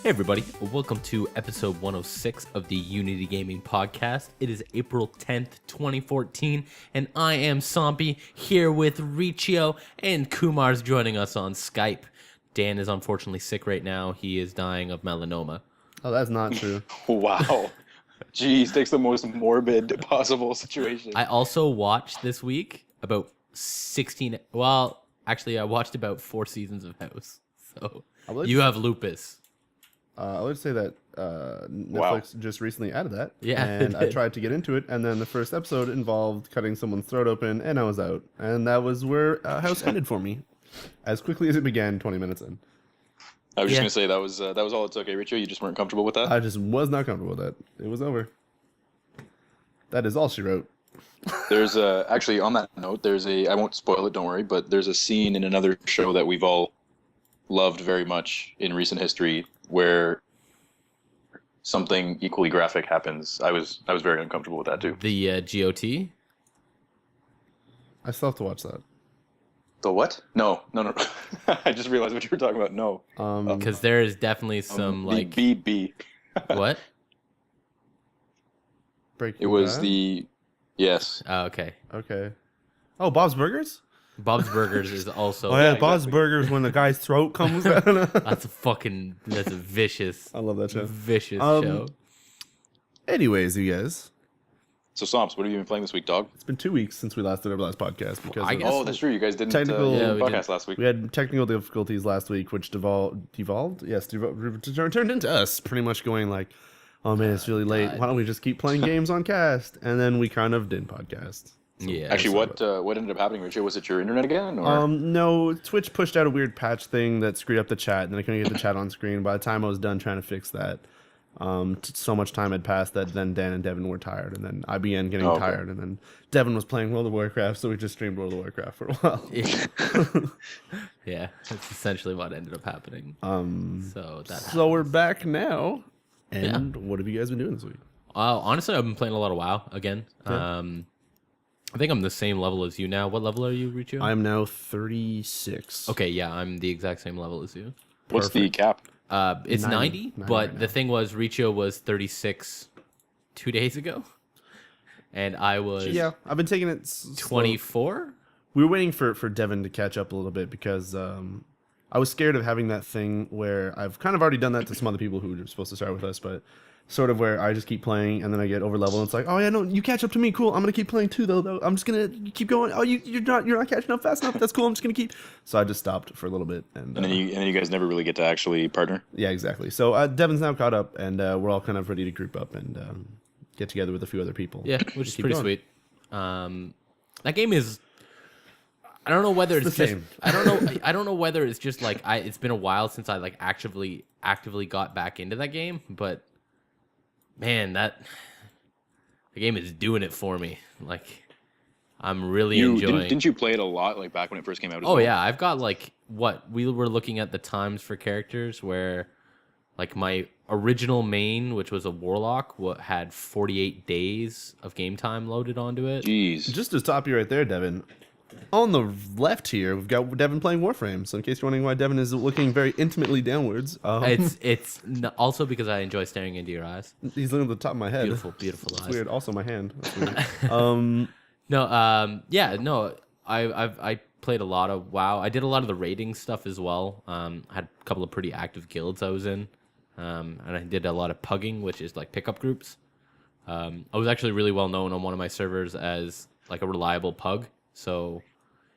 Hey everybody, welcome to episode 106 of the Unity Gaming Podcast. It is April 10th, 2014, and I am Somppi here with Riccio, and Kumar's joining us on Skype. Dan is unfortunately sick right now. He is dying of melanoma. Oh, that's not true. Wow. Jeez, takes the most morbid possible situation. I also watched this week about 16, well, actually I watched about 4 seasons of House. So you have lupus. I would say that Netflix just recently added that. Yeah, and I tried to get into it, and then the first episode involved cutting someone's throat open, and I was out. And that was where House ended for me, as quickly as it began 20 minutes in. I was just going to say, that was all it took, Riccio? You just weren't comfortable with that? I just was not comfortable with that. It was over. That is all she wrote. There's actually, on that note, I won't spoil it, don't worry, but there's a scene in another show that we've all loved very much in recent history where something equally graphic happens. I was very uncomfortable with that too. The GOT? I still have to watch that. The what? No. I just realized what you were talking about. No. Because there is definitely some like... B. What? It was the... Yes. Oh, okay. Okay. Oh, Bob's Burgers? Bob's Burgers is also... Oh, yeah, exactly. Bob's Burgers when the guy's throat comes out. That's a vicious... I love that show. Vicious show. Anyways, you guys. So, Somps, what have you been playing this week, dog? It's been 2 weeks since we last did our last podcast. Because I guess- Oh, that's true. You guys didn't Technical- do Yeah, we podcast did. last week. We had technical difficulties last week, which devolved? Yes, turned into us pretty much going like, oh man, it's really late. God. Why don't we just keep playing games on cast? And then we kind of didn't podcast. Yeah. Actually, what ended up happening, Richard? Was it your internet again? Or? No, Twitch pushed out a weird patch thing that screwed up the chat, and I couldn't get the chat on screen. By the time I was done trying to fix that, so much time had passed that then Dan and Devin were tired, and then I began getting tired, and then Devin was playing World of Warcraft, so we just streamed World of Warcraft for a while. Yeah, that's essentially what ended up happening. So we're back now, and what have you guys been doing this week? Honestly, I've been playing a lot of WoW again. Yeah. I think I'm the same level as you now. What level are you, Riccio? I'm now 36. Okay, yeah, I'm the exact same level as you. What's the cap? It's 90, 90 but right the thing was, Riccio was 36 2 days ago, and I was I've been taking it 24. We were waiting for Devin to catch up a little bit because I was scared of having that thing where I've kind of already done that to some other people who were supposed to start with us, but sort of where I just keep playing and then I get over level and it's like, oh yeah, no, you catch up to me, cool. I'm gonna keep playing too though. I'm just gonna keep going. Oh, you're not catching up fast enough. That's cool. I'm just gonna keep. So I just stopped for a little bit and then you guys never really get to actually partner. Yeah, exactly. So Devin's now caught up and we're all kind of ready to group up and get together with a few other people. Yeah, which is keep pretty going. sweet. That game is. I don't know whether it's just. I don't know whether it's just like it's been a while since I like actively got back into that game, but man, the game is doing it for me. Like, I'm really enjoying. Didn't you play it a lot, like back when it first came out? Oh yeah, I've got like what we were looking at the times for characters where, like my original main, which was a warlock, had 48 days of game time loaded onto it. Jeez. Just to stop you right there, Devin. On the left here, we've got Devin playing Warframe. So in case you're wondering why Devin is looking very intimately downwards, it's also because I enjoy staring into your eyes. He's looking at the top of my head. Beautiful It's eyes. weird. Also, my hand. That's weird. I played a lot of WoW. I did a lot of the raiding stuff as well. Had a couple of pretty active guilds I was in, and I did a lot of pugging, which is like pickup groups. I was actually really well known on one of my servers as like a reliable pug. So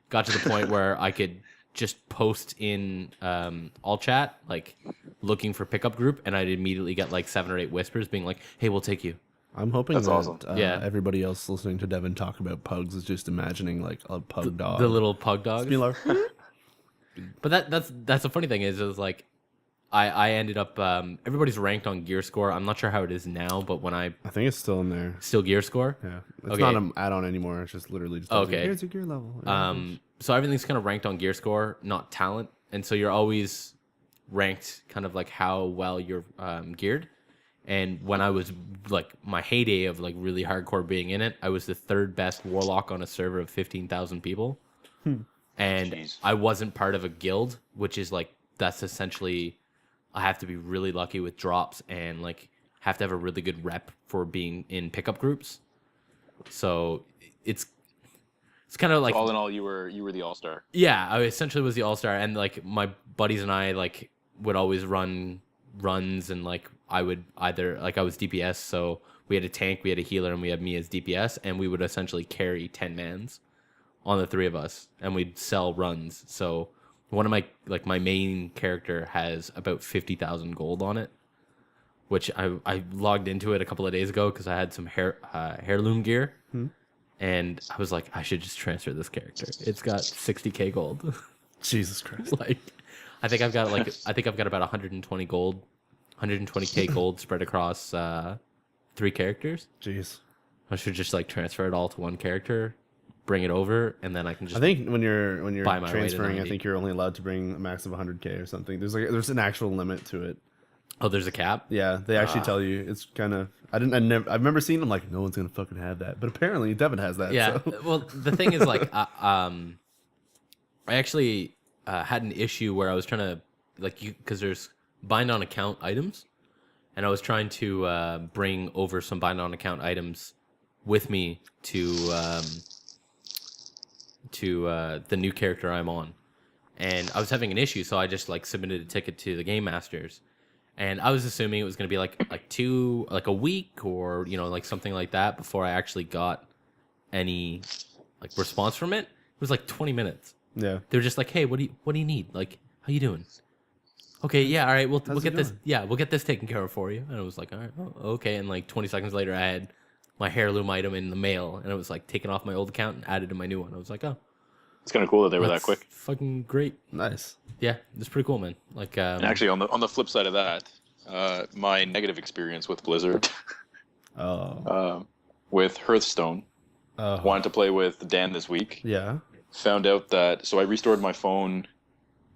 got to the point where I could just post in all chat, like looking for pickup group, and I'd immediately get like 7 or 8 whispers being like, hey, we'll take you. I'm hoping That's that awesome. everybody else listening to Devin talk about pugs is just imagining like a pug dog. The little pug dogs. Be like, But that's the funny thing is like I ended up everybody's ranked on gear score. I'm not sure how it is now, but when I think it's still in there. still gear score. Yeah, it's Okay. not an add-on anymore. It's just literally just tells you, Okay. here's your gear level. So everything's kind of ranked on gear score, not talent, and so you're always ranked kind of like how well you're geared. And when I was like my heyday of like really hardcore being in it, I was the 3rd best warlock on a server of 15,000 people. And Jeez. I wasn't part of a guild, which is like that's essentially I have to be really lucky with drops and like have to have a really good rep for being in pickup groups. So it's kind of like all in all, you were the all-star. Yeah, I essentially was the all-star, and like my buddies and I like would always run runs, and like I would either like I was DPS, so we had a tank, we had a healer, and we had me as DPS, and we would essentially carry 10 mans on the three of us, and we'd sell runs. So one of my main character has about 50,000 gold on it, which I logged into it a couple of days ago because I had some heirloom gear, and I was like, I should just transfer this character. It's got 60k gold. Jesus Christ! Like, I think I've got about 120 gold, 120k gold spread across 3 characters. Jeez. I should just like transfer it all to one character, bring it over, and then I can just. I think when you're buy my way to transferring, I 90. think you're only allowed to bring a max of 100k or something. There's an actual limit to it. Oh, there's a cap. Yeah, they actually tell you. It's kind of. I remember seeing them like no one's gonna fucking have that, but apparently Devin has that. Yeah. So. Well, the thing is like, I actually had an issue where I was trying to because there's bind on account items, and I was trying to bring over some bind on account items with me to the new character I'm on, and I was having an issue, so I just like submitted a ticket to the game masters, and I was assuming it was going to be like a week or like something like that before I actually got any like response from it. It was like 20 minutes. Yeah. They were just like, hey, what do you need? Like, how you doing? Okay, yeah, all right, we'll get this. Yeah, we'll get this taken care of for you. And I was like, all right, okay. And like 20 seconds later, I had my heirloom item in the mail, and it was like taken off my old account and added to my new one. I was like, oh, It's kind of cool that they were that quick. Fucking great. Nice. Yeah, it's pretty cool, man. Like, And actually, on the flip side of that, my negative experience with Blizzard, with Hearthstone, wanted to play with Dan this week. Yeah. Found out that I restored my phone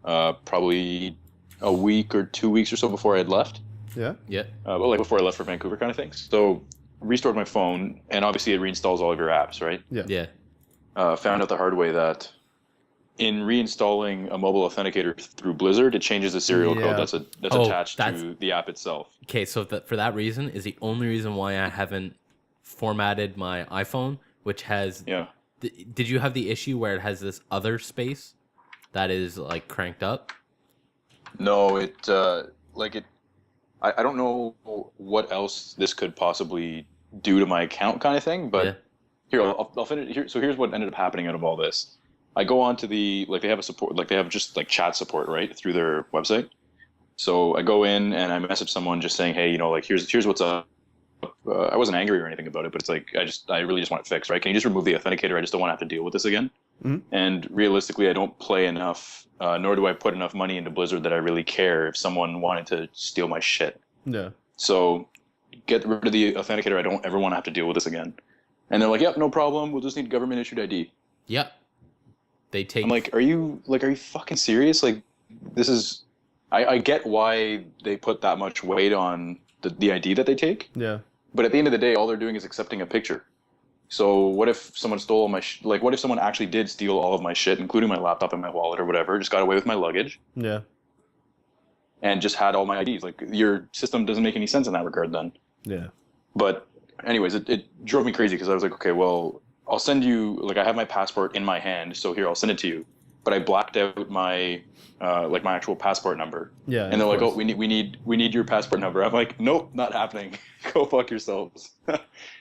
probably a week or 2 weeks or so before I had left. Yeah. yeah, Well, like before I left for Vancouver, kind of thing. So restored my phone, and obviously it reinstalls all of your apps, right? yeah. Found out the hard way that in reinstalling a mobile authenticator through Blizzard, it changes the serial code that's attached to the app itself. Okay, so for that reason is the only reason why I haven't formatted my iPhone, which has. Yeah. Did you have the issue where it has this other space that is like cranked up? No, I don't know what else this could possibly do to my account, kind of thing. But here, I'll finish here. So here's what ended up happening out of all this. I go on to they have a support, they have just like chat support, right, through their website. So I go in and I message someone just saying, hey, here's what's up. I wasn't angry or anything about it, but it's like I really just want it fixed, right? Can you just remove the authenticator? I just don't want to have to deal with this again. Mm-hmm. And realistically, I don't play enough, nor do I put enough money into Blizzard that I really care if someone wanted to steal my shit. Yeah. So get rid of the authenticator. I don't ever want to have to deal with this again. And they're like, yep, no problem. We'll just need government issued ID. Yep. They take. I'm like, are you fucking serious? Like, this is. I get why they put that much weight on the ID that they take. Yeah. But at the end of the day, all they're doing is accepting a picture. So what if someone stole my what if someone actually did steal all of my shit, including my laptop and my wallet or whatever, just got away with my luggage? Yeah. And just had all my IDs. Like, your system doesn't make any sense in that regard then. Yeah. But anyways, it drove me crazy because I was like, okay, well, I'll send you, I have my passport in my hand, so here, I'll send it to you. But I blacked out my my actual passport number. Yeah. And they're like, oh, we need your passport number. I'm like, nope, not happening. Go fuck yourselves.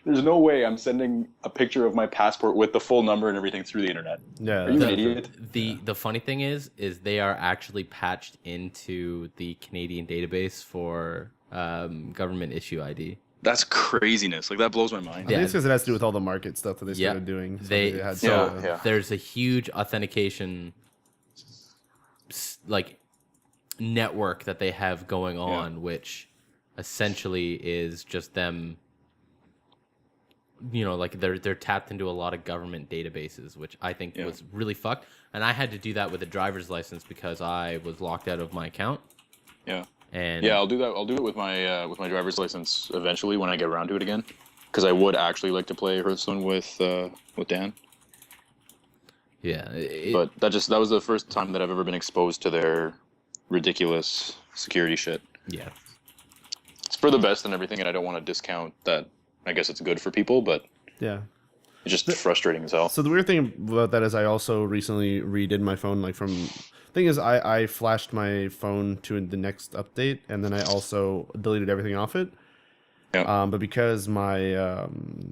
There's no way I'm sending a picture of my passport with the full number and everything through the internet. Yeah. Are you an idiot? The funny thing is they are actually patched into the Canadian database for government issue ID. That's craziness. That blows my mind. I think it's because it has to do with all the market stuff that they started doing. So there's a huge authentication network that they have going on, which essentially is just them. They're tapped into a lot of government databases, which I think was really fucked. And I had to do that with a driver's license because I was locked out of my account. Yeah. And I'll do that. I'll do it with my driver's license eventually when I get around to it again, because I would actually like to play Hearthstone with Dan. Yeah, but that was the first time that I've ever been exposed to their ridiculous security shit. Yeah. It's for the best and everything, and I don't want to discount that. I guess it's good for people, but Yeah. it's just frustrating as hell. So the weird thing about that is I also recently redid my phone. Like thing is I flashed my phone to the next update, and then I also deleted everything off it. Yeah. But because my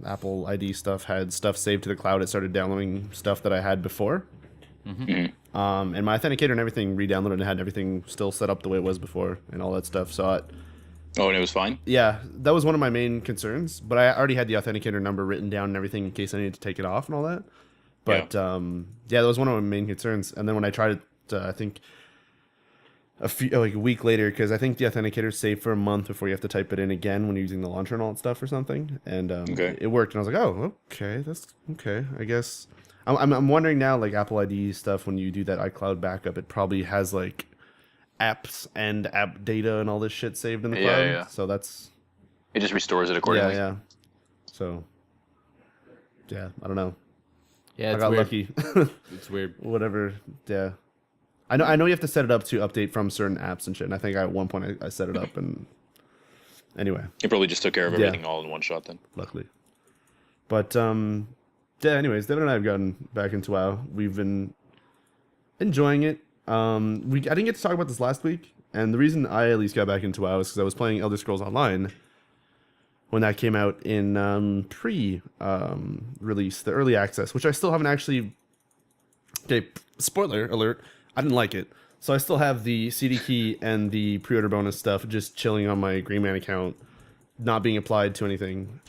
Apple ID stuff had stuff saved to the cloud, it started downloading stuff that I had before. Mm-hmm. And my authenticator and everything re-downloaded and had everything still set up the way it was before and all that stuff. So Oh, and it was fine? yeah, that was one of my main concerns. But I already had the authenticator number written down and everything in case I needed to take it off and all that. But yeah, that was one of my main concerns. And then when I tried it, I think a week later, because I think the authenticator's saved for a month before you have to type it in again when you're using the launcher and all that stuff or something. And it worked, and I was like, oh, okay, that's okay. I guess I'm wondering now, like Apple ID stuff, when you do that iCloud backup, it probably has like apps and app data and all this shit saved in the cloud. Yeah. So that's It just restores it accordingly. yeah. So yeah, I don't know. Yeah, I got lucky. It's weird. Whatever. Yeah. I know you have to set it up to update from certain apps and shit. And I think at one point I set it up, and anyway, You probably just took care of everything all in one shot then. luckily. But yeah. Anyways, Devin and I have gotten back into WoW. We've been enjoying it. I didn't get to talk about this last week, and the reason I at least got back into WoW is because I was playing Elder Scrolls Online when that came out in release, the early access, which I still haven't actually. Okay, spoiler alert. I didn't like it. So I still have the CD key and the pre-order bonus stuff just chilling on my Green Man account, not being applied to anything,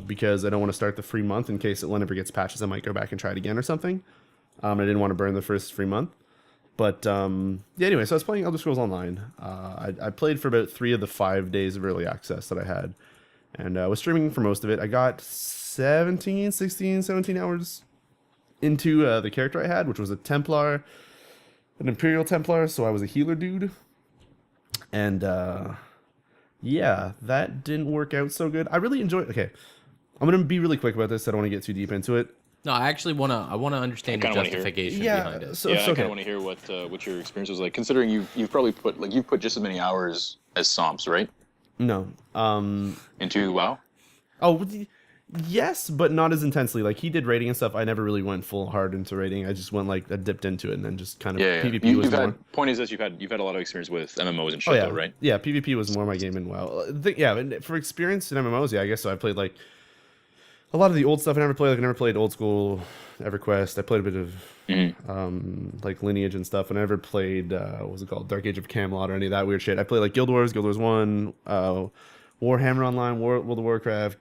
because I don't want to start the free month in case whenever it gets patches, I might go back and try it again or something. I didn't want to burn the first free month. But yeah, anyway, so I was playing Elder Scrolls Online. I played for about 3 of the 5 days of early access that I had, and I was streaming for most of it. I got 17 hours into the character I had, which was a Templar, an Imperial Templar, so I was a healer dude. And yeah, that didn't work out so good. I really enjoyed. Okay, I'm gonna be really quick about this. I don't want to get too deep into it. No, I actually wanna understand your justification behind it. So, I okay. kind of want to hear what your experience was like, considering you've probably put just as many hours as Somps, right? No. Into WoW. Oh, yes, but not as intensely. Like he did raiding and stuff. I never really went full hard into raiding. I just went like I dipped into it and then just kind of PvP was more. Point is that you've had a lot of experience with MMOs and shit, though, right? Yeah, PvP was more my game in WoW. Yeah, and for experience in MMOs, yeah, I guess so. I played like a lot of the old stuff. I never played old school EverQuest. I played a bit of like Lineage and stuff. I never played what was it called, Dark Age of Camelot or any of that weird shit. I played like Guild Wars 1, Warhammer Online, World of Warcraft,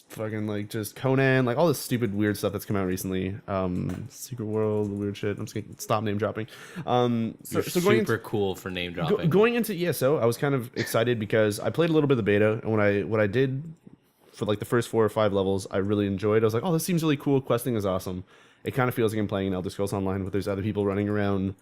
fucking like just Conan, like all this stupid weird stuff that's come out recently. Secret World, weird shit. I'm just gonna stop name dropping. You're super cool for name dropping. Going into ESO, I was kind of excited because I played a little bit of the beta, and what I did for like the first 4 or 5 levels, I really enjoyed. I was like, oh, this seems really cool. Questing is awesome. It kind of feels like I'm playing an Elder Scrolls Online, but there's other people running around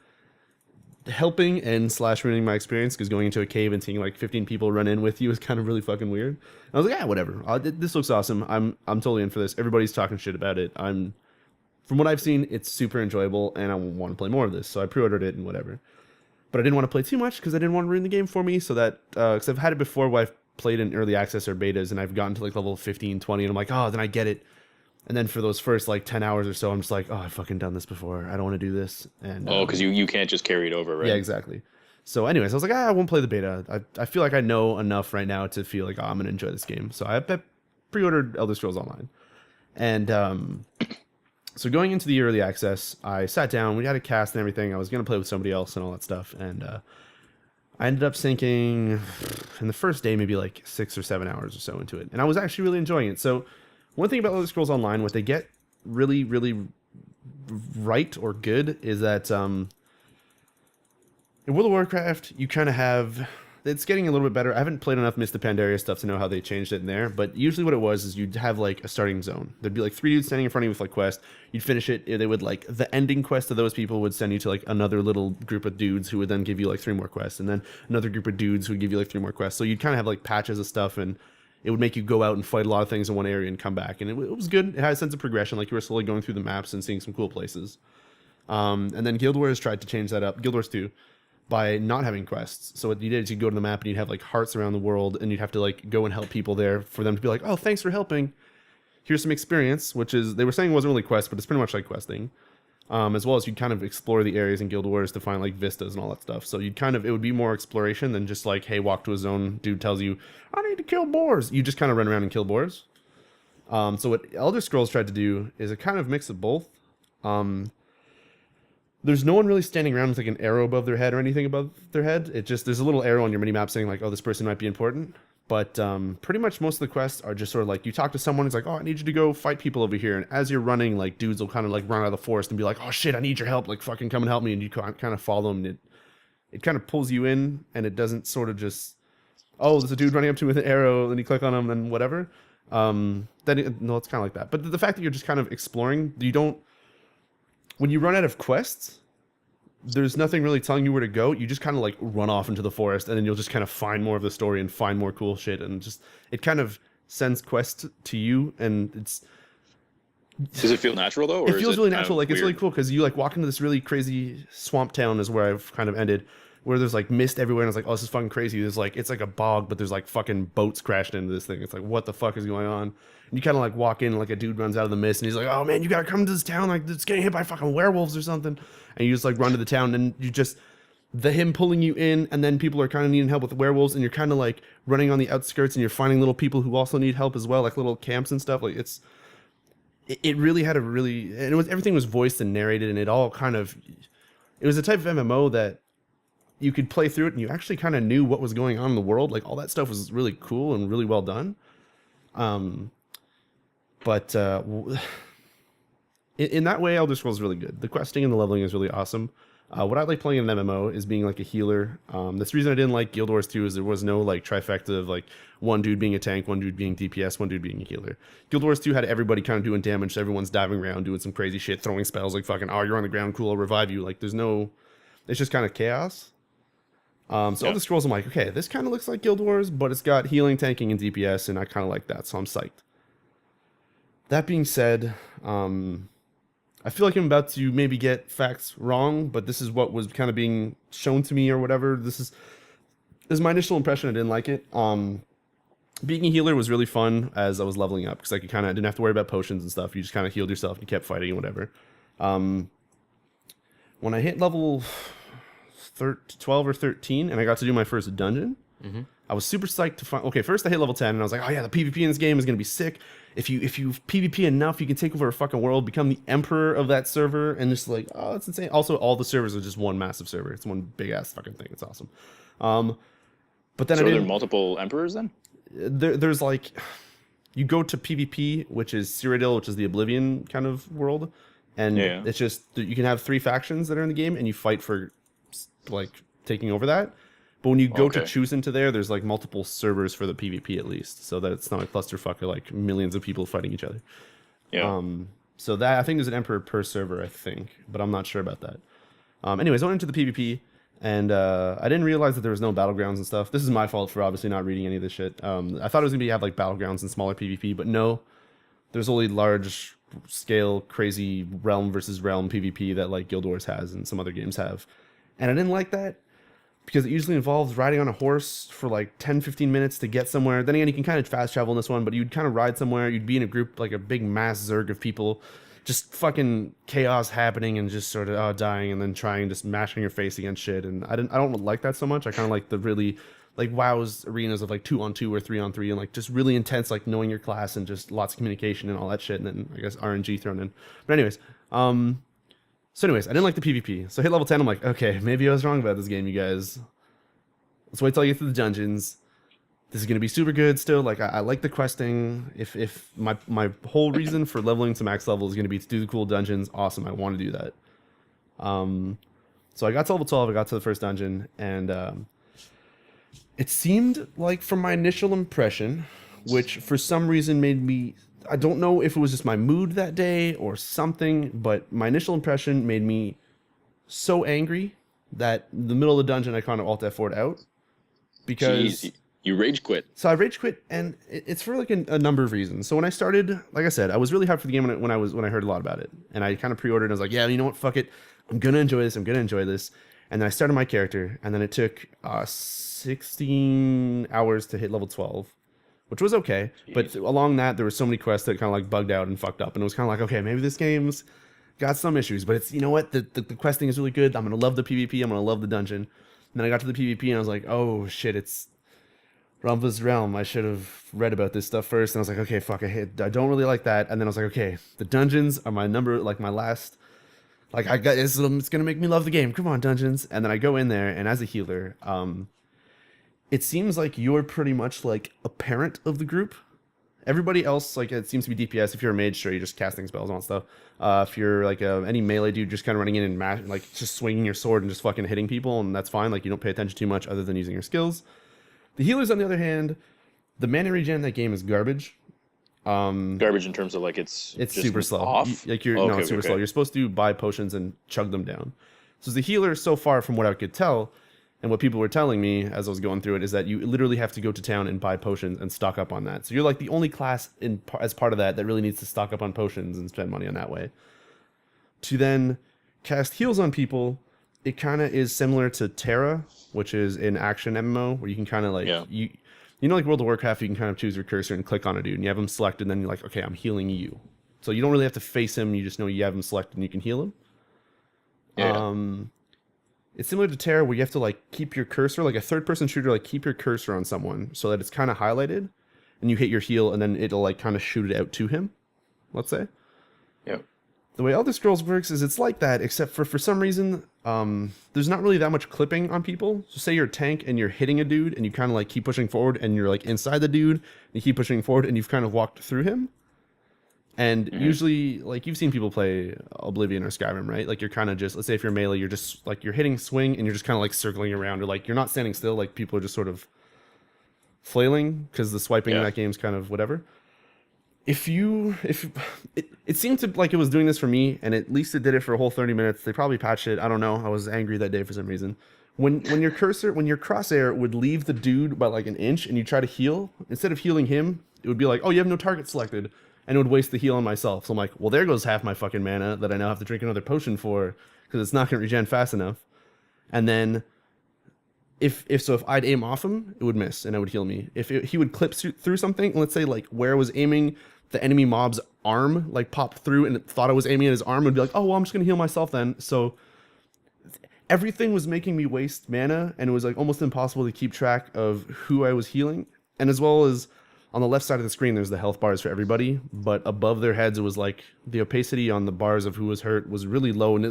helping and / ruining my experience, because going into a cave and seeing like 15 people run in with you is kind of really fucking weird. And I was like, yeah, whatever. This looks awesome. I'm totally in for this. Everybody's talking shit about it. From what I've seen, it's super enjoyable, and I want to play more of this. So I pre-ordered it and whatever. But I didn't want to play too much because I didn't want to ruin the game for me. So that because I've had it before where I've played in early access or betas, and I've gotten to like level 15, 20, and I'm like, oh, then I get it. And then for those first like 10 hours or so, I'm just like, oh, I've fucking done this before. I don't want to do this. And because you can't just carry it over, right? Yeah, exactly. So anyways, I was like, I won't play the beta. I feel like I know enough right now to feel like, oh, I'm going to enjoy this game. So I pre-ordered Elder Scrolls Online. And so going into the early access, I sat down. We had a cast and everything. I was going to play with somebody else and all that stuff. And I ended up sinking in the first day maybe like 6 or 7 hours or so into it. And I was actually really enjoying it. So one thing about Elder Scrolls Online, what they get really, really right or good is that in World of Warcraft, you kind of have... It's getting a little bit better. I haven't played enough Mist of Pandaria stuff to know how they changed it in there, but usually what it was is you'd have like a starting zone. There'd be like 3 dudes standing in front of you with like quest. You'd finish it. They would like the ending quest of those people would send you to like another little group of dudes who would then give you like 3 more quests, and then another group of dudes who would give you like 3 more quests. So you'd kind of have like patches of stuff, and it would make you go out and fight a lot of things in one area and come back. And it was good. It had a sense of progression. Like you were slowly going through the maps and seeing some cool places. And then Guild Wars tried to change that up. Guild Wars 2. by not having quests. So what you did is you go to the map and you'd have like hearts around the world, and you'd have to like go and help people there for them to be like, oh, thanks for helping. Here's some experience, which is, they were saying it wasn't really quest, but it's pretty much like questing. As well as you'd kind of explore the areas in Guild Wars to find like vistas and all that stuff. So you'd kind of, it would be more exploration than just like, hey, walk to a zone, dude tells you, I need to kill boars. You just kind of run around and kill boars. So what Elder Scrolls tried to do is a kind of mix of both. There's no one really standing around with like an arrow above their head or anything above their head. It just, there's a little arrow on your minimap saying like, oh, this person might be important. But pretty much most of the quests are just sort of like, you talk to someone, it's like, oh, I need you to go fight people over here. And as you're running, like dudes will kind of like run out of the forest and be like, oh shit, I need your help. Like fucking come and help me. And you kind of follow them, and it kind of pulls you in, and it doesn't sort of just, oh, there's a dude running up to me with an arrow, and you click on him and whatever. No, it's kind of like that. But the fact that you're just kind of exploring, you don't, when you run out of quests, there's nothing really telling you where to go. You just kind of like run off into the forest, and then you'll just kind of find more of the story and find more cool shit, and just, it kind of sends quests to you, and it's, does it feel natural though? Or it feels really natural. Like, weird? it's really cool because you like walk into this really crazy swamp town is where I've kind of ended, where there's like mist everywhere, and it's like, oh, this is fucking crazy. There's like, it's like a bog, but there's like fucking boats crashed into this thing. It's like, what the fuck is going on? And you kind of like walk in, and like a dude runs out of the mist, and he's like, oh man, you gotta come to this town, like it's getting hit by fucking werewolves or something. And you just like run to the town, and you just, him pulling you in, and then people are kind of needing help with the werewolves, and you're kind of like running on the outskirts, and you're finding little people who also need help as well, like little camps and stuff. Like it really had a really, and it was, everything was voiced and narrated, and it all kind of, it was a type of MMO that you could play through it and you actually kind of knew what was going on in the world. Like all that stuff was really cool and really well done. But in that way, Elder Scrolls is really good. The questing and the leveling is really awesome. What I like playing in an MMO is being like a healer. That's the reason I didn't like Guild Wars 2 is there was no like trifecta of like one dude being a tank, one dude being DPS, one dude being a healer. Guild Wars 2 had everybody kind of doing damage. So everyone's diving around doing some crazy shit, throwing spells like fucking, oh, you're on the ground, cool, I'll revive you. Like there's no, it's just kind of chaos. So Elder Scrolls, I'm like, okay, this kind of looks like Guild Wars, but it's got healing, tanking, and DPS, and I kind of like that, so I'm psyched. That being said, I feel like I'm about to maybe get facts wrong, but this is what was kind of being shown to me or whatever. This is my initial impression. I didn't like it. Being a healer was really fun as I was leveling up because I didn't have to worry about potions and stuff. You just kind of healed yourself and you kept fighting and whatever. When I hit level 12 or 13 and I got to do my first dungeon, I was super psyched to find. Okay, first I hit level 10 and I was like, oh yeah, the PvP in this game is gonna be sick. If you PvP enough, you can take over a fucking world, become the emperor of that server, and just like, oh, it's insane. Also, all the servers are just one massive server. It's one big ass fucking thing. It's awesome. But then so are there multiple emperors then? There's like, you go to PvP, which is Cyrodiil, which is the Oblivion kind of world, and it's just you can have 3 factions that are in the game, and you fight for like taking over that. But when you go to choose into there's like multiple servers for the PvP at least, so that it's not a clusterfuck of like millions of people fighting each other. Yeah. So that, I think there's an emperor per server, I think, but I'm not sure about that. Anyways, I went into the PvP, and I didn't realize that there was no battlegrounds and stuff. This is my fault for obviously not reading any of this shit. I thought it was gonna have like battlegrounds and smaller PvP, but no, there's only large scale, crazy realm versus realm PvP that like Guild Wars has and some other games have, and I didn't like that. Because it usually involves riding on a horse for like 10-15 minutes to get somewhere. Then again, you can kind of fast travel in this one, but you'd kind of ride somewhere. You'd be in a group, like a big mass zerg of people. Just fucking chaos happening and just sort of dying and then trying, just mashing your face against shit. And I don't like that so much. I kind of like the really, like WoW's arenas of like 2-on-2 or 3-on-3 and like just really intense, like knowing your class and just lots of communication and all that shit. And then I guess RNG thrown in. But anyways, I didn't like the PvP. So I hit level 10, I'm like, okay, maybe I was wrong about this game, you guys. Let's wait till I get to the dungeons. This is going to be super good still. Like, I like the questing. If my whole reason for leveling to max level is going to be to do the cool dungeons, awesome, I want to do that. So I got to level 12, I got to the first dungeon, and it seemed like from my initial impression, which for some reason made me... I don't know if it was just my mood that day or something, but my initial impression made me so angry that in the middle of the dungeon I kind of alt F4'd out because... Jeez, you rage quit. So I rage quit, and it's for like a number of reasons. So when I started, like I said, I was really hyped for the game when I heard a lot about it, and I kind of pre-ordered and I was like, yeah, you know what, fuck it, I'm gonna enjoy this. And And then I started my character, and then it took 16 hours to hit level 12, which was okay. Jeez. But along that, there were so many quests that kind of like bugged out and fucked up. And it was kind of like, okay, maybe this game's got some issues, but it's, you know what? The questing is really good. I'm going to love the PvP. I'm going to love the dungeon. And then I got to the PvP, and I was like, oh, shit, it's Ramva's Realm. I should have read about this stuff first. And I was like, okay, fuck, I don't really like that. And then I was like, okay, the dungeons are my last... Like, it's gonna make me love the game. Come on, dungeons. And then I go in there, and as a healer, it seems like you're pretty much like a parent of the group. Everybody else, like, it seems to be DPS. If you're a mage, sure, you're just casting spells and all stuff. If you're like any melee dude, just kind of running in and like just swinging your sword and just fucking hitting people, and that's fine. Like, you don't pay attention too much other than using your skills. The healers, on the other hand, the mana regen in that game is garbage. Garbage in terms of like it's super slow. Off? Like it's super slow. You're supposed to buy potions and chug them down. So as a healer, so far from what I could tell, and what people were telling me as I was going through it, is that you literally have to go to town and buy potions and stock up on that. So you're like the only class as part of that really needs to stock up on potions and spend money on that way. To then cast heals on people, it kind of is similar to Terra, which is an action MMO where you can kind of like You know, like World of Warcraft, you can kind of choose your cursor and click on a dude, and you have him selected, and then you're like, okay, I'm healing you. So you don't really have to face him, you just know you have him selected and you can heal him. Yeah. It's similar to Terra, where you have to like keep your cursor, like a third-person shooter, like keep your cursor on someone so that it's kind of highlighted, and you hit your heal, and then it'll like kind of shoot it out to him, let's say. Yeah. The way Elder Scrolls works is it's like that, except for some reason, there's not really that much clipping on people. So say you're a tank and you're hitting a dude and you kind of like keep pushing forward and you're like inside the dude, and you keep pushing forward and you've kind of walked through him. And usually, like, you've seen people play Oblivion or Skyrim, right? Like, you're kind of just, let's say if you're melee, you're just like, you're hitting swing and you're just kind of like circling around, or like you're not standing still, like people are just sort of flailing because the swiping in that game's kind of whatever. It seemed to like it was doing this for me, and at least it did it for a whole 30 minutes. They probably patched it. I don't know. I was angry that day for some reason. When your crosshair would leave the dude by like an inch, and you try to heal, instead of healing him, it would be like, oh, you have no target selected, and it would waste the heal on myself. So I'm like, well, there goes half my fucking mana that I now have to drink another potion for, because it's not going to regen fast enough. And then if I'd aim off him, it would miss, and it would heal me. He would clip through something, and let's say like where I was aiming, the enemy mob's arm like popped through and it thought I was aiming at his arm, and be like, oh, well, I'm just gonna heal myself then. So everything was making me waste mana, and it was like almost impossible to keep track of who I was healing. And as well as on the left side of the screen, there's the health bars for everybody, but above their heads, it was like the opacity on the bars of who was hurt was really low, and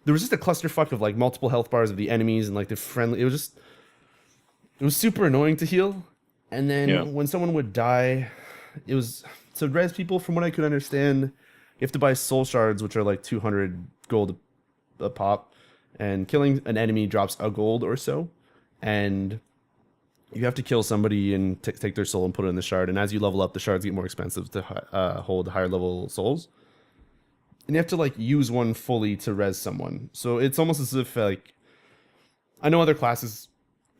there was just a clusterfuck of like multiple health bars of the enemies and like the friendly. It was super annoying to heal. And then when someone would die, it was to res people. From what I could understand, you have to buy soul shards, which are like 200 gold a pop, and killing an enemy drops a gold or so, and you have to kill somebody and take their soul and put it in the shard. And as you level up, the shards get more expensive to hold higher level souls, and you have to like use one fully to res someone. So it's almost as if like, I know other classes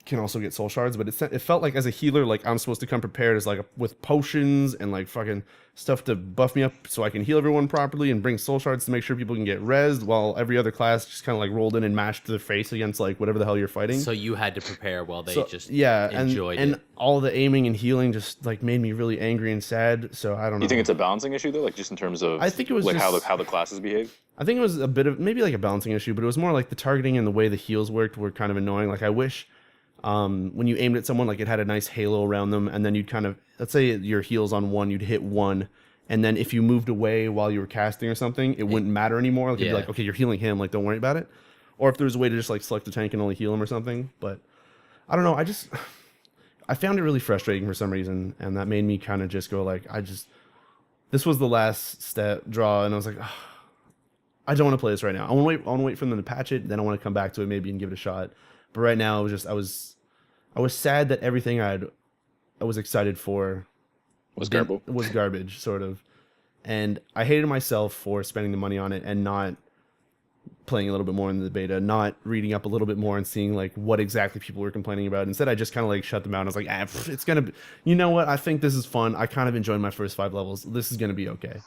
can also get soul shards, but it felt like as a healer, like I'm supposed to come prepared as like with potions and like fucking stuff to buff me up so I can heal everyone properly, and bring soul shards to make sure people can get rezzed, while every other class just kind of like rolled in and mashed their face against like whatever the hell you're fighting. So you had to prepare while they enjoyed and it. All the aiming and healing just like made me really angry and sad. So I don't know. You think it's a balancing issue though, like just in terms of I think it was like just, how the classes behave? I think it was a bit of maybe like a balancing issue, but it was more like the targeting and the way the heals worked were kind of annoying. Like I wish when you aimed at someone, like it had a nice halo around them, and then you'd kind of, let's say your heals on one, you'd hit one, and then if you moved away while you were casting or something, it wouldn't matter anymore. Like, you'd be like, okay, you're healing him, like don't worry about it. Or if there's a way to just like select the tank and only heal him or something. But I don't know, I found it really frustrating for some reason, and that made me kind of just go like, this was the last step draw, and I was like, oh, I don't want to play this right now. I want to wait for them to patch it, then I want to come back to it maybe and give it a shot. But right now, I was sad that everything I was excited for was garbage, sort of. And I hated myself for spending the money on it and not playing a little bit more in the beta, not reading up a little bit more and seeing like what exactly people were complaining about. Instead, I just kind of like shut them out. And I was like, it's gonna be, you know what? I think this is fun. I kind of enjoyed my first 5 levels. This is gonna be okay.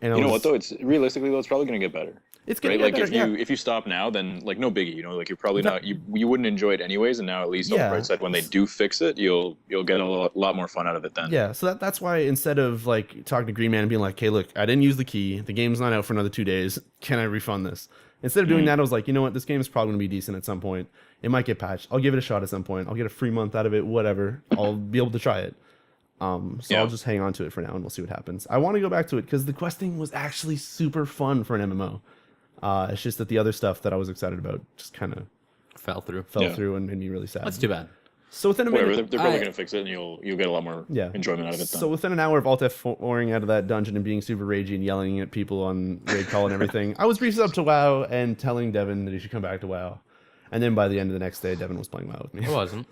And you know what though? It's realistically though, it's probably gonna get better. It's gonna right? get Like better. if you stop now, then like no biggie, you know, like you're probably not you wouldn't enjoy it anyways. And now at least on the bright side, when they do fix it, you'll get a lot more fun out of it then. Yeah, so that's why instead of like talking to Green Man and being like, "Hey, look, I didn't use the key. The game's not out for another 2 days. Can I refund this?" Instead of doing that, I was like, you know what? This game is probably gonna be decent at some point. It might get patched. I'll give it a shot at some point. I'll get a free month out of it. Whatever. I'll be able to try it. So I'll just hang on to it for now, and we'll see what happens. I want to go back to it because the questing was actually super fun for an MMO. It's just that the other stuff that I was excited about just kind of Fell through. fell through and made me really sad. That's too bad. So within a minute, Whatever, they're probably gonna fix it, and you'll get a lot more enjoyment out of it. Then. So within an hour of Alt F4ing out of that dungeon and being super ragey and yelling at people on raid call and everything, I was reached up to WoW and telling Devin that he should come back to WoW. And then by the end of the next day, Devin was playing WoW with me. It wasn't.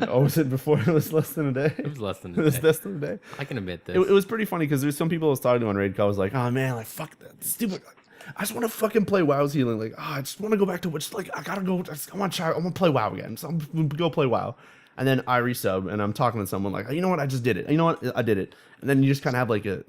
Oh, was it before? It was less than a day. It was less than a It was day. less than a day. I can admit this. It was pretty funny because there's some people I was talking to on raid call. I was like, oh man, like fuck that stupid. I just want to fucking play WoW's healing. Like, I just want to go back to which, like, I gotta go. I want to try. I want to play WoW again. So I'm gonna go play WoW. And then I resub, and I'm talking to someone like, you know what? I just did it. You know what? I did it. And then you just kind of have like a,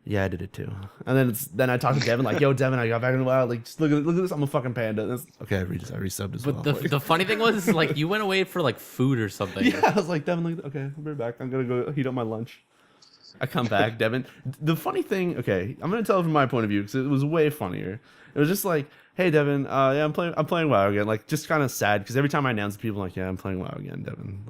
yeah, I did it too. And then I talk to Devin like, yo, Devin, I got back in the WoW. Like, just look at this. I'm a fucking panda. Okay, I resubbed as well. But the funny thing was, like, you went away for like food or something. Yeah, I was like, Devin, look, okay, I'll be back. I'm gonna go heat up my lunch. I come back, Devin. The funny thing, okay, I'm gonna tell it from my point of view because it was way funnier. It was just like, hey, Devin, yeah, I'm playing WoW again. Like, just kind of sad because every time I announce it, people are like, yeah, I'm playing WoW again, Devin.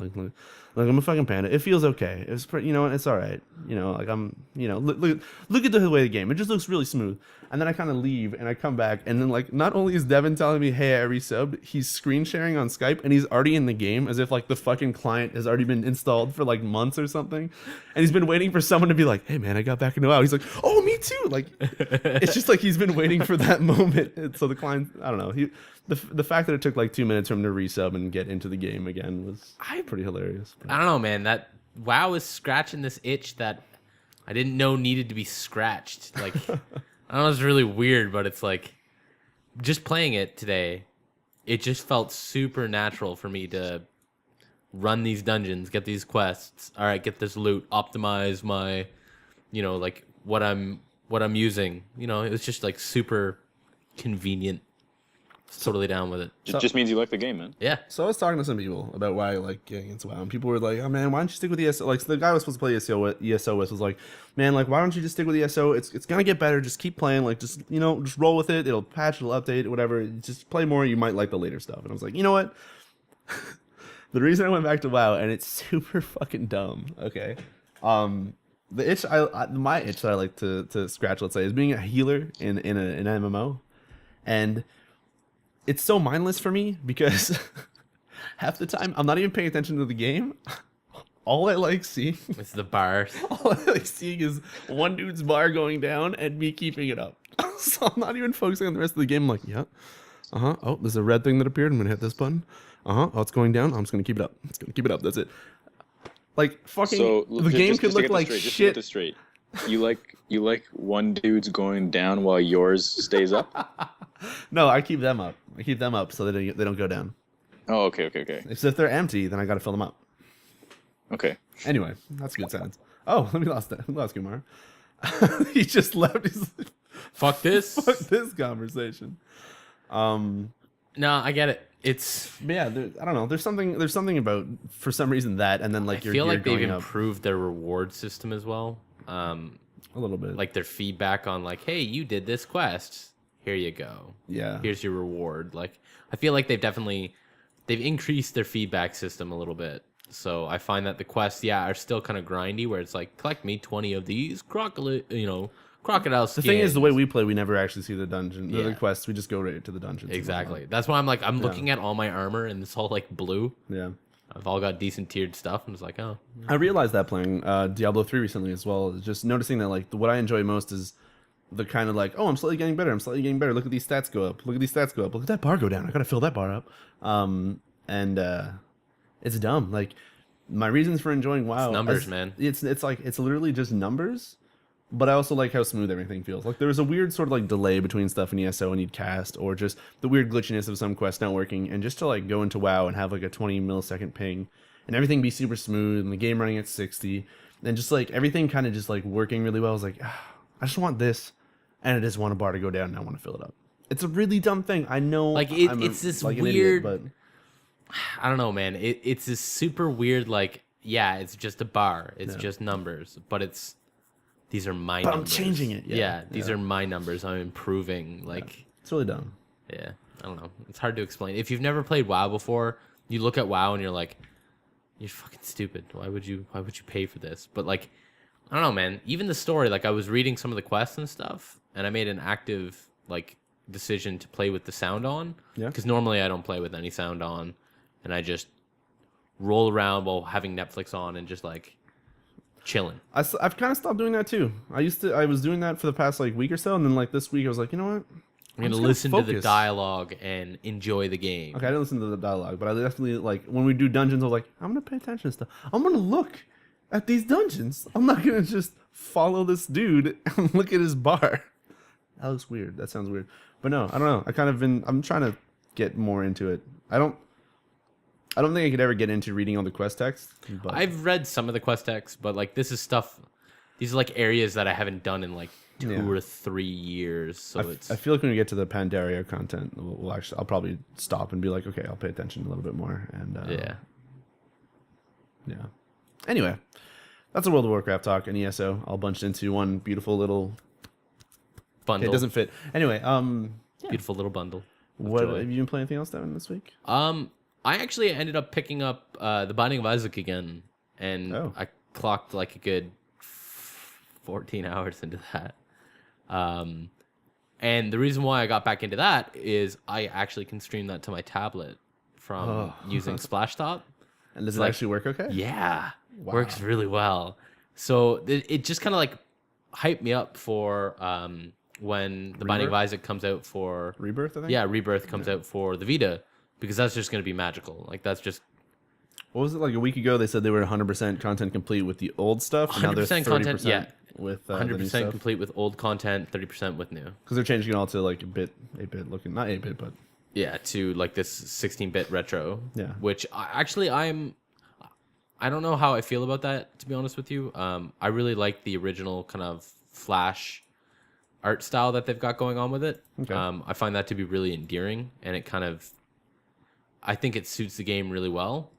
Like I'm a fucking panda. It feels okay. It's pretty, you know, it's all right. You know, like I'm, you know, look at the way the game. It just looks really smooth. And then I kind of leave and I come back and then like not only is Devin telling me, hey, I resubbed, he's screen sharing on Skype and he's already in the game as if like the fucking client has already been installed for like months or something. And he's been waiting for someone to be like, hey man, I got back into WoW. He's like, oh, me too. Like, it's just like he's been waiting for that moment. And so the client, I don't know. The fact that it took like 2 minutes for him to resub and get into the game again was pretty hilarious. I don't know, man. That WoW is scratching this itch that I didn't know needed to be scratched. Like, I don't know, it's really weird, but it's like just playing it today, it just felt super natural for me to run these dungeons, get these quests. All right, get this loot, optimize my, you know, like what I'm using. You know, it was just like super convenient. Totally down with it. Just means you like the game, man. Yeah. So I was talking to some people about why I like getting into WoW, and people were like, "Oh man, why don't you stick with ESO?" Like the guy I was supposed to play ESO with was like, "Man, like why don't you just stick with ESO? It's gonna get better. Just keep playing. Like just just roll with it. It'll patch, it'll update, whatever. Just play more. You might like the later stuff." And I was like, you know what? The reason I went back to WoW, and it's super fucking dumb. Okay, the itch my itch that I like to scratch, let's say, is being a healer in an MMO, and it's so mindless for me because half the time I'm not even paying attention to the game. All I like seeing It's the bars. all I like seeing is one dude's bar going down and me keeping it up. So I'm not even focusing on the rest of the game. I'm like, yeah, oh, there's a red thing that appeared. I'm gonna hit this button. Oh, it's going down. I'm just gonna keep it up. It's gonna keep it up. That's it. Like fucking So the game could look like Just to get shit. this straight. You like one dude's going down while yours stays up? No, I keep them up. I keep them up so they don't go down. Oh, okay. Except if they're empty, then I gotta fill them up. Okay. Anyway, that's good sense. Oh, we lost Kumar. He just left. He's like, Fuck this. fuck this conversation. No, I get it. It's. But yeah, I don't know. There's something about for some reason that, and then like I you're feel like they've going up improved their reward system as well. a little bit. Like their feedback on like, hey, you did this quest. Here you go. Yeah. Here's your reward. Like, I feel like they've increased their feedback system a little bit. So I find that the quests, are still kind of grindy, where it's like, collect me 20 of these crocodile skins. The thing is, the way we play, we never actually see the dungeon. The Yeah. quests, we just go right to the dungeons. Exactly. That's why I'm looking at all my armor and it's all like blue. Yeah. I've all got decent tiered stuff, and it's like, oh. I realized that playing Diablo 3 recently as well. Just noticing that like what I enjoy most is the kind of like, oh, I'm slightly getting better. I'm slightly getting better. Look at these stats go up. Look at these stats go up. Look at that bar go down. I gotta fill that bar up. It's dumb. Like my reasons for enjoying WoW, It's numbers, man. It's like it's literally just numbers. But I also like how smooth everything feels. Like there's a weird sort of like delay between stuff in ESO and you'd cast, or just the weird glitchiness of some quests not working. And just to like go into WoW and have like a 20 millisecond ping, and everything be super smooth, and the game running at 60, and just like everything kind of just like working really well. I was like, I just want this. and I just want a bar to go down and I want to fill it up. It's a really dumb thing. I know. Like it's this like weird. an idiot, I don't know, man. It's this super weird. Like, yeah, it's just a bar. It's just numbers, but these are my numbers. I'm changing it. Yeah, these are my numbers. I'm improving. Like, it's really dumb. Yeah, I don't know. It's hard to explain. If you've never played WoW before, you look at WoW and you're like, you're fucking stupid. Why would you pay for this? But like, I don't know, man. Even the story, like I was reading some of the quests and stuff, and I made an active like decision to play with the sound on. Yeah. Because normally I don't play with any sound on, and I just roll around while having Netflix on and just like chilling. I've kind of stopped doing that too. I was doing that for the past like week or so, and then like this week I was like, you know what? I'm gonna listen to the dialogue and enjoy the game. Okay, I didn't listen to the dialogue, but I definitely like when we do dungeons. I was like, I'm gonna pay attention to stuff. I'm gonna look at these dungeons. I'm not gonna just follow this dude and look at his bar. That looks weird. That sounds weird. But no, I don't know. I'm trying to get more into it. I don't think I could ever get into reading all the quest text. But I've read some of the quest text, but like this is stuff. These are like areas that I haven't done in like 2 or 3 years. So I feel like when we get to the Pandaria content, I'll probably stop and be like, okay, I'll pay attention a little bit more. And yeah. Anyway, that's a World of Warcraft talk and ESO all bunched into one beautiful little bundle. It doesn't fit. Anyway, beautiful little bundle. What have you been playing anything else, Devin, this week? I actually ended up picking up The Binding of Isaac again, and I clocked like a good 14 hours into that. And the reason why I got back into that is I actually can stream that to my tablet from using Splashtop. And does it actually work okay? Yeah, works really well. So it just kind of like hyped me up for when The Binding of Isaac comes out for Rebirth, I think? Yeah, Rebirth comes out for the Vita, because that's just going to be magical. Like that's just... What was it, like a week ago they said they were 100% content complete with the old stuff, and now they're 30% content, yeah. With 100% complete with old content, 30% with new. Because they're changing it all to like 8-bit looking, not 8-bit, but yeah, to like this 16-bit retro. Yeah. Which I don't know how I feel about that, to be honest with you. I really like the original kind of Flash art style that they've got going on with it. Okay. I find that to be really endearing, and it kind of, I think it suits the game really well.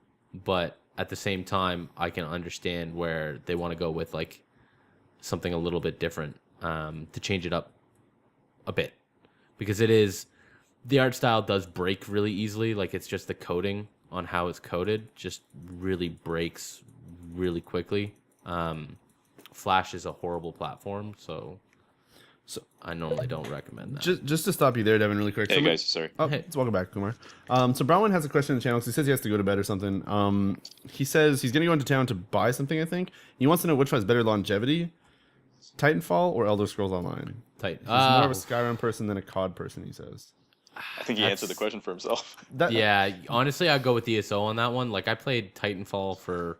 But at the same time, I can understand where they want to go with like something a little bit different, to change it up a bit, because the art style does break really easily. Like it's just the coding on how it's coded just really breaks really quickly. Flash is a horrible platform, so I normally don't recommend that. Just to stop you there, Devin, really quick. Hey guys, sorry. Oh, welcome back, Kumar. So Bronwyn has a question in the channel because he says he has to go to bed or something. He says he's gonna go into town to buy something. I think he wants to know which one has better longevity, Titanfall or Elder Scrolls Online. Tight. He's more of a Skyrim person than a COD person, he says. I think he answered the question for himself. Yeah, honestly, I'd go with ESO on that one. Like I played Titanfall for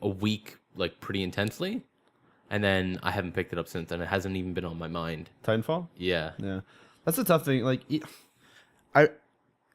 a week, like pretty intensely. And then I haven't picked it up since, and it hasn't even been on my mind. Titanfall? Yeah. Yeah. That's a tough thing. Like,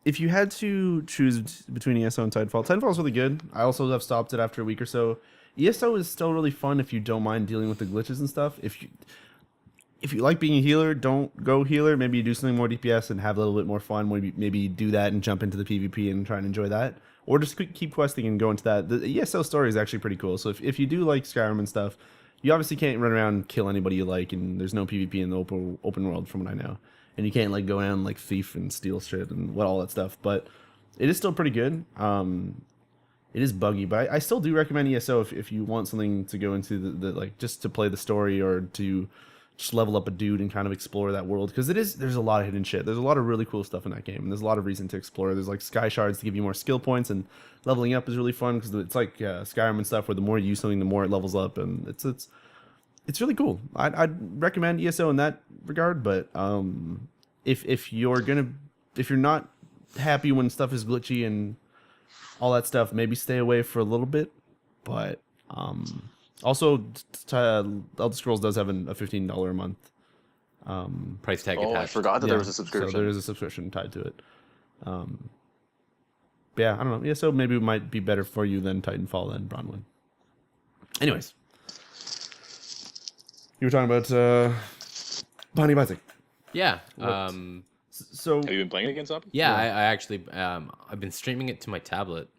if you had to choose between ESO and Titanfall, Titanfall is really good. I also have stopped it after a week or so. ESO is still really fun if you don't mind dealing with the glitches and stuff. If you like being a healer, don't go healer. Maybe you do something more DPS and have a little bit more fun. Maybe do that and jump into the PvP and try and enjoy that. Or just keep questing and go into that. The ESO story is actually pretty cool. So if you do like Skyrim and stuff, you obviously can't run around and kill anybody you like, and there's no PvP in the open world from what I know. And you can't like go around like thief and steal shit and all that stuff. But it is still pretty good. It is buggy, but I still do recommend ESO if you want something to go into the like just to play the story or to just level up a dude and kind of explore that world, because there's a lot of hidden shit. There's a lot of really cool stuff in that game, and there's a lot of reason to explore. There's like sky shards to give you more skill points, and leveling up is really fun because it's like Skyrim and stuff where the more you use something, the more it levels up, and it's really cool. I'd recommend ESO in that regard, but if you're not happy when stuff is glitchy and all that stuff, maybe stay away for a little bit. But also, Elder Scrolls does have a $15 a month price tag attached. I forgot that there was a subscription. So there is a subscription tied to it. Yeah, I don't know. ESO maybe might be better for you than Titanfall and Bronwyn. Anyways, you were talking about Binding of Isaac. Yeah. So Have you been playing it again, Sompy? Yeah, I actually I've been streaming it to my tablet.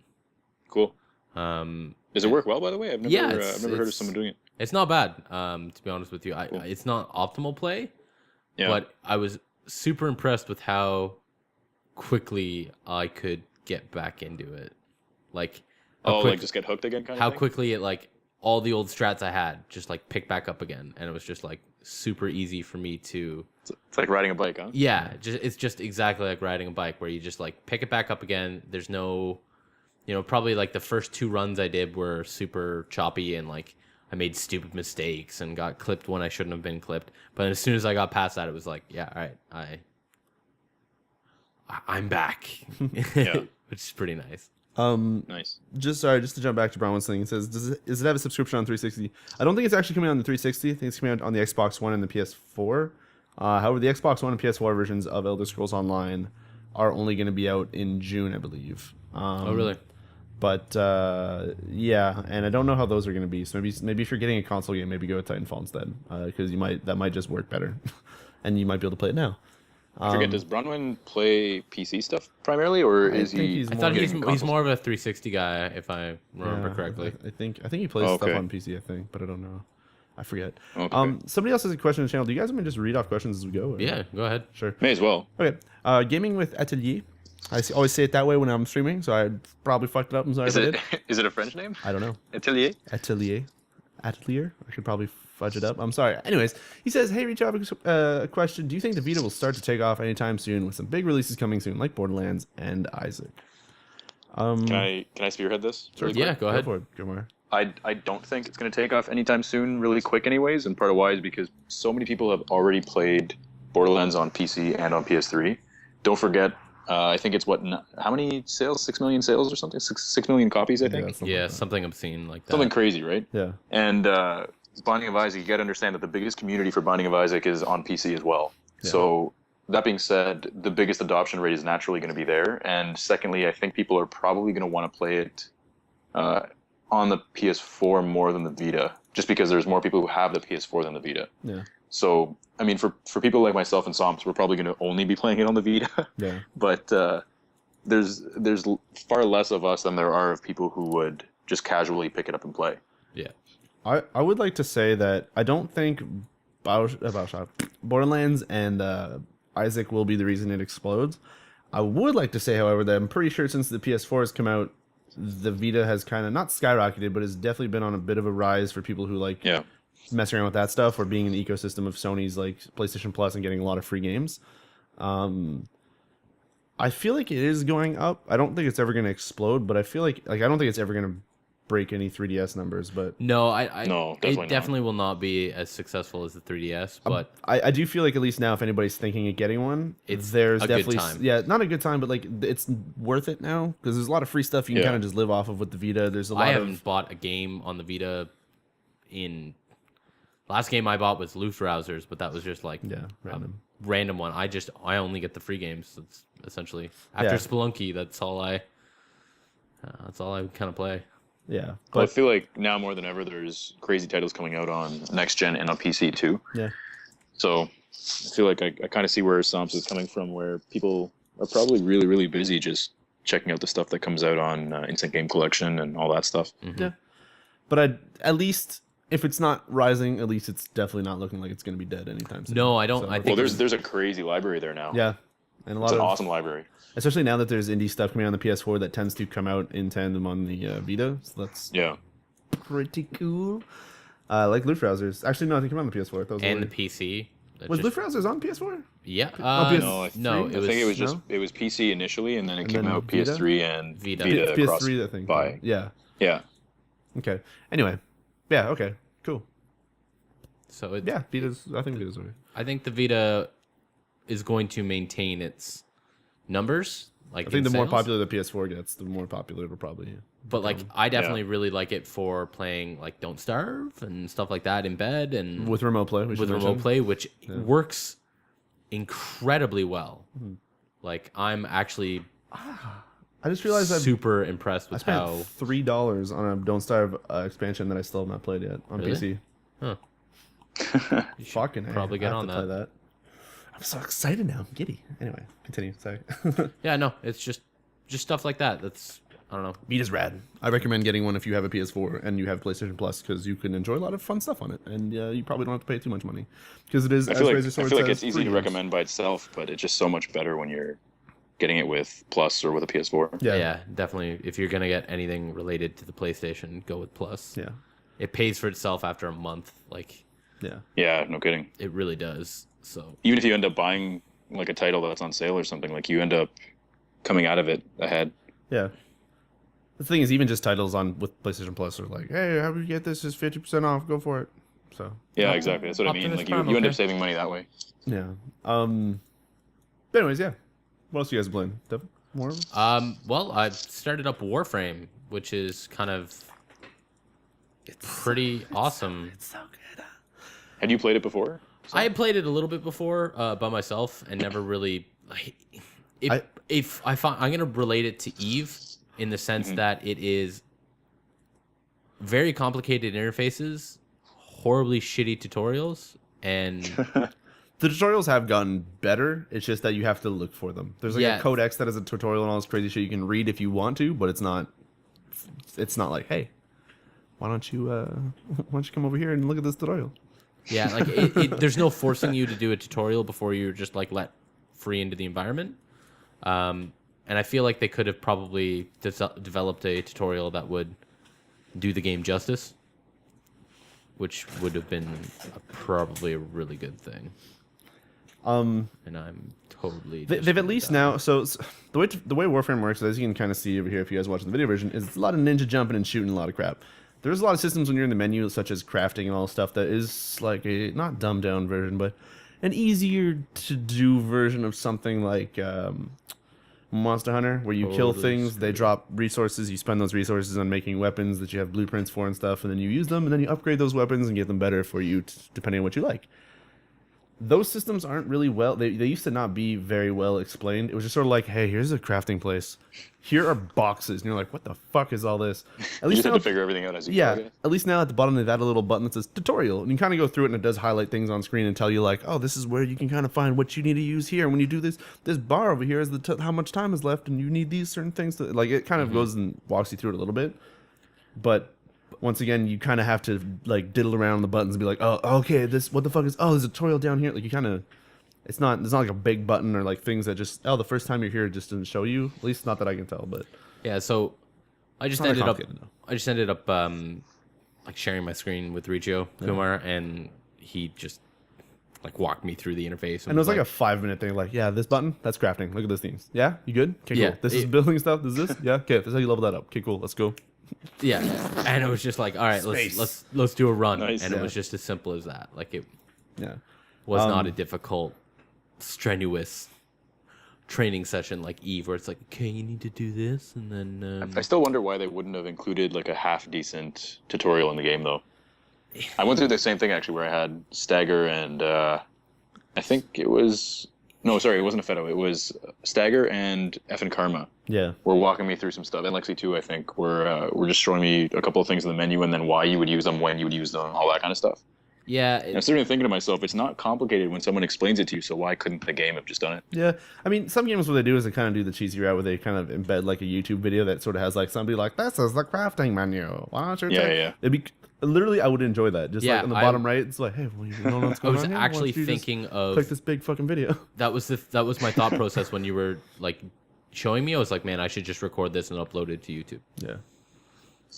Cool. Um, Does it work well, by the way? I've never heard of someone doing it. It's not bad. To be honest with you, Cool. It's not optimal play, Yeah. but I was super impressed with how quickly I could get back into it. Like, like just get hooked again, kind of how thing? quickly it like all the old strats I had just like pick back up again, and it was just like super easy for me to. It's like riding a bike, huh? Yeah, it's just exactly like riding a bike where you just like pick it back up again. There's no, probably like the first 2 runs I did were super choppy and like I made stupid mistakes and got clipped when I shouldn't have been clipped. But as soon as I got past that, it was like, yeah, all right, I'm back. Yeah. Which is pretty nice. Nice. just to jump back to Brown's thing. It says, does it have a subscription on 360? I don't think it's actually coming on the 360. I think it's coming out on the Xbox One and the PS4. However, the Xbox One and PS4 versions of Elder Scrolls Online are only going to be out in June, I believe. Oh, really? But yeah, and I don't know how those are going to be. So maybe if you're getting a console game, maybe go with Titanfall instead, because that might just work better, and you might be able to play it now. I forget, does Bronwyn play PC stuff primarily, or is he? I thought he's consoles? more of a 360 guy, if I remember correctly. I think he plays Oh, stuff okay. on PC. I think, but I don't know. I forget. Okay. Somebody else has a question in the channel. Do you guys want me to just read off questions as we go? Or? Yeah, go ahead. Sure. May as well. Okay. Gaming with Atelier. Always say it that way when I'm streaming, so I probably fucked it up. I'm sorry Is if I it did. is it a French name? I don't know. Atelier. Atelier. I could probably fudge it up. I'm sorry. Anyways, he says, "Hey, Reach, I have a question. Do you think the Vita will start to take off anytime soon with some big releases coming soon, like Borderlands and Isaac?" Can I spearhead this? Sure. really Yeah, quick? go ahead. for it, Kumar. I don't think it's going to take off anytime soon, really quick, anyways. And part of why is because so many people have already played Borderlands on PC and on PS3. Don't forget, I think it's how many sales? 6 million sales or something? 6 million copies, I think. something Yeah, like that. something obscene like that. Something crazy, right? Yeah. And Binding of Isaac, you got to understand that the biggest community for Binding of Isaac is on PC as well. Yeah. So that being said, the biggest adoption rate is naturally going to be there. And secondly, I think people are probably going to want to play it on the PS4 more than the Vita, just because there's more people who have the PS4 than the Vita. Yeah. So, I mean, for people like myself and Somps, we're probably going to only be playing it on the Vita. Yeah. But there's far less of us than there are of people who would just casually pick it up and play. Yeah. I would like to say that I don't think Borderlands and Isaac will be the reason it explodes. I would like to say, however, that I'm pretty sure since the PS4 has come out, the Vita has kind of not skyrocketed, but has definitely been on a bit of a rise for people who like messing around with that stuff, or being in the ecosystem of Sony's like PlayStation Plus and getting a lot of free games. I feel like it is going up. I don't think it's ever going to explode, but I feel like I don't think it's ever going to break any 3DS numbers. But No, No, it definitely definitely will not be as successful as the 3DS, but I do feel like at least now, if anybody's thinking of getting one, there's a good definitely time. Yeah, not a good time, but like it's worth it now because there's a lot of free stuff you can kind of just live off of with the Vita. There's a lot I of haven't bought a game on the Vita in. Last game I bought was Luftrausers, but that was just like random one. I only get the free games. That's essentially after Spelunky. That's all I kind of play. yeah. But I But feel like now more than ever, there's crazy titles coming out on next gen and on PC too. yeah, So I feel like I kind of see where Somps is coming from, where people are probably really, really busy just checking out the stuff that comes out on Instant Game Collection and all that stuff. yeah. But at least if it's not rising, at least it's definitely not looking like it's going to be dead anytime soon. No, I don't. So- I think Well, there's a crazy library there now. Yeah, and a It's lot an of awesome library. especially now that there's indie stuff coming out on the PS4 that tends to come out in tandem on the Vita. So that's Yeah. pretty cool. Like Luftrausers. Actually, no, I think it came out on the PS4. That was and early. the PC. that Was just- Luftrausers on PS4? Yeah. PS3? No, I it was think it was just no? it was PC initially, and then it And came then out Vita? PS3 and Vita. Vita across PS3, I think. by. Yeah. Yeah. Okay. Anyway. Yeah. Okay. Cool. So it, Yeah. I think Vita's alright. I think the Vita is going to maintain its numbers. Like I think in the more sales. popular the PS4 gets, the more popular it'll probably. But like, I definitely really like it for playing like Don't Starve and stuff like that in bed and With remote play. We should with remote mention. play, which works incredibly well. Like, I'm actually I just realized I super impressed I with spent how. $3 on a Don't Starve expansion that I still have not played yet on Really? PC. Huh. Fucking A. probably get I have on to that. play that. I'm so excited now. I'm giddy. Anyway, continue. Sorry. Yeah, no, it's just stuff like that. That's I don't know. Vita's rad. I recommend getting one if you have a PS4 and you have PlayStation Plus because you can enjoy a lot of fun stuff on it, and you probably don't have to pay too much money because it is. I feel like it's easy to recommend by itself, but it's just so much better when you're getting it with Plus or with a PS4. Yeah, definitely. If you're gonna get anything related to the PlayStation, go with Plus. Yeah, it pays for itself after a month. Like, yeah, no kidding. It really does. So even if you end up buying like a title that's on sale or something, like you end up coming out of it ahead. Yeah. The thing is, even just titles on with PlayStation Plus are like, hey, how do you get this? Is 50% off? Go for it. So yeah, exactly. That's what I mean. Like you end up saving money that way. Yeah. But anyways, yeah. What else you guys playing? More? Well, I started up Warframe, which is kind of pretty awesome. It's so good. Had you played it before? I had played it a little bit before by myself and never really. If I find I'm gonna relate it to Eve in the sense that it is very complicated interfaces, horribly shitty tutorials, and the tutorials have gotten better. It's just that you have to look for them. There's like a codex that is a tutorial and all this crazy shit you can read if you want to, but it's not like, hey, why don't you come over here and look at this tutorial? Yeah, like there's no forcing you to do a tutorial before you're just like let free into the environment. And I feel like they could have probably developed a tutorial that would do the game justice, which would have been probably a really good thing. And I'm totally. They've at least now. So the way Warframe works, as you can kind of see over here, if you guys watching the video version, is it's a lot of ninja jumping and shooting, a lot of crap. There's a lot of systems when you're in the menu, such as crafting and all stuff, that is like a not dumbed down version, but an easier to do version of something like Monster Hunter, where you kill things, they drop resources, you spend those resources on making weapons that you have blueprints for and stuff, and then you use them, and then you upgrade those weapons and get them better for you, depending on what you like. Those systems aren't really they used to not be very well explained. It was just sort of like, hey, here's a crafting place. Here are boxes. And you're like, what the fuck is all this? At least you have to figure everything out as you go. Yeah, at least now at the bottom they've added a little button that says tutorial. And you kind of go through it and it does highlight things on screen and tell you like, oh, this is where you can kind of find what you need to use here. And when you do this bar over here is how much time is left and you need these certain things. Like it kind of goes and walks you through it a little bit. But once again, you kind of have to like diddle around the buttons and be like, oh, okay, what the fuck is, there's a tutorial down here. Like you kind of, there's not like a big button or like things that just, the first time you're here it just didn't show you. At least not that I can tell, but. Yeah, so I just ended up like sharing my screen with Riccio, Kumar, and he just like walked me through the interface. And it was like a 5-minute thing, like, yeah, this button, that's crafting. Look at those things. Yeah, you good? Okay, cool. This is building stuff. This is this? Yeah, okay, this is how you level that up. Okay, cool. Let's go. Yeah, and it was just like, all right, let's do a run, nice. And it was just as simple as that. Like it, was not a difficult, strenuous training session like Eve, where it's like, okay, you need to do this, and then. I still wonder why they wouldn't have included like a half decent tutorial in the game, though. I went through the same thing actually, where I had Stagger and I think it was it wasn't a Feto. It was Stagger and Effin Karma. Yeah, were walking me through some stuff, and Lexi too, I think, were just showing me a couple of things in the menu, and then why you would use them, when you would use them, all that kind of stuff. Yeah, I'm sitting there thinking to myself, it's not complicated when someone explains it to you, so why couldn't the game have just done it? Yeah, I mean, some games what they do is they kind of do the cheesy route where they kind of embed like a YouTube video that sort of has like somebody like, this is the crafting menu. Why don't you It'd be literally, I would enjoy that. Just like on the bottom right, it's like, hey, well, you don't know what's going on. I was actually thinking of click this big fucking video. That was my thought process when you were like showing me. I was like, man, I should just record this and upload it to YouTube. Yeah.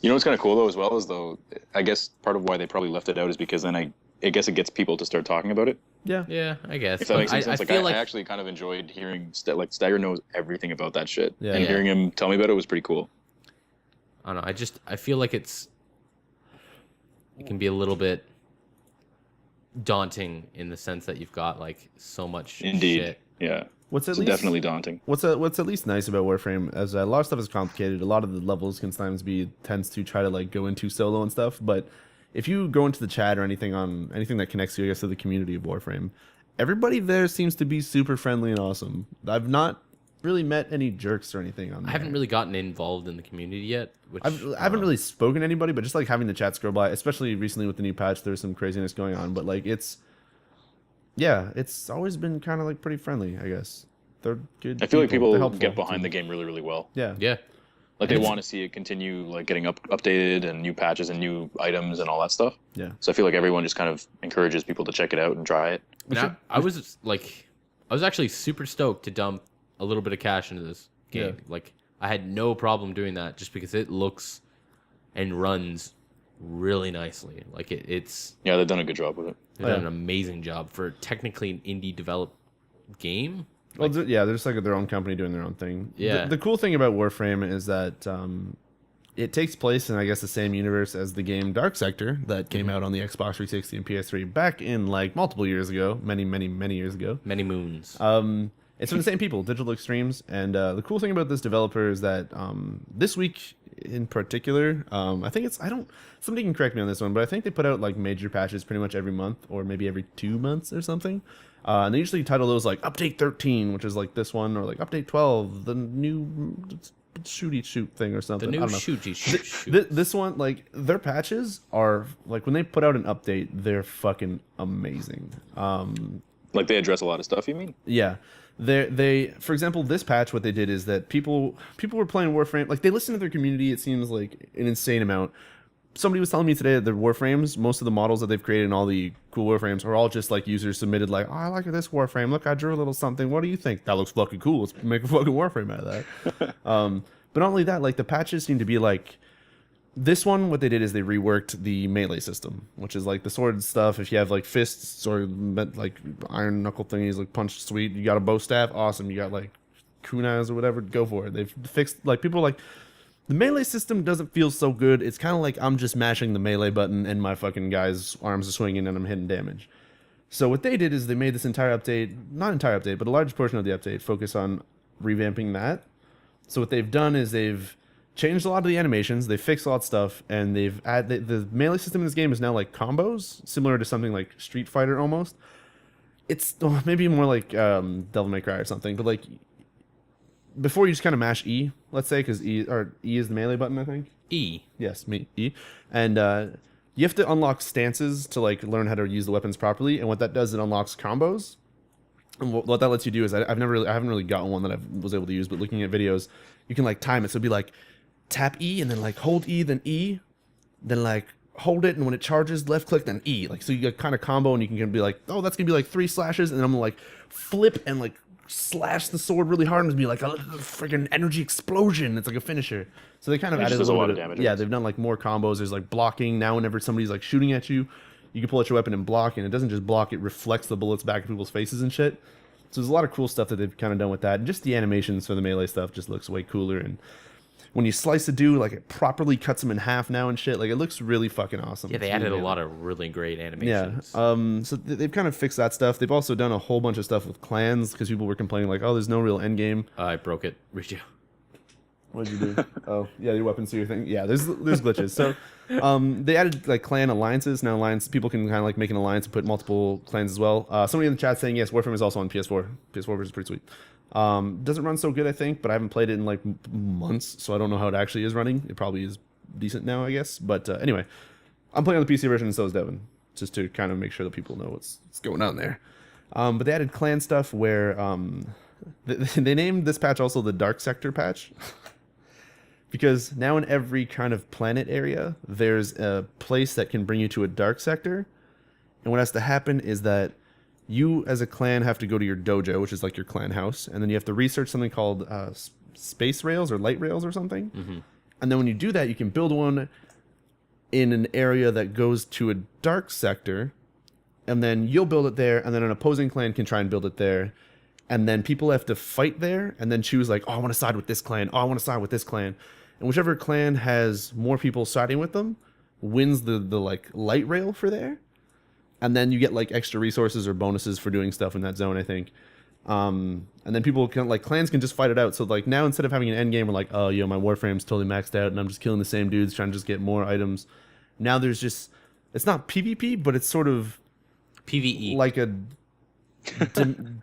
You know what's kind of cool though, as well, is though, I guess part of why they probably left it out is because then I guess it gets people to start talking about it. Yeah, I guess. If that makes sense. I actually kind of enjoyed hearing Stagger knows everything about that shit, and hearing him tell me about it was pretty cool. I don't know. I feel like it can be a little bit daunting in the sense that you've got like so much shit. Yeah. Definitely daunting. What's at least nice about Warframe is a lot of stuff is complicated. A lot of the levels can sometimes tends to try to like go into solo and stuff, but if you go into the chat or anything that connects you, I guess, to the community of Warframe, everybody there seems to be super friendly and awesome. I've not really met any jerks or anything on there. I haven't really gotten involved in the community yet. I haven't really spoken to anybody, but just like having the chat scroll by, especially recently with the new patch, there's some craziness going on. But like Yeah, it's always been kind of like pretty friendly, I guess. They're good. I feel like They're people helpful. get behind the game really, really well. Yeah. Yeah. Like And they want to see it continue, like getting updated and new patches and new items and all that stuff. Yeah. So I feel like everyone just kind of encourages people to check it out and try it. And I was actually super stoked to dump a little bit of cash into this game. Yeah. Like I had no problem doing that just because it looks and runs really nicely. Like it's Yeah, they've done a good job with it. they've done an amazing job for technically an indie developed game. Well, yeah, they're just like their own company doing their own thing. Yeah. The cool thing about Warframe is that it takes place in, I guess, the same universe as the game Dark Sector that came out on the Xbox 360 and PS3 back in like multiple years ago, many years ago. Many moons. It's from the same people, Digital Extremes, and the cool thing about this developer is that this week in particular, I think somebody can correct me on this one, but I think they put out like major patches pretty much every month or maybe every 2 months or something. And they usually title those like Update 13, which is like this one, or like Update 12, the new shoot thing or something. the new I don't know. shoot. This one, like their patches are like when they put out an update, they're fucking amazing. Like they address a lot of stuff, you mean? Yeah. They for example, this patch, what they did is that people were playing Warframe, like they listen to their community, it seems like an insane amount. Somebody was telling me today that the Warframes, most of the models that they've created and all the cool Warframes are all just like users submitted like, oh, I like this Warframe. Look, I drew a little something. What do you think? That looks fucking cool. Let's make a fucking Warframe out of that. But not only that, like the patches seem to be like, this one, what they did is they reworked the melee system, which is like the sword stuff. If you have like fists or like iron knuckle thingies, like punch, sweet. You got a bow staff, awesome. You got like kunais or whatever, go for it. They've fixed, like people are like, the melee system doesn't feel so good. It's kind of like I'm just mashing the melee button and my fucking guy's arms are swinging and I'm hitting damage. So what they did is they made this entire update, not entire update, but a large portion of the update focus on revamping that. So what they've done is they've changed a lot of the animations, they fixed a lot of stuff, and they've added the melee system in this game is now like combos, similar to something like Street Fighter almost. It's maybe more like Devil May Cry or something, but like before you just kind of mash E, let's say, because E is the melee button, I think. E. Yes, E. And you have to unlock stances to like learn how to use the weapons properly, and what that does, it unlocks combos. And what that lets you do is I haven't really gotten one that I was able to use, but looking at videos, you can like time it. So it'd be like tap E and then like hold E, then like hold it, and when it charges, left click, then E. Like so you get kind of combo, and you can be like, oh, that's gonna be like 3 slashes, and then I'm gonna like flip and like slash the sword really hard and be like a freaking energy explosion. It's like a finisher. So they kind of added a little bit of damage. Yeah, they've done like more combos. There's like blocking now. Whenever somebody's like shooting at you, you can pull out your weapon and block, and it doesn't just block, it reflects the bullets back at people's faces and shit. So there's a lot of cool stuff that they've kind of done with that. And just the animations for the melee stuff just looks way cooler. And when you slice a dude, like it properly cuts him in half now and shit. Like it looks really fucking awesome. Yeah, they added a lot of really great animations. Yeah. So they've kind of fixed that stuff. They've also done a whole bunch of stuff with clans because people were complaining like, oh, there's no real end game. I broke it, Riccio. What did you do? Oh, yeah, your weapons do your thing. Yeah, there's glitches. So they added like clan alliances. Now people can kind of like make an alliance and put multiple clans as well. Somebody in the chat saying yes, Warframe is also on PS4. PS4 version is pretty sweet. Doesn't run so good, I think, but I haven't played it in like months, so I don't know how it actually is running. It probably is decent now, I guess. But anyway, I'm playing on the PC version, and so is Devin, just to kind of make sure that people know what's going on there. But they added clan stuff where they named this patch also the Dark Sector patch. Because now in every kind of planet area, there's a place that can bring you to a dark sector. And what has to happen is that you as a clan have to go to your dojo, which is like your clan house. And then you have to research something called space rails or light rails or something. Mm-hmm. And then when you do that, you can build one in an area that goes to a dark sector. And then you'll build it there. And then an opposing clan can try and build it there. And then people have to fight there and then choose like, oh, I want to side with this clan. Oh, I want to side with this clan. And whichever clan has more people siding with them wins the like light rail for there. And then you get like extra resources or bonuses for doing stuff in that zone, I think. And then people can like clans can just fight it out. So like now instead of having an end game, we're like, oh, yo, my Warframe's totally maxed out and I'm just killing the same dudes trying to just get more items. Now there's just, it's not PvP, but it's sort of PvE. Like a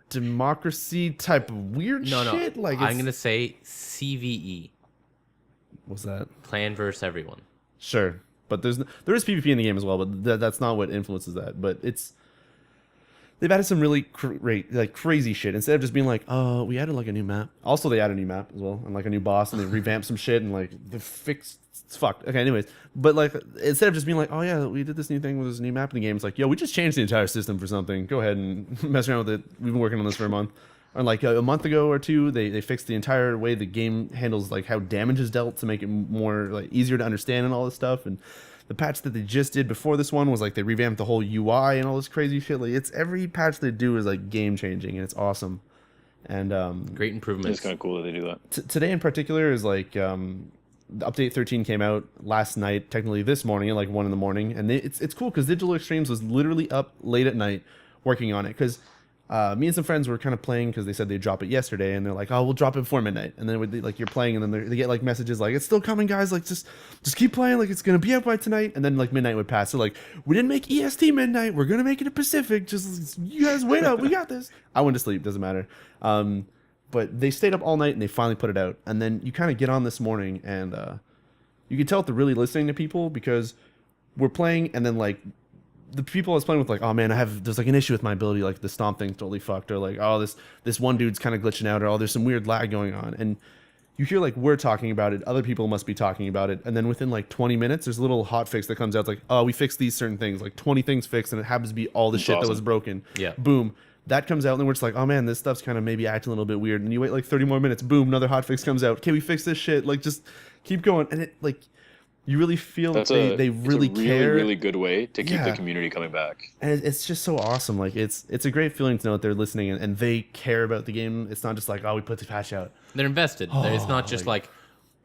democracy type of weird shit. Like I'm gonna say CVE. What's that? Plan versus everyone. Sure, but there is PvP in the game as well, but that's not what influences that. But it's they've added some really crazy shit. Instead of just being like, oh, we added like a new map. Also, they added a new map as well, and like a new boss, and they revamped some shit, and like they fixed. It's fucked. Okay, anyways, but like instead of just being like, oh yeah, we did this new thing with this new map in the game, it's like, yo, we just changed the entire system for something. Go ahead and mess around with it. We've been working on this for a month. Or like a month ago or two, they fixed the entire way the game handles like how damage is dealt to make it more like easier to understand and all this stuff. And the patch that they just did before this one was like they revamped the whole UI and all this crazy shit. Like it's every patch they do is like game changing and it's awesome. And great improvements. It's kind of cool that they do that. Today in particular is like the update 13 came out last night, technically this morning at like 1 a.m, and it's cool because Digital Extremes was literally up late at night working on it because me and some friends were kind of playing because they said they'd drop it yesterday, and they're like, "Oh, we'll drop it before midnight." And then like you're playing, and then they get like messages like, "It's still coming, guys! Like just keep playing. Like it's gonna be out by tonight." And then like midnight would pass. So like we didn't make EST midnight. We're gonna make it a Pacific. Just you guys wait up. We got this. I went to sleep. Doesn't matter. But they stayed up all night and they finally put it out. And then you kind of get on this morning, and you can tell if they're really listening to people because we're playing, and then like. The people I was playing with, like, oh man, there's like an issue with my ability, like the stomp thing's totally fucked, or like, oh, this one dude's kind of glitching out, or oh, there's some weird lag going on, and you hear like we're talking about it, other people must be talking about it, and then within like 20 minutes, there's a little hot fix that comes out, it's like, oh, we fixed these certain things, like 20 things fixed, and it happens to be all the shit that was broken. Yeah. Boom. That comes out, and then we're just like, oh man, this stuff's kind of maybe acting a little bit weird, and you wait like 30 more minutes, boom, another hot fix comes out. Okay, we fixed this shit. Like, just keep going, and it like. You really feel that they really care. Really good way to keep the community coming back. And it's just so awesome. Like it's a great feeling to know that they're listening and they care about the game. It's not just like, oh, we put the patch out. They're invested. It's not just like,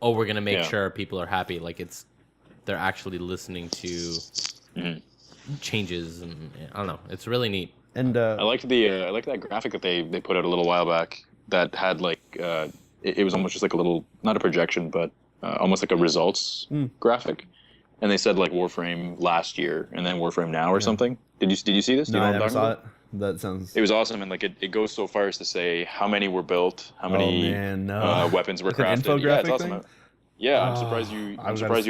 oh, we're gonna make sure people are happy. Like they're actually listening to changes, and I don't know. It's really neat. And I liked that graphic that they put out a little while back that had like it was almost just like a little, not a projection, but almost like a results graphic, and they said like Warframe last year and then Warframe now or something. Did you see this? No, I never saw it. That sounds. It was awesome, and like it goes so far as to say how many were built, how many weapons were crafted. Yeah, it's awesome. Thing? Yeah, I'm surprised you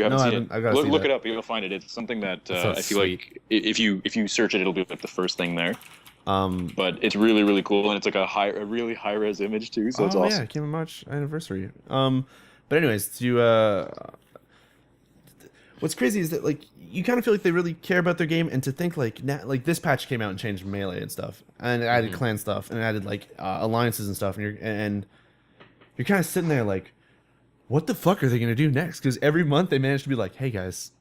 haven't seen it. Look it up. You'll find it. It's something that I feel like if you search it, it'll be like the first thing there. But it's really, really cool, and it's like a really high res image too. So it's awesome. Yeah, it came in March anniversary. But anyways, what's crazy is that like you kind of feel like they really care about their game, and to think like like this patch came out and changed melee and stuff, and it added clan stuff, and it added like alliances and stuff, and you're kind of sitting there like, what the fuck are they gonna do next? Because every month they manage to be like, hey guys,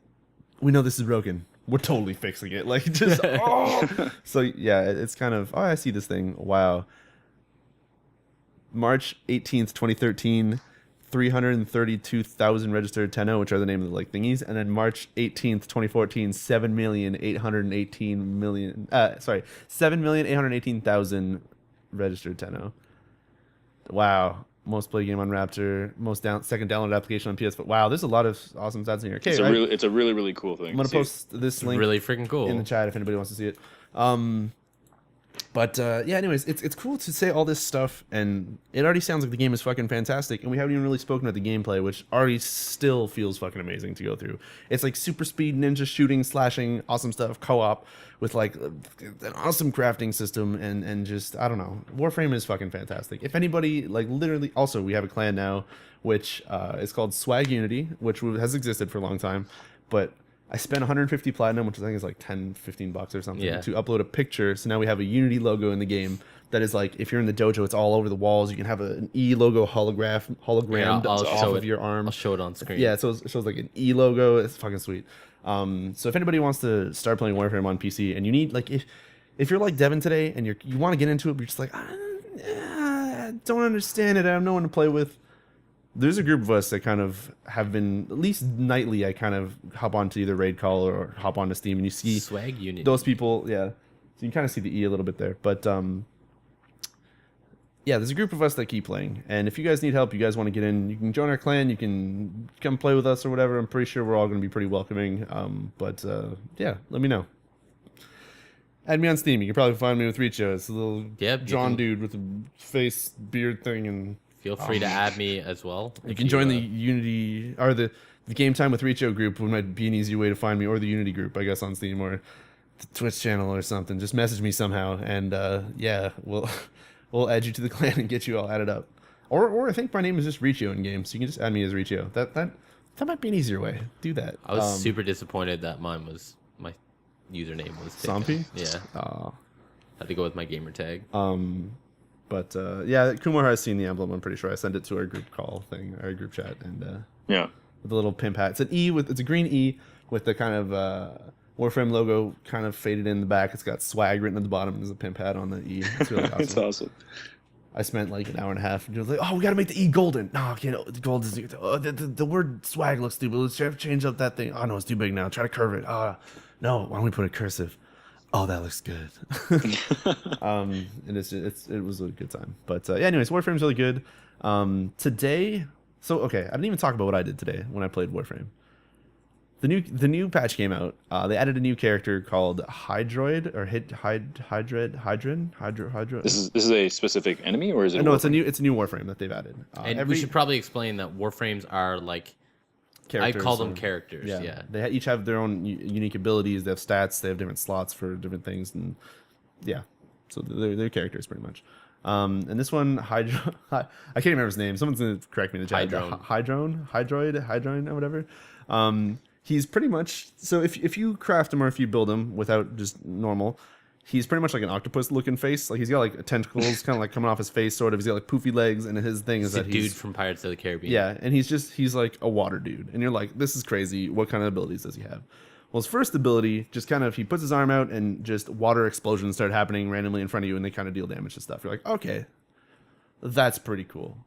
we know this is broken. We're totally fixing it. Like just So yeah, it's kind of I see this thing. Wow. March 18th, 2013. 332,000 registered tenno, which are the name of the like thingies, and then March 18th, 2014, 7,818,000 registered tenno. Wow, most played game on Raptor, second downloaded application on PS4. Wow, there's a lot of awesome stats in here. Okay, it's a really, really cool thing. I'm gonna post this link really freaking cool in the chat if anybody wants to see it. But yeah, anyways, it's cool to say all this stuff, and it already sounds like the game is fucking fantastic, and we haven't even really spoken about the gameplay, which already still feels fucking amazing to go through. It's like super speed ninja shooting, slashing, awesome stuff, co-op with like an awesome crafting system, and just I don't know, Warframe is fucking fantastic. If anybody like literally, also we have a clan now, which is called Swag Unity, which has existed for a long time, but I spent 150 platinum, which I think is like 10, 15 bucks or something, to upload a picture. So now we have a Unity logo in the game that is like, if you're in the dojo, it's all over the walls. You can have an E logo hologram off of your arm. I'll show it on screen. Yeah, so it shows like an E logo. It's fucking sweet. So if anybody wants to start playing Warframe on PC, and you need like, if you're like Devin today and you want to get into it, but you're just like, I don't understand it. I have no one to play with. There's a group of us that kind of have been, at least nightly, I kind of hop onto either Raid Call or hop onto Steam, and you see Swag Unity. Those people, yeah. So you can kind of see the E a little bit there. But yeah, there's a group of us that keep playing. And if you guys need help, you guys want to get in, you can join our clan, you can come play with us or whatever. I'm pretty sure we're all going to be pretty welcoming. But yeah, let me know. Add me on Steam. You can probably find me with Riccio. It's a little John dude with a face, beard thing, and... Feel free to add me as well. You can join the Unity or the Game Time with Riccio group, which might be an easy way to find me, or the Unity group, I guess, on Steam. Or the Twitch channel or something. Just message me somehow, and yeah, we'll add you to the clan and get you all added up. Or I think my name is just Riccio in game, so you can just add me as Riccio. That might be an easier way. Do that. I was super disappointed that my username was taken. Somppi? Yeah. Had to go with my gamer tag. But yeah, Kumar has seen the emblem. I'm pretty sure I sent it to our group call thing, our group chat, and Yeah. with the little pimp hat. It's an E it's a green E with the kind of Warframe logo kind of faded in the back. It's got swag written at the bottom. And there's a pimp hat on the E. It's really awesome. It's awesome. I spent like an hour and a half and just like, oh, we gotta make the E golden. No, the gold is the word swag looks stupid. Let's change up that thing. Oh no, it's too big now. Try to curve it. No, why don't we put it cursive? Oh, that looks good. And it was a good time. But yeah, anyways, Warframe's really good. Today, so okay, I didn't even talk about what I did today when I played Warframe. The new patch came out. They added a new character called Hydroid or Hydron. This is a specific enemy, or is it? No, it's a new Warframe that they've added. And we should probably explain that Warframes are like I call them characters. Yeah. They each have their own unique abilities. They have stats. They have different slots for different things, and yeah, so they're characters pretty much. And this one, I can't remember his name. Someone's gonna correct me in the chat. Hydroid, or whatever. He's pretty much, so if you craft him or if you build him without just normal, he's pretty much like an octopus looking face. Like he's got like tentacles kind of like coming off his face, sort of. He's got like poofy legs, and his thing is that he's dude from Pirates of the Caribbean. Yeah, and he's like a water dude, and you're like, this is crazy. What kind of abilities does he have? Well, his first ability, just kind of, he puts his arm out and just water explosions start happening randomly in front of you, and they kind of deal damage to stuff. You're like, okay, that's pretty cool.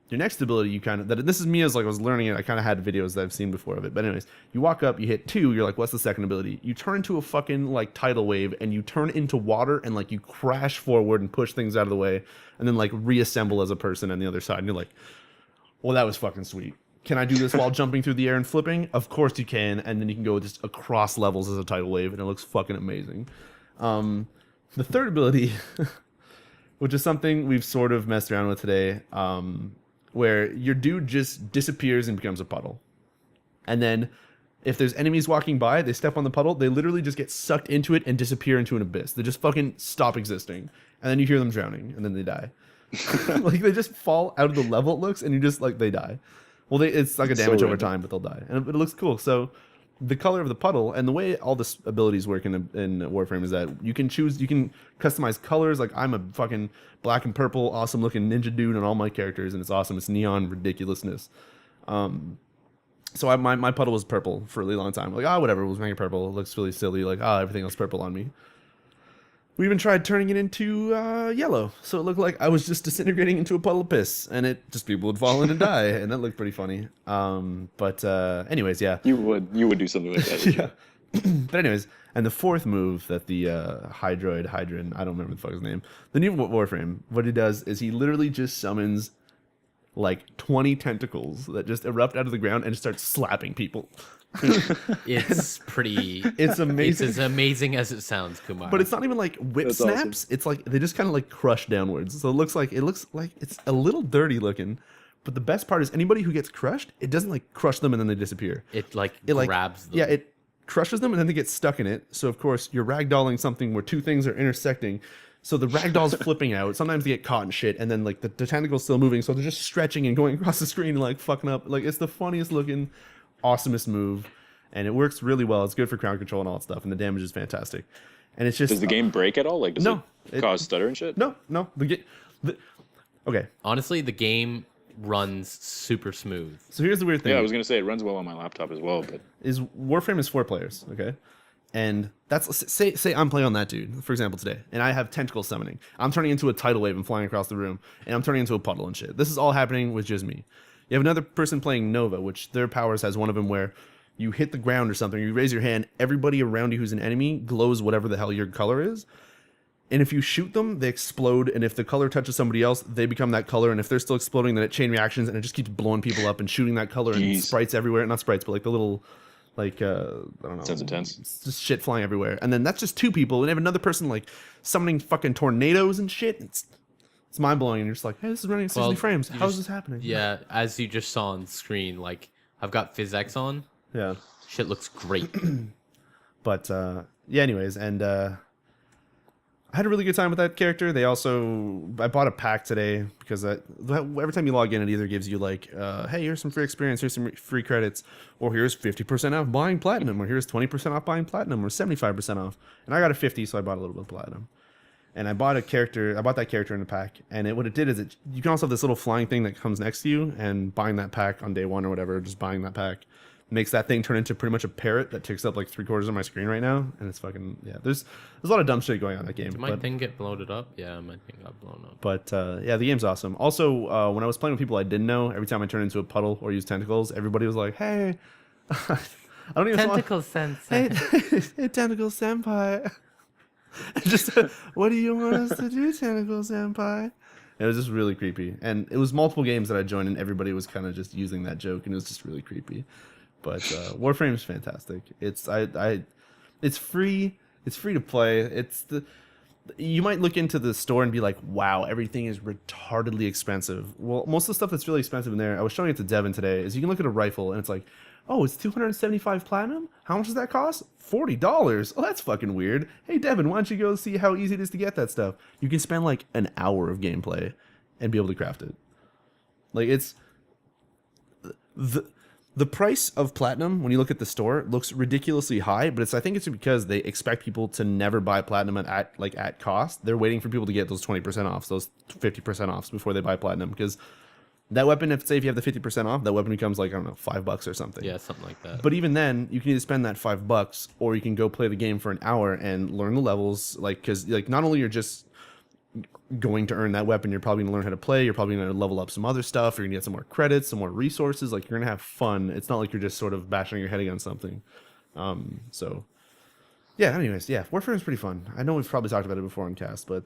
Your next ability, you kind of, this is me as like I was learning it. I kind of had videos that I've seen before of it. But anyways, you walk up, you hit 2, you're like, what's the second ability? You turn into a fucking like tidal wave, and you turn into water, and like you crash forward and push things out of the way, and then like reassemble as a person on the other side. And you're like, well, that was fucking sweet. Can I do this while jumping through the air and flipping? Of course you can. And then you can go just across levels as a tidal wave, and it looks fucking amazing. The third ability, which is something we've sort of messed around with today, where your dude just disappears and becomes a puddle. And then if there's enemies walking by, they step on the puddle, they literally just get sucked into it and disappear into an abyss. They just fucking stop existing. And then you hear them drowning, and then they die. Like, they just fall out of the level, it looks, and you just, like, they die. Well, it's like a damage over time, but they'll die. And it looks cool. So the color of the puddle, and the way all the abilities work in Warframe is that you can customize colors. Like, I'm a fucking black and purple, awesome looking ninja dude on all my characters, and it's awesome. It's neon ridiculousness. So my puddle was purple for a really long time. Like, whatever, we'll make it purple. It looks really silly. Like, everything else purple on me. We even tried turning it into yellow, so it looked like I was just disintegrating into a puddle of piss, and people would fall in and die, and that looked pretty funny. But anyways, yeah. You would do something like that. Yeah. But anyways, and the fourth move that the Hydron, I don't remember the fuck his name, the new Warframe, what he does is he literally just summons like 20 tentacles that just erupt out of the ground and just start slapping people. It's pretty. It's amazing. It's as amazing as it sounds, Kumar. But it's not even like whip That's snaps. awesome. It's like they just kind of like crush downwards. So it looks like it's a little dirty looking. But the best part is anybody who gets crushed, it doesn't like crush them and then they disappear. It grabs them. Yeah, it crushes them and then they get stuck in it. So of course you're ragdolling something where two things are intersecting. So the ragdoll's flipping out. Sometimes they get caught in shit, and then like the tentacle's still moving, so they're just stretching and going across the screen and like fucking up. Like, it's the funniest looking, awesomest move, and it works really well. It's good for crowd control and all that stuff, and the damage is fantastic. And it's just, Does the game break at all? Like, does it cause stutter and shit? No. Okay. Honestly, the game runs super smooth. So here's the weird thing. Yeah, I was gonna say it runs well on my laptop as well, but Warframe is 4 players, okay? And that's, say I'm playing on that dude, for example, today, and I have tentacle summoning. I'm turning into a tidal wave and flying across the room, and I'm turning into a puddle and shit. This is all happening with just me. You have another person playing Nova, which their powers has one of them where you hit the ground or something, you raise your hand, everybody around you who's an enemy glows whatever the hell your color is. And if you shoot them, they explode, and if the color touches somebody else, they become that color, and if they're still exploding, then it chain reactions, and it just keeps blowing people up and shooting that color, and sprites everywhere. Not sprites, but like the little... Like, I don't know. Sounds intense. It's just shit flying everywhere. And then that's just 2 people. And they have another person, like, summoning fucking tornadoes and shit. It's mind-blowing. And you're just like, hey, this is running at 60 frames. How is this happening? Yeah, as you just saw on screen, like, I've got PhysX on. Yeah. Shit looks great. But, yeah. Anyways, and I had a really good time with that character. I bought a pack today because every time you log in, it either gives you like, hey, here's some free experience, here's some free credits, or here's 50% off buying platinum, or here's 20% off buying platinum, or 75% off. And I got a 50, so I bought a little bit of platinum. And I bought that character in the pack, and what it did is you can also have this little flying thing that comes next to you, and buying that pack on day one or whatever, just buying that pack makes that thing turn into pretty much a parrot that takes up like 3/4 of my screen right now, and it's fucking yeah. There's a lot of dumb shit going on in that game. Did my thing get bloated up? Yeah, my thing got blown up. But yeah, the game's awesome. Also, when I was playing with people I didn't know, every time I turned into a puddle or used tentacles, everybody was like, "Hey, I don't even Tentacle sensei. Hey, tentacle senpai." Just what do you want us to do, tentacle senpai? It was just really creepy, and it was multiple games that I joined, and everybody was kind of just using that joke, and it was just really creepy. But Warframe's fantastic. It's free. It's free to play. You might look into the store and be like, wow, everything is retardedly expensive. Well, most of the stuff that's really expensive in there, I was showing it to Devin today, is you can look at a rifle and it's like, oh, it's 275 platinum? How much does that cost? $40. Oh, that's fucking weird. Hey, Devin, why don't you go see how easy it is to get that stuff? You can spend like an hour of gameplay and be able to craft it. Like, it's... The price of platinum, when you look at the store, looks ridiculously high, but I think it's because they expect people to never buy platinum at cost. They're waiting for people to get those 20% offs, those 50% offs before they buy platinum, because that weapon, if you have the 50% off, that weapon becomes like, I don't know, $5 or something. Yeah, something like that. But even then, you can either spend that $5 or you can go play the game for an hour and learn the levels, because not only you're just going to earn that weapon, you're probably going to learn how to play, you're probably going to level up some other stuff, you're going to get some more credits, some more resources, like you're going to have fun. It's not like you're just sort of bashing your head against something. So yeah, anyways, yeah, Warframe is pretty fun. I know we've probably talked about it before on cast, but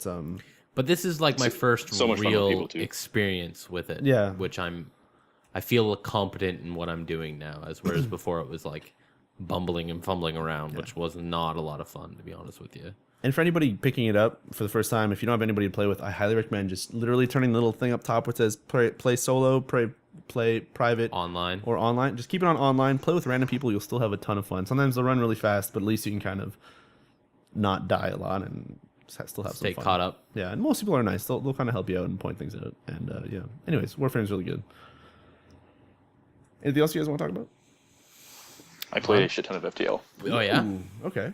this is like my first so much fun with real people, too. experience with it. Yeah. Which I feel competent in what I'm doing now, whereas before it was like bumbling and fumbling around, which was not a lot of fun, to be honest with you. And for anybody picking it up for the first time, if you don't have anybody to play with, I highly recommend just literally turning the little thing up top where it says play solo, play private, Online. or online. Just keep it on online. Play with random people. You'll still have a ton of fun. Sometimes they'll run really fast, but at least you can kind of not die a lot and still have Stay some fun. caught up. Yeah, and most people are nice. They'll kind of help you out and point things out. And yeah. Anyways, Warframe's really good. Anything else you guys want to talk about? I played a shit ton of FTL. Oh yeah. Ooh, okay.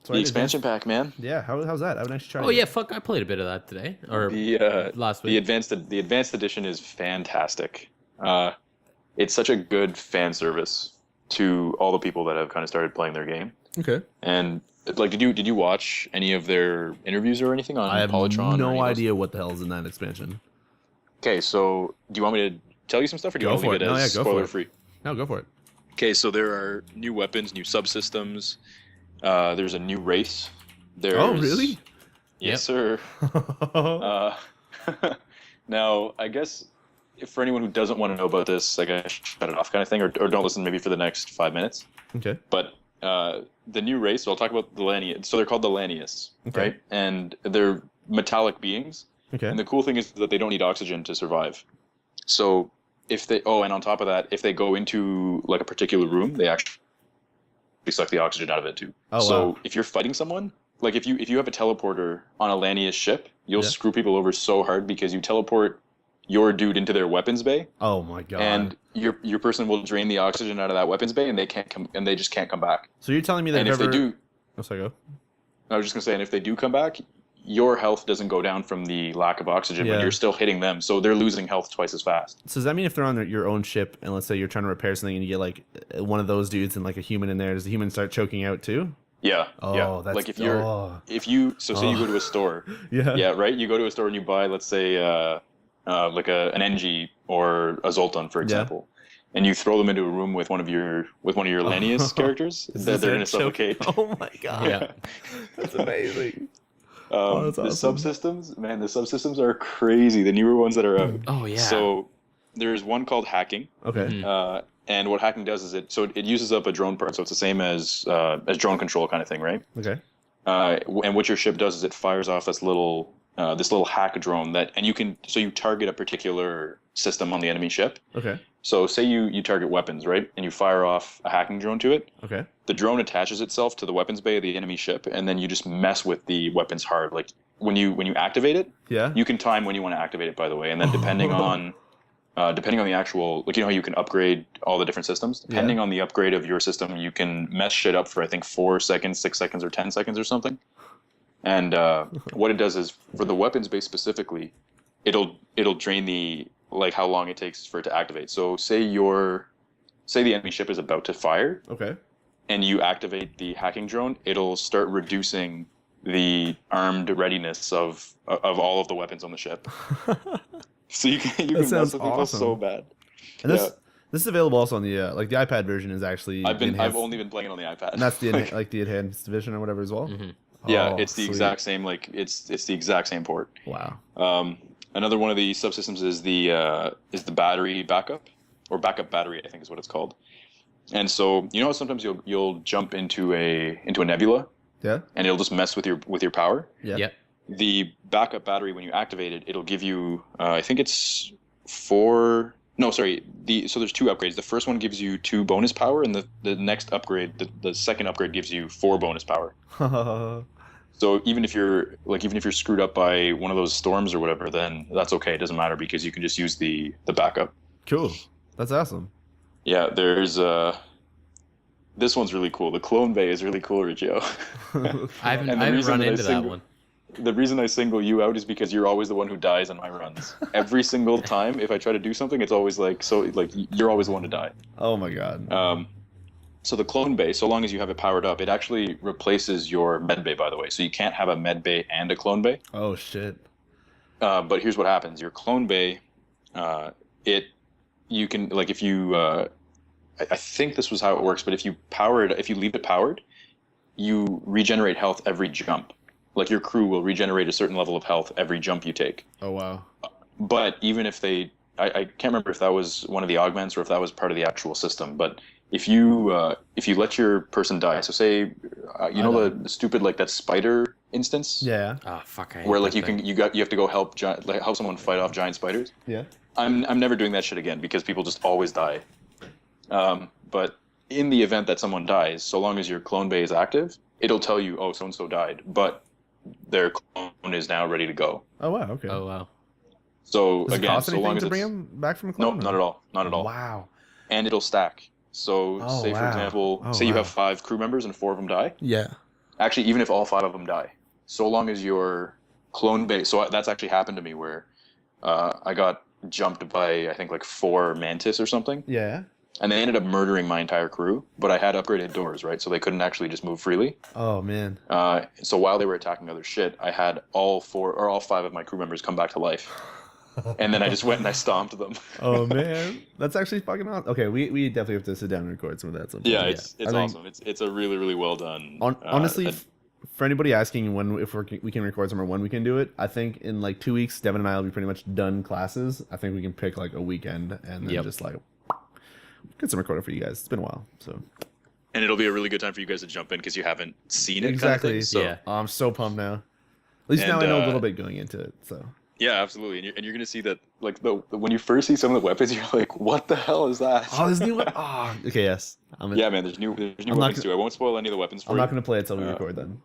So The expansion pack, man. Yeah, how's that? I would actually try. Oh yeah, fuck! I played a bit of that today or last week. The advanced edition is fantastic. It's such a good fan service to all the people that have kind of started playing their game. Okay. And like, did you watch any of their interviews or anything on I have Polytron? no idea what the hell is in that expansion. Okay, so do you want me to tell you some stuff, or do you want to leave it as spoiler free? No, go for it. Okay, so there are new weapons, new subsystems. There's a new race. Oh, really? Yes, sir. Now, I guess for anyone who doesn't want to know about this, I guess shut it off kind of thing, or don't listen maybe for the next 5 minutes. Okay. But the new race, so I'll talk about the Lanius. So they're called the Lanius, right? And they're metallic beings. Okay. And the cool thing is that they don't need oxygen to survive. So and on top of that, if they go into like a particular room, they actually suck the oxygen out of it too. Oh, so wow. if you're fighting someone, like if you have a teleporter on a Lanius ship, you'll screw people over so hard because you teleport your dude into their weapons bay. Oh my god. And your person will drain the oxygen out of that weapons bay, and they just can't come back. So you're telling me that if they do, oh, sorry, go. I was just gonna say, and if they do come back, your health doesn't go down from the lack of oxygen, but you're still hitting them, so they're losing health twice as fast. So does that mean if they're on your own ship, and let's say you're trying to repair something, and you get like one of those dudes and like a human in there, does the human start choking out too? Yeah. Oh, yeah. that's like if you say you go to a store. Yeah, right. You go to a store and you buy, let's say, like an NG or a Zoltan, for example, and you throw them into a room with one of your Lanius characters. They're gonna suffocate. Oh my god. Yeah. That's amazing. That's awesome. The subsystems are crazy. The newer ones that are out. Oh yeah. So there's one called hacking. Okay. And what hacking does is it uses up a drone part, so it's the same as drone control kind of thing, right? Okay. And what your ship does is it fires off this little hack drone you target a particular system on the enemy ship. Okay. So say you target weapons, right? And you fire off a hacking drone to it. Okay. The drone attaches itself to the weapons bay of the enemy ship, and then you just mess with the weapons hard. Like when you activate it, Yeah. you can time when you want to activate it, by the way. And then depending on the actual, like, you know how you can upgrade all the different systems? Depending on the upgrade of your system, you can mess shit up for, I think, 4 seconds, 6 seconds, or 10 seconds or something. And what it does is, for the weapons base specifically, it'll drain the, like, how long it takes for it to activate. So say the enemy ship is about to fire. Okay. And you activate the hacking drone, it'll start reducing the armed readiness of all of the weapons on the ship. So you can mess with people so bad. And this is available also on the like the iPad version is actually. I've only been playing it on the iPad. And that's the like the enhanced division or whatever as well. Mm-hmm. Yeah, it's the exact same. Like it's the exact same port. Wow. Another one of the subsystems is the battery backup, or backup battery, I think is what it's called. And so, you know how sometimes you'll jump into a nebula, yeah, and it'll just mess with your power. Yeah. Yep. The backup battery, when you activate it, it'll give you I think it's 4. No, sorry. So there's 2 upgrades. The first one gives you 2 bonus power, and the next upgrade, the second upgrade, gives you 4 bonus power. So even if you're screwed up by one of those storms or whatever, then that's okay. It doesn't matter, because you can just use the backup. Cool. That's awesome. Yeah, there's this one's really cool. The clone bay is really cool, Riccio. I haven't run into that one. The reason I single you out is because you're always the one who dies on my runs. Every single time, if I try to do something, it's always like you're always the one to die. Oh my god. So the clone bay, so long as you have it powered up, it actually replaces your med bay, by the way. So you can't have a med bay and a clone bay. Oh shit. But here's what happens: your clone bay, you can, like, if you, I think this was how it works, but if you leave it powered, you regenerate health every jump. Like, your crew will regenerate a certain level of health every jump you take. Oh wow. But even if I can't remember if that was one of the augments or if that was part of the actual system. But if you let your person die, so say, the stupid, like, that spider instance. Yeah. Oh fuck. Where, like, you have to go help someone fight off giant spiders. Yeah. I'm never doing that shit again, because people just always die. But in the event that someone dies, so long as your clone bay is active, it'll tell you, oh, so and so died, but their clone is now ready to go. Oh wow. Okay. Oh wow. So Does again, it cost so anything long as to bring it's, him back from a clone? no, not at all, not at all. Wow. And it'll stack. So say, for example, say you have 5 crew members and 4 of them die. Yeah. Actually, even if all 5 of them die, so long as your clone bay, so that's actually happened to me where I got jumped by, I think, like 4 mantis or something. Yeah. And they ended up murdering my entire crew, but I had upgraded doors, right? So they couldn't actually just move freely. Oh man. So while they were attacking other shit, I had all 5 of my crew members come back to life. And then I just went and I stomped them. Oh man, that's actually fucking awesome. Okay, we definitely have to sit down and record some of that sometime. Yeah, it's awesome. It's a really, really well done. Honestly, for anybody asking if we can record some or when we can do it, I think in like 2 weeks, Devin and I will be pretty much done classes. I think we can pick like a weekend and then just like get some recording for you guys. It's been a while, so. And it'll be a really good time for you guys to jump in because you haven't seen it. Exactly. Kind of thing, so. Yeah. I'm so pumped now. At least now I know a little bit going into it. So. Yeah, absolutely. And you're gonna see that, like, when you first see some of the weapons, you're like, "What the hell is that?" Oh, there's new. Oh, okay, yes. Yeah, man. There's new weapons too. I won't spoil any of the weapons for you. I'm not gonna play it till we record then.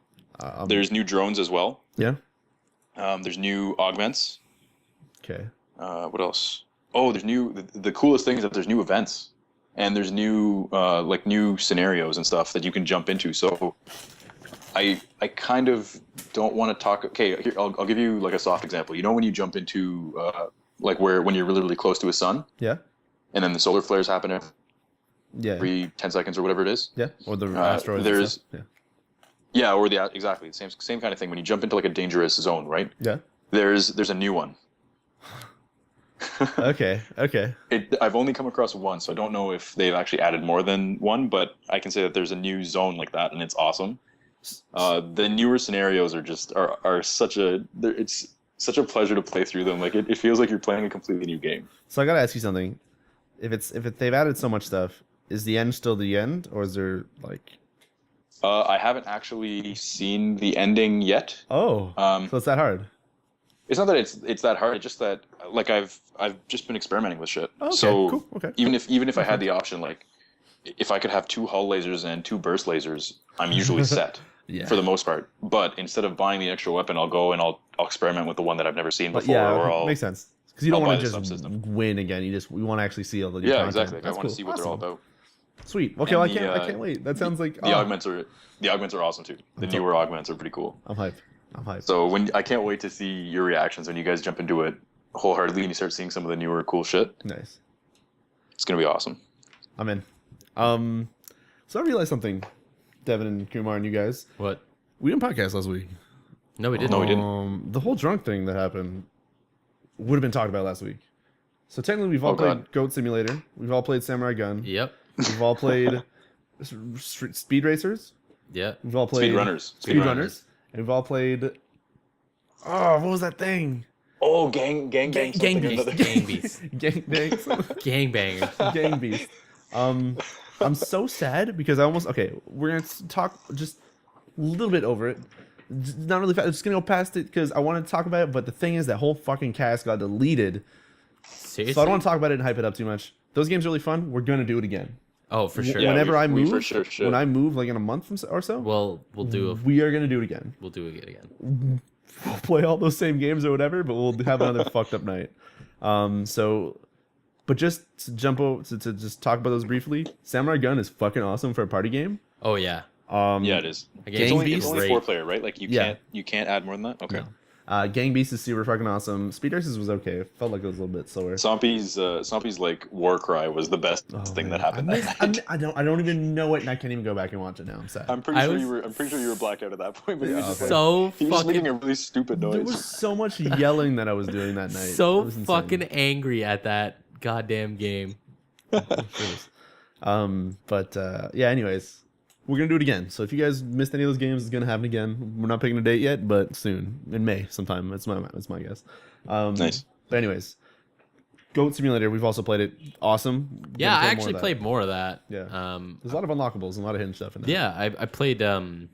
There's new drones as well. Yeah. There's new augments. Okay. What else? Oh, there's the coolest thing is that there's new events, and there's new new scenarios and stuff that you can jump into. So I kind of don't want to talk. Okay, here, I'll give you like a soft example. You know when you jump into when you're really, really close to a sun? Yeah. And then the solar flares happen every 10 seconds or whatever it is? Yeah. Or the asteroids. There's yeah. Yeah, or exactly the same kind of thing. When you jump into like a dangerous zone, right? Yeah. There's a new one. Okay. I've only come across one, so I don't know if they've actually added more than one, but I can say that there's a new zone like that, and it's awesome. The newer scenarios are it's such a pleasure to play through them. Like it feels like you're playing a completely new game. So I gotta ask you something. If they've added so much stuff, is the end still the end, or is there like? I haven't actually seen the ending yet. Oh. So it's that hard. It's not that it's that hard. It's just that like I've just been experimenting with shit. Okay, So cool. Okay. even if I had the option, like if I could have 2 hull lasers and 2 burst lasers, I'm usually set Yeah. for the most part. But instead of buying the extra weapon, I'll go and I'll experiment with the one that I've never seen But before. yeah, or I'll makes sense. Because you don't I'll want buy to the just subsystem. win again. We want to actually see all the new yeah, content. exactly. That's I want to cool. see what they're all Awesome. about. Sweet. Okay, well, And I can't wait. That sounds like The augments are awesome too. The newer augments are pretty cool. I'm hyped. So I can't wait to see your reactions when you guys jump into it wholeheartedly and you start seeing some of the newer cool shit. Nice. It's gonna be awesome. I'm in. So I realized something, Devin and Kumar and you guys. What? We didn't podcast last week. No, we didn't. No, we didn't. The whole drunk thing that happened would have been talked about last week. So technically, we've all played God. Goat Simulator. We've all played Samurai Gun. Yep. We've all played Speed Racers. Yeah. We've all played Speedrunners. Speedrunners. And we've all played. Oh, what was that thing? Oh, gang Gang something or Beast. another. Gang beast. Gang Gangbangers. Gang Beast. I'm so sad because we're gonna talk just a little bit over it. Not really fast. I'm just gonna go past it because I want to talk about it. But the thing is, that whole fucking cast got deleted. Seriously? So I don't want to talk about it and hype it up too much. Those games are really fun. We're gonna do it again. Oh, for sure. Yeah, Whenever I we move, for sure should. when I move, like in a month or so, We'll do it. we are gonna do it again. We'll do it again. We'll play all those same games or whatever, but we'll have another fucked up night. But just to jump over to just talk about those briefly. Samurai Gun is fucking awesome for a party game. Oh yeah. Yeah, it is. Gang It's only Beast, great. 4-player, right? Like Yeah. you can't add more than that. Okay. No. Gang Beast is super fucking awesome. Speed Races was okay. It felt like it was a little bit slower. Zombie's like war cry was the best thing that happened. I don't even know it, and I can't even go back and watch it now. I'm sad. I'm pretty sure you were blacked out at that point, but he was just So he was just making fucking a really stupid There noise. was so much yelling that I was doing that night. It so was insane. fucking angry at that goddamn game. Yeah. Anyways, we're gonna do it again. So if you guys missed any of those games, it's gonna happen again. We're not picking a date yet, but soon in May sometime. That's my guess. Nice. But anyways, Goat Simulator. We've also played it. Awesome. Yeah, Gonna I play more actually of that. played more of that. Yeah. Um, There's a lot of unlockables and a lot of hidden stuff in there. yeah, I played some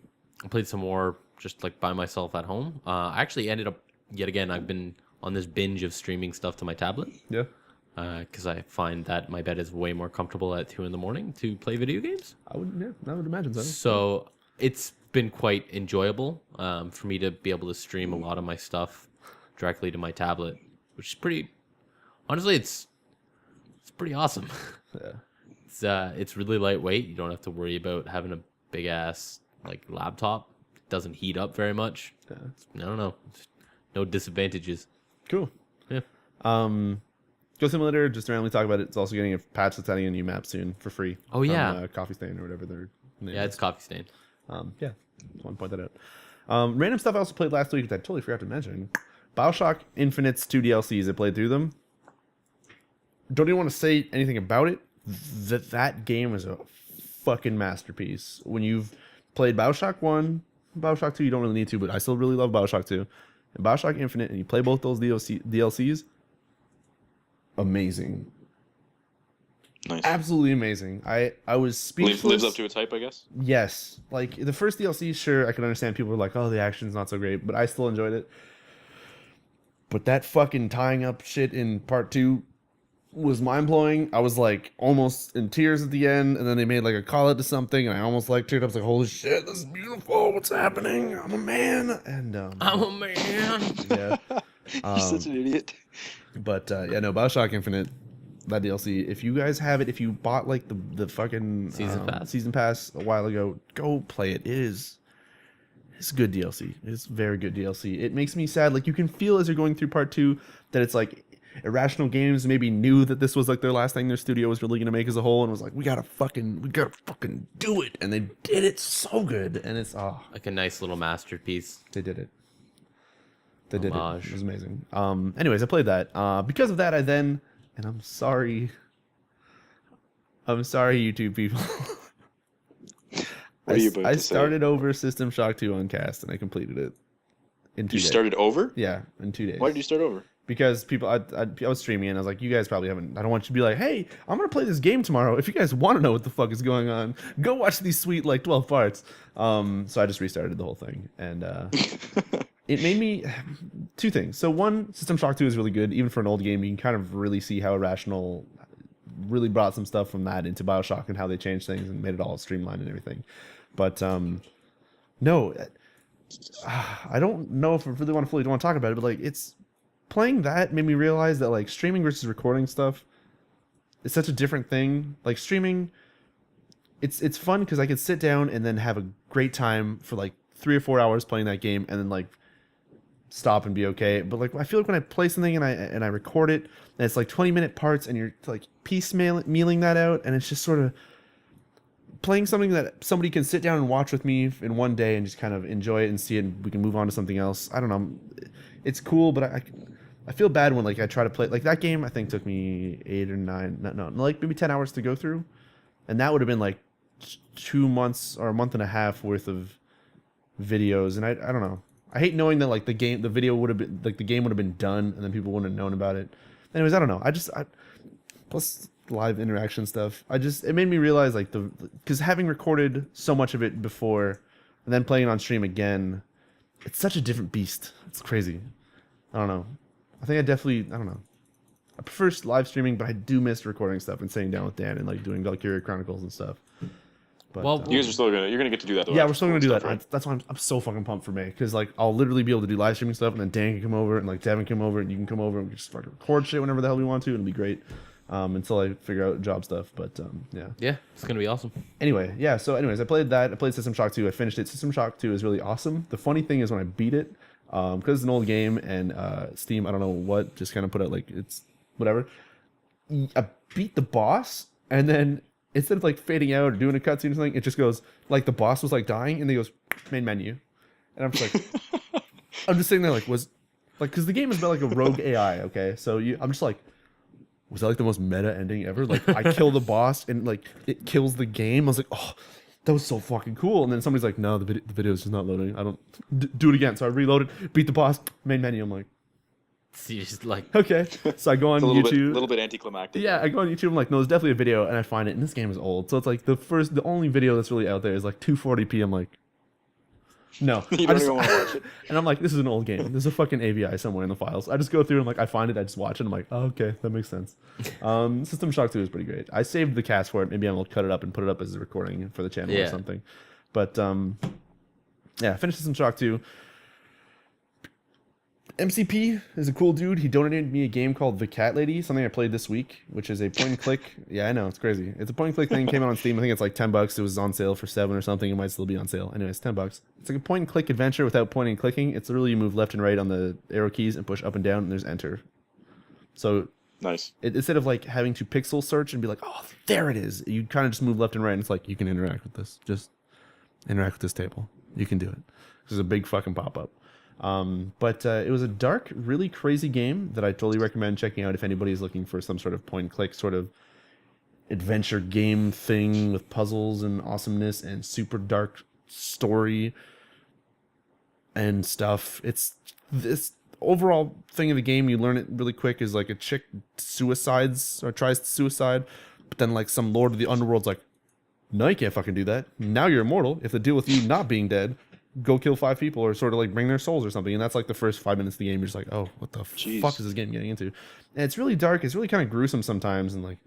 more just like by myself at home. I actually ended up yet again. I've been on this binge of streaming stuff to my tablet. Yeah. Because I find that my bed is way more comfortable at 2 a.m. to play video games. I would imagine so. So it's been quite enjoyable for me to be able to stream a lot of my stuff directly to my tablet, which is pretty. Honestly, it's pretty awesome. Yeah. It's really lightweight. You don't have to worry about having a big ass like laptop. It doesn't heat up very much. Yeah. I don't know. No disadvantages. Cool. Yeah. Go Simulator, just randomly talk about it. It's also getting a patch that's adding a new map soon for free. Oh, yeah. From, Coffee Stain or whatever their name Yeah, is. it's Coffee Stain. Yeah, just want to point that out. Random stuff I also played last week that I totally forgot to mention. BioShock Infinite's 2 DLCs. I played through them. Don't even want to say anything about it. That game is a fucking masterpiece. When you've played BioShock 1, BioShock 2, you don't really need to, but I still really love BioShock 2. And BioShock Infinite, and you play both those DLCs, amazing. Nice. Absolutely amazing. I was speechless. Lives up to its hype, I guess. Yes. Like, the first DLC, sure, I can understand people were like, oh, the action's not so great, but I still enjoyed it. But that fucking tying up shit in part 2 was mind-blowing. I was, like, almost in tears at the end, and then they made, like, a call it to something, and I almost, like, teared up. I was like, holy shit, this is beautiful. What's happening? I'm a man. And, I'm a man. yeah. You're such an idiot. But, yeah, no, BioShock Infinite, that DLC, if you guys have it, if you bought, like, the fucking season pass a while ago, go play it. It's good DLC. It's very good DLC. It makes me sad. Like, you can feel as you're going through part 2 that it's, like, Irrational Games maybe knew that this was, like, their last thing their studio was really going to make as a whole, and was like, we gotta fucking do it. And they did it so good. And it's, Like a nice little masterpiece. they did it. They did it. Homage. It was amazing. Anyways, I played that. Because of that, and I'm sorry, YouTube people. What are you about I to say? started over System Shock 2 on cast, and I completed it in 2 You days. started over? Yeah, in 2 days. Why did you start over? Because I was streaming, and I was like, you guys probably haven't. I don't want you to be like, hey, I'm gonna play this game tomorrow. If you guys want to know what the fuck is going on, go watch these sweet like 12 parts. So I just restarted the whole thing, and it made me two things. So one, System Shock 2 is really good. Even for an old game, you can kind of really see how Irrational really brought some stuff from that into BioShock and how they changed things and made it all streamlined and everything. But no, I don't know if I really want to talk about it, but like it's playing that made me realize that like streaming versus recording stuff is such a different thing. Like streaming, it's fun because I could sit down and then have a great time for like 3 or 4 hours playing that game and then like stop and be okay. But like I feel like when I play something and I record it and it's like 20-minute parts and you're like piecemealing that out, and it's just sort of playing something that somebody can sit down and watch with me in one day and just kind of enjoy it and see it, and we can move on to something else. I don't know. It's cool, but I feel bad when like I try to play like that game. I think took me 8 or 9, no, like maybe 10 hours to go through, and that would have been like 2 months or a month and a half worth of videos. And I don't know. I hate knowing that like the game would have been done and then people wouldn't have known about it. Anyways, I don't know. Plus live interaction stuff. It made me realize like because having recorded so much of it before and then playing it on stream again, it's such a different beast. It's crazy. I don't know. I don't know. I prefer live streaming, but I do miss recording stuff and sitting down with Dan and like doing Valkyria Chronicles and stuff. But, well, you guys are still you're gonna get to do that though. Yeah, we're still gonna do that. Right? That's why I'm so fucking pumped for May, because like I'll literally be able to do live streaming stuff, and then Dan can come over and like Devin come over and you can come over and we just fucking record shit whenever the hell we want to, and it'll be great. Until I figure out job stuff, but yeah, it's gonna be awesome. Anyway, yeah. So, anyways, I played System Shock 2. I finished it. System Shock 2 is really awesome. The funny thing is when I beat it, because it's an old game and Steam, I don't know what, just kind of put out like it's whatever. I beat the boss, and then instead of like fading out or doing a cutscene or something, it just goes like the boss was like dying, and then it goes main menu, and I'm just like, I'm just sitting there like because the game is about like a rogue AI. Okay, so I'm just like. Was that like the most meta ending ever? Like I kill the boss and like it kills the game. I was like, oh, that was so fucking cool. And then somebody's like, no, the video is just not loading. I don't do it again. So I reloaded, beat the boss, main menu. I'm like, So you just like okay. So I go on YouTube. A little bit anticlimactic. Yeah, I go on YouTube. I'm like, no, there's definitely a video, and I find it. And this game is old, so it's like the only video that's really out there is like 240p. I'm like. No, You don't even want to watch it. And I'm like, this is an old game. There's a fucking AVI somewhere in the files. I just go through and like I find it, I just watch it. I'm like, oh, okay, that makes sense. System Shock 2 is pretty great. I saved the cast for it. Maybe I'll cut it up and put it up as a recording for the channel or something. But yeah, finished System Shock 2. MCP is a cool dude. He donated me a game called The Cat Lady, something I played this week, which is a point and click. Yeah, I know, it's crazy. It's a point and click thing. Came out on Steam. I think it's like $10. It was on sale for $7 or something. It might still be on sale. Anyways, $10. It's like a point and click adventure without pointing and clicking. It's literally you move left and right on the arrow keys and push up and down, and there's enter. So nice. Instead of like having to pixel search and be like, oh, there it is, you kind of just move left and right, and it's like you can interact with this. Just interact with this table. You can do it. There's a big fucking pop up. But it was a dark, really crazy game that I totally recommend checking out if anybody is looking for some sort of point and click sort of adventure game thing with puzzles and awesomeness and super dark story and stuff. It's this overall thing of the game. You learn it really quick is like a chick suicides or tries to suicide, but then like some lord of the underworld's like, no, you can't fucking do that. Now you're immortal. If the deal with you not being dead, go kill 5 people or sort of like bring their souls or something. And that's like the first 5 minutes of the game. You're just like, oh, what the fuck is this game getting into? And it's really dark. It's really kind of gruesome sometimes. And like,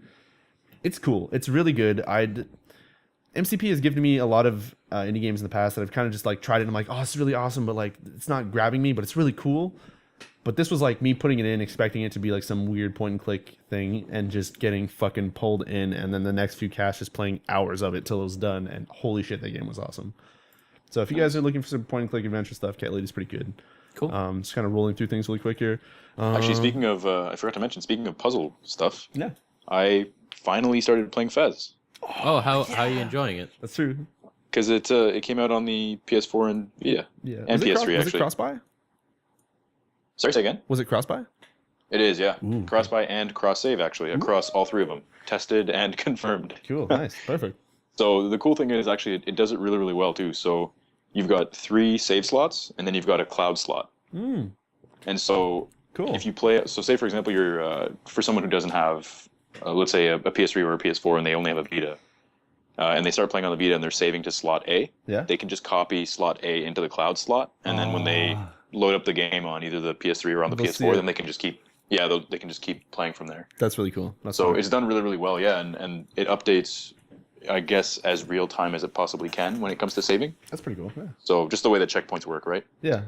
it's cool. It's really good. MCP has given me a lot of indie games in the past that I've kind of just like tried it. And I'm like, oh, it's really awesome. But like, it's not grabbing me, but it's really cool. But this was like me putting it in, expecting it to be like some weird point and click thing and just getting fucking pulled in. And then the next few casts just playing hours of it till it was done. And holy shit, that game was awesome. So if you guys are looking for some point and click adventure stuff, Cat Lady's pretty good. Cool. Just kind of rolling through things really quick here. Actually, speaking of, I forgot to mention, speaking of puzzle stuff. Yeah. I finally started playing Fez. Oh, how are you enjoying it? That's true. Because it came out on the PS4 and Vita. Yeah. And PS3 actually. Was it cross-buy? Sorry, say again? Was it cross-buy? It is, yeah. Ooh, Cross-buy and cross-save, actually, across all 3 of them. Tested and confirmed. Cool, nice, perfect. So the cool thing is actually it does it really, really well too. So you've got 3 save slots, and then you've got a cloud slot. And so cool. if you play, so say for example, you're for someone who doesn't have, let's say a PS3 or a PS4, and they only have a Vita, and they start playing on the Vita and they're saving to slot A, Yeah. they can just copy slot A into the cloud slot, and then when they load up the game on either the PS3 or on the They'll see PS4, it. then they can just keep they can just keep playing from there. That's really cool. That's So smart. it's done really, really well, yeah, and it updates, I guess, as real time as it possibly can when it comes to saving. That's pretty cool. Yeah. So just the way that checkpoints work, right? Yeah.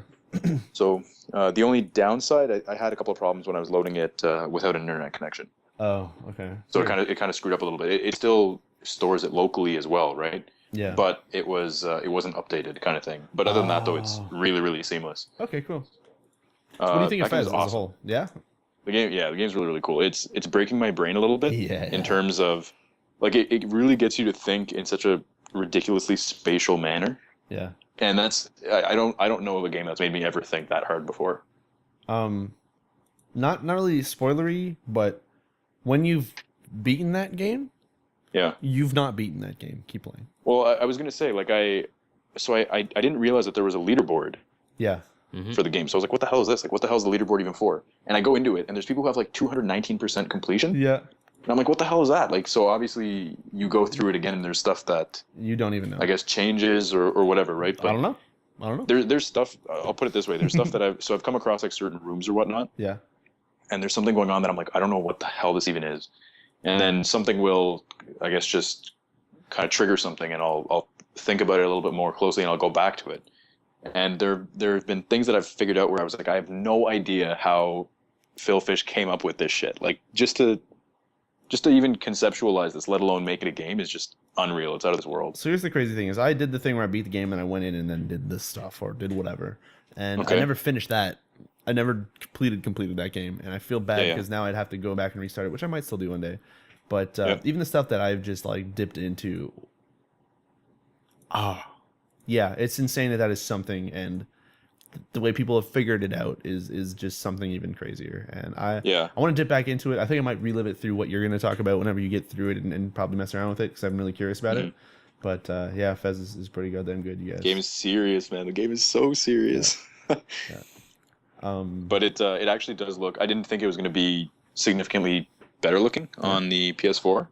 So the only downside, I had a couple of problems when I was loading it without an internet connection. Oh, okay. So it kind of screwed up a little bit. It still stores it locally as well, right? Yeah. But it wasn't updated, kind of thing. But other than that, though, it's Oh. really, really seamless. Okay, cool. So what do you think of that game Fez is as a awesome. whole? Yeah. The game's really, really cool. It's breaking my brain a little bit Yeah. in terms of, like, it really gets you to think in such a ridiculously spatial manner. Yeah. And that's I don't know of a game that's made me ever think that hard before. Not really spoilery, but when you've beaten that game, Yeah. you've not beaten that game. Keep playing. Well, I was gonna say, like, I didn't realize that there was a leaderboard Yeah. for the game. So I was like, what the hell is this? Like, what the hell is the leaderboard even for? And I go into it, and there's people who have like 219% completion. Yeah. And I'm like, what the hell is that? Like, so obviously you go through it again, and there's stuff that You don't even know. I guess changes or whatever, right? But I don't know. there's stuff. I'll put it this way: there's stuff that I've come across, like certain rooms or whatnot, Yeah. and there's something going on that I'm like, I don't know what the hell this even is. And then something will, I guess, just kind of trigger something, and I'll think about it a little bit more closely, and I'll go back to it. And there have been things that I've figured out where I was like, I have no idea how Phil Fish came up with this shit. Like, just to even conceptualize this, let alone make it a game, is just unreal. It's out of this world. So here's the crazy thing: is I did the thing where I beat the game and I went in and then did this stuff or did whatever, and Okay. I never finished that. I never completed that game, and I feel bad Yeah. because now I'd have to go back and restart it, which I might still do one day. But Yeah. even the stuff that I've just like dipped into, yeah, it's insane that is something, and the way people have figured it out is just something even crazier. And I want to dip back into it. I think I might relive it through what you're going to talk about whenever you get through it, and probably mess around with it because I'm really curious about it. But yeah, Fez is pretty goddamn good, you guys. The game is serious, man. The game is so serious. But it actually does look. I didn't think it was going to be significantly better looking on the PS4,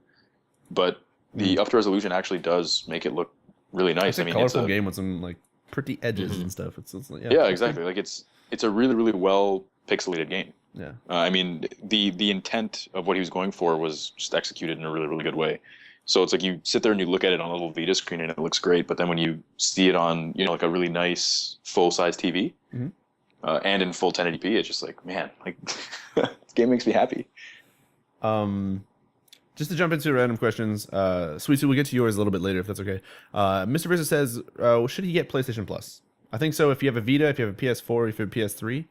but the up to resolution actually does make it look really nice. It's a I mean, colorful game with some like pretty edges and stuff. It's like, yeah, exactly. Like it's a really, really well pixelated game. Yeah. I mean, the intent of what he was going for was just executed in a really, really good way. So it's like you sit there and you look at it on a little Vita screen and it looks great, but then when you see it on, like a really nice full size TV and in full 1080p, it's just like, man, like this game makes me happy. Just to jump into random questions, Sweet Sue, we'll get to yours a little bit later if that's okay. Mr. Versa says, should he get PlayStation Plus? I think so. If you have a Vita, if you have a PS4, if you have a PS3,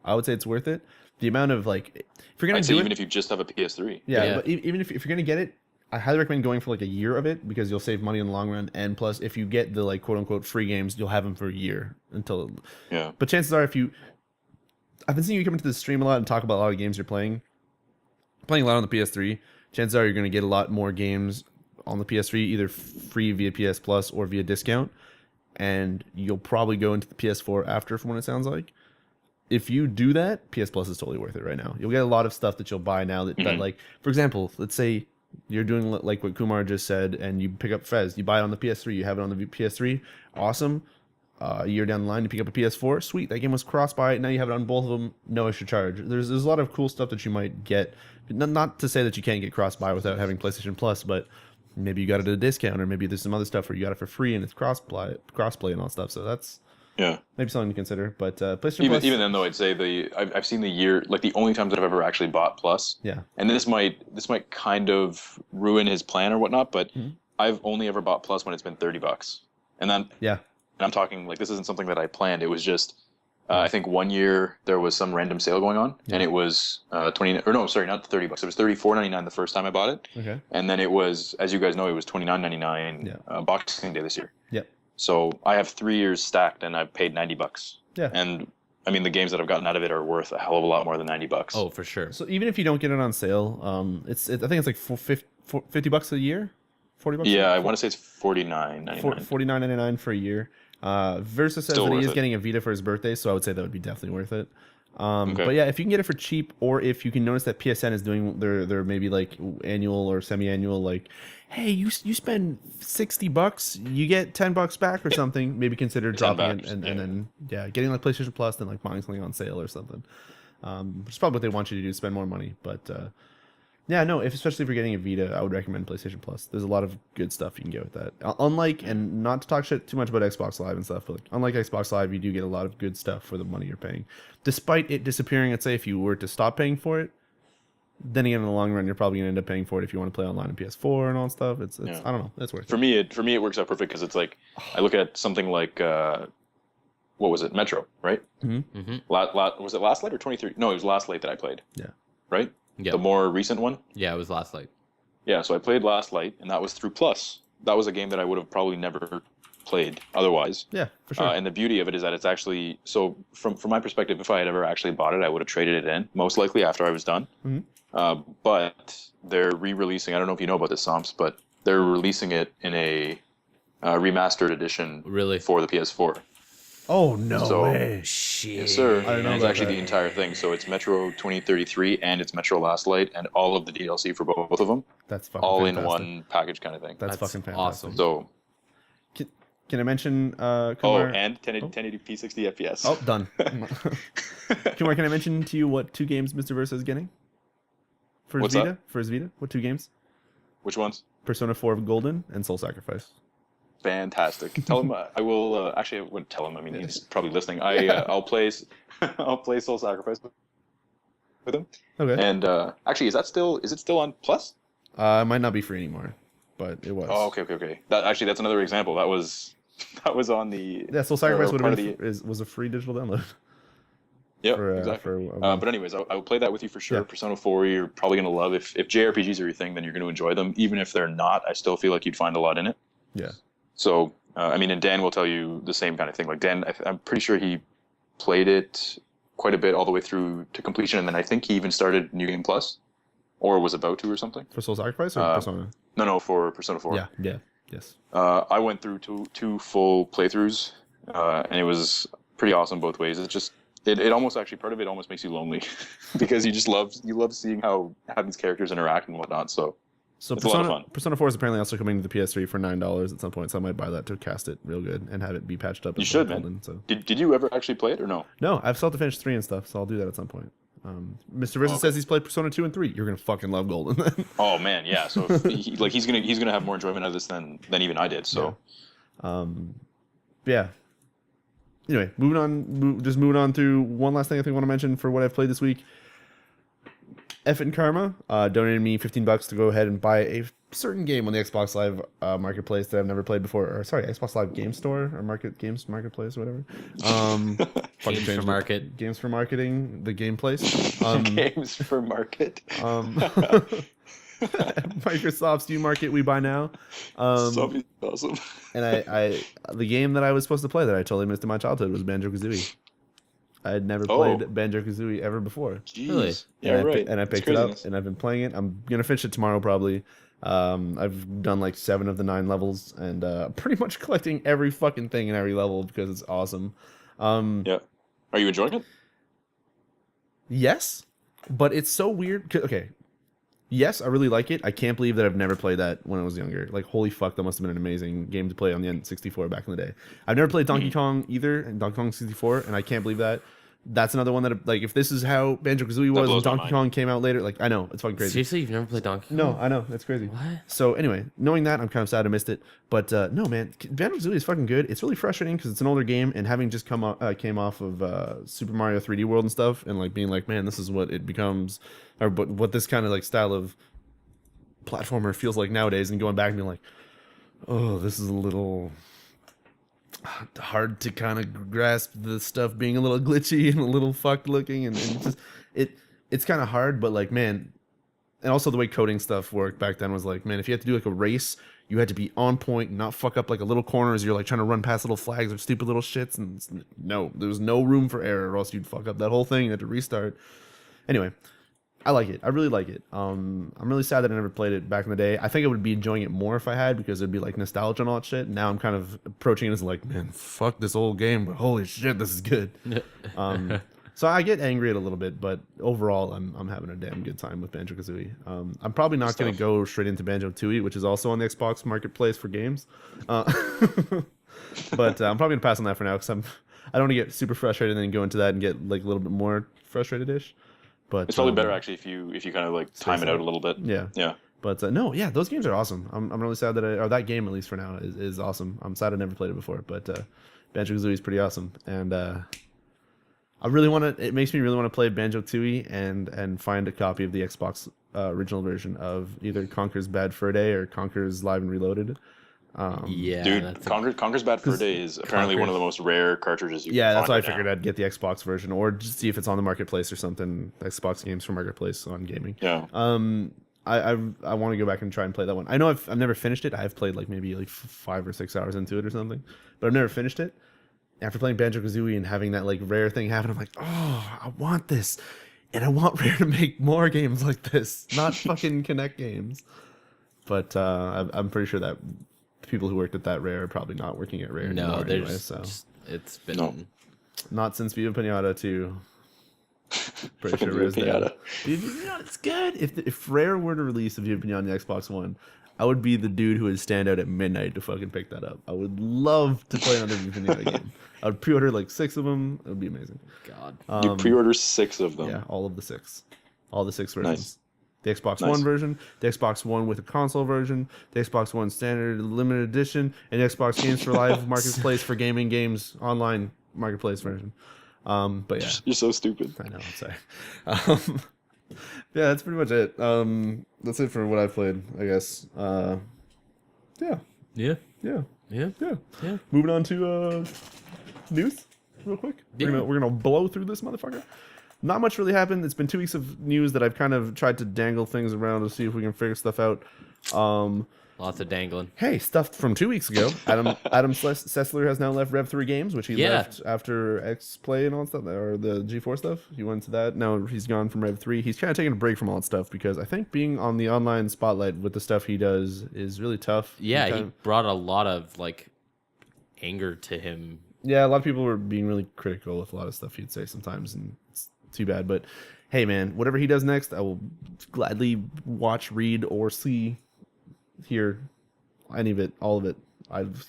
I would say it's worth it. The amount of like, if you're gonna I'd do say it, even if you just have a PS3. yeah. But even if you're gonna get it, I highly recommend going for like a year of it because you'll save money in the long run. And plus, if you get the like quote unquote free games, you'll have them for a year until. Yeah. But chances are, I've been seeing you come into the stream a lot and talk about a lot of games you're playing a lot on the PS3. Chances are you're going to get a lot more games on the PS3, either free via PS Plus or via discount, and you'll probably go into the PS4 after, from what it sounds like. If you do that, PS Plus is totally worth it right now. You'll get a lot of stuff that you'll buy now that like, for example, let's say you're doing like what Kumar just said, and you pick up Fez. You buy it on the PS3, you have it on the PS3, awesome. A year down the line, you pick up a PS4, sweet. That game was cross-buy. Now you have it on both of them, no extra charge. There's a lot of cool stuff that you might get. Not to say that you can't get cross-buy without having PlayStation Plus, but maybe you got it at a discount, or maybe there's some other stuff where you got it for free and it's cross-play and all that stuff. So that's maybe something to consider. But PlayStation Plus, even then though, I'd say I've seen the year, like the only times that I've ever actually bought Plus. Yeah. And this might kind of ruin his plan or whatnot, but I've only ever bought Plus when it's been $30, and then and I'm talking like this isn't something that I planned. It was just I think one year there was some random sale going on, and it was not $30. It was $34.99 the first time I bought it. Okay. And then it was, as you guys know, it was $29.99 Boxing Day this year. Yep. So I have 3 years stacked, and I've paid $90. Yeah. And I mean, the games that I've gotten out of it are worth a hell of a lot more than $90. Oh, for sure. So even if you don't get it on sale, I think it's like $50 a year, $40. Yeah, I want to say it's $49.99. $49.99 for a year. Versa says Still that he worth is it. getting a Vita for his birthday, so I would say that would be definitely worth it. But yeah, if you can get it for cheap, or if you can notice that PSN is doing their maybe like annual or semi-annual, like, hey, you spend $60, you get $10 back or something. Maybe consider dropping it and then getting like PlayStation Plus, then like buying something on sale or something. Which is probably what they want you to do, spend more money. But yeah, no, especially if you're getting a Vita, I would recommend PlayStation Plus. There's a lot of good stuff you can get with that. Unlike, and not to talk shit too much about Xbox Live and stuff, but like, unlike Xbox Live, you do get a lot of good stuff for the money you're paying. Despite it disappearing, let's say if you were to stop paying for it, then again, in the long run, you're probably going to end up paying for it if you want to play online on PS4 and all that stuff. It's I don't know. It's worth it. For me, it works out perfect because it's like, I look at something like, what was it? Metro, right? Mm-hmm. Mm-hmm. Was it Last Light or 23? No, it was Last Light that I played. Yeah. Right? Yeah. The more recent one? Yeah, it was Last Light. Yeah, so I played Last Light, and that was through Plus. That was a game that I would have probably never played otherwise. Yeah, for sure. And the beauty of it is that it's actually, so from my perspective, if I had ever actually bought it, I would have traded it in, most likely after I was done. Mm-hmm. But they're re-releasing, I don't know if you know about this, Somps, but they're releasing it in a remastered edition for the PS4. Oh, no way. Shit. Yes, sir. I don't know and it's about actually that. the entire thing. So it's Metro 2033 and it's Metro Last Light and all of the DLC for both of them. That's fucking all fantastic. in one package kind of thing. That's fucking fantastic. Awesome. So, can I mention Kumar, Kumar? and 1080p 60 FPS. Oh, done. Kumar, can I mention to you what 2 games Mr. Versa is getting? For his What's Vita? that? For his Vita? What 2 games? Which ones? Persona 4 Golden and Soul Sacrifice. Fantastic. Tell him I will. Actually, I wouldn't tell him. I mean, he's probably listening. I'll play Soul Sacrifice with him. Okay. And actually, is it still on Plus? It might not be free anymore, but it was. Oh, okay. That's another example. That was on the. Yeah, Soul Sacrifice would have part been was a free digital download. Yeah, for, exactly. for, but anyways, I will play that with you for sure. Yeah. Persona 4, you're probably going to love. If JRPGs are your thing, then you're going to enjoy them. Even if they're not, I still feel like you'd find a lot in it. Yeah. So, I mean, and Dan will tell you the same kind of thing. Like Dan, I'm pretty sure he played it quite a bit all the way through to completion, and then I think he even started New Game Plus, or was about to or something. For Soul Sacrifice or Persona? No, for Persona 4. Yeah, yes. I went through two full playthroughs, and it was pretty awesome both ways. It's just it almost actually part of it almost makes you lonely because you love seeing how these characters interact and whatnot. So it's a lot of fun. Persona 4 is apparently also coming to the PS3 for $9 at some point, so I might buy that to cast it real good and have it be patched up. You should, Golden, man. So. Did you ever actually play it or no? No, I've still to finish 3 and stuff, so I'll do that at some point. Mr. Versa says he's played Persona 2 and 3. You're gonna fucking love Golden. Oh man, yeah. So if he's gonna have more enjoyment out of this than even I did. So, yeah. Anyway, moving on to one last thing I think I want to mention for what I've played this week. F and Karma donated me $15 to go ahead and buy a certain game on the Xbox Live Marketplace that I've never played before. Or sorry, Xbox Live Game Store or Games Marketplace or whatever. Games for Market. Games for Marketing, the game place. Games for Market. Microsoft Steam Market, we buy now. Awesome. And I the game that I was supposed to play that I totally missed in my childhood was Banjo-Kazooie. I had never played Banjo-Kazooie ever before. Jeez. Really? Yeah, right. And I picked it up, and I've been playing it. I'm going to finish it tomorrow, probably. I've done like 7 of the 9 levels, and pretty much collecting every fucking thing in every level because it's awesome. Yeah. Are you enjoying it? Yes, but it's so weird. Okay. Yes, I really like it. I can't believe that I've never played that when I was younger. Like, holy fuck, that must have been an amazing game to play on the N64 back in the day. I've never played Donkey Kong either, and Donkey Kong 64, and I can't believe that. That's another one that, like, if this is how Banjo-Kazooie was and Donkey Kong came out later, like, I know, it's fucking crazy. Seriously, you've never played Donkey Kong? No, I know, it's crazy. What? So anyway, knowing that, I'm kind of sad I missed it. But no, man, Banjo-Kazooie is fucking good. It's really frustrating because it's an older game, and having just came off of Super Mario 3D World and stuff, and like being like, man, this is what it becomes, or what this kind of like style of platformer feels like nowadays, and going back and being like, oh, this is a little hard to kind of grasp the stuff being a little glitchy and a little fucked looking, and just it's kind of hard, but like, man, and also the way coding stuff worked back then was like, man, if you had to do like a race, you had to be on point, not fuck up like a little corner as you're like trying to run past little flags or stupid little shits, and no, there was no room for error or else you'd fuck up that whole thing. You had to restart. Anyway, I like it. I really like it. I'm really sad that I never played it back in the day. I think I would be enjoying it more if I had, because it'd be like nostalgia and all that shit. Now I'm kind of approaching it as like, man, fuck this old game, but holy shit, this is good. So So I get angry at a little bit, but overall, I'm having a damn good time with Banjo-Kazooie. I'm probably not going to go straight into Banjo-Tooie, which is also on the Xbox Marketplace for games. But I'm probably going to pass on that for now because I don't want to get super frustrated and then go into that and get like a little bit more frustrated-ish. But it's probably better actually if you kind of like time it out a little bit. Yeah. But no, yeah, those games are awesome. I'm really sad that or that game at least for now is awesome. I'm sad I never played it before, but Banjo-Kazooie is pretty awesome, and I really want to. It makes me really want to play Banjo-Tooie and find a copy of the Xbox original version of either Conker's Bad Fur Day or Conker's Live and Reloaded. Dude, Conker's Bad Fur Day is apparently one of the most rare cartridges you can find. That's why I figured I'd get the Xbox version or just see if it's on the Marketplace or something. Xbox games for Marketplace on gaming. Yeah. I want to go back and try and play that one. I know I've never finished it. I've played like maybe like 5 or 6 hours into it or something, but I've never finished it. After playing Banjo-Kazooie and having that like rare thing happen, I'm like, oh, I want this, and I want Rare to make more games like this, not fucking Kinect games. But I'm pretty sure that people who worked at that Rare are probably not working at Rare anymore anyway. So it's been not since Viva Pinata 2. Pretty sure Rare's dead. Viva Pinata, it's good. If Rare were to release a Viva Pinata on the Xbox One, I would be the dude who would stand out at midnight to fucking pick that up. I would love to play another Viva Pinata game. I would pre-order like 6 of them. It would be amazing. God. You pre-order 6 of them? Yeah, all of the 6. All the 6 versions. Nice. The Xbox One version, the Xbox One with a console version, the Xbox One standard limited edition, and the Xbox Games for Live Marketplace for gaming games online Marketplace version. But yeah. You're so stupid. I know, I'm sorry. Yeah, that's pretty much it. That's it for what I've played, I guess. Yeah. Moving on to news, real quick. Yeah. We're gonna blow through this motherfucker. Not much really happened. It's been 2 weeks of news that I've kind of tried to dangle things around to see if we can figure stuff out. Lots of dangling. Hey, stuff from 2 weeks ago. Adam Sessler has now left Rev 3 Games, which he left after X Play and all that stuff, or the G4 stuff. He went to that. Now he's gone from Rev 3. He's kind of taking a break from all that stuff because I think being on the online spotlight with the stuff he does is really tough. Yeah, he brought a lot of like anger to him. Yeah, a lot of people were being really critical of a lot of stuff he'd say sometimes, and it's too bad. But hey, man, whatever he does next, I will gladly watch, read, or see. Hear any of it, all of it.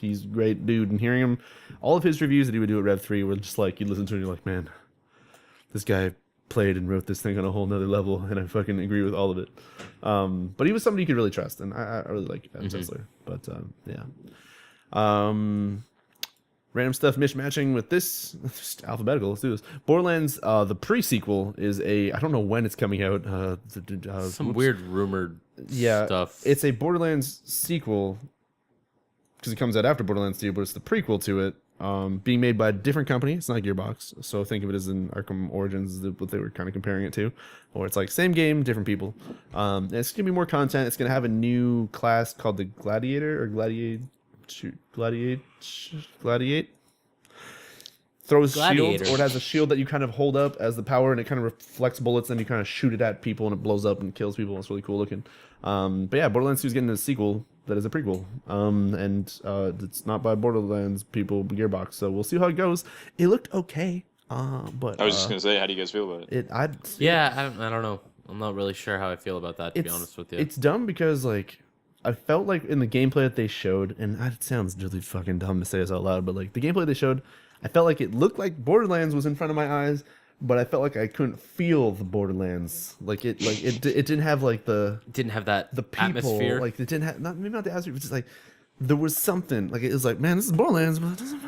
He's a great dude, and hearing him, all of his reviews that he would do at Rev 3 were just like, you listen to it and you're like, man, this guy played and wrote this thing on a whole nother level, and I fucking agree with all of it. But he was somebody you could really trust, and I really like Adam Sessler. But yeah. Random stuff mishmatching with this. Just alphabetical. Let's do this. Borderlands, the pre-sequel is I don't know when it's coming out. Some weird rumored stuff. It's a Borderlands sequel because it comes out after Borderlands 2, but it's the prequel to it. Being made by a different company. It's not Gearbox, so think of it as in Arkham Origins, what they were kind of comparing it to. Or it's like same game, different people. And it's gonna be more content. It's gonna have a new class called the Gladiator or Gladiate. Throws shields, or it has a shield that you kind of hold up as the power, and it kind of reflects bullets, and you kind of shoot it at people, and it blows up and kills people. It's really cool looking. But yeah, Borderlands 2 is getting a sequel that is a prequel, and it's not by Borderlands people, Gearbox. So we'll see how it goes. It looked okay, but I was just gonna say, how do you guys feel about it? I don't know. I'm not really sure how I feel about that, to be honest with you. It's dumb because like. I felt like in the gameplay that they showed, and it sounds really fucking dumb to say this out loud, but like the gameplay they showed, I felt like it looked like Borderlands was in front of my eyes, but I felt like I couldn't feel the Borderlands. It didn't have like the people, atmosphere. Like it didn't have maybe not the atmosphere, but just like there was something. Like it was like, man, this is Borderlands, but it doesn't.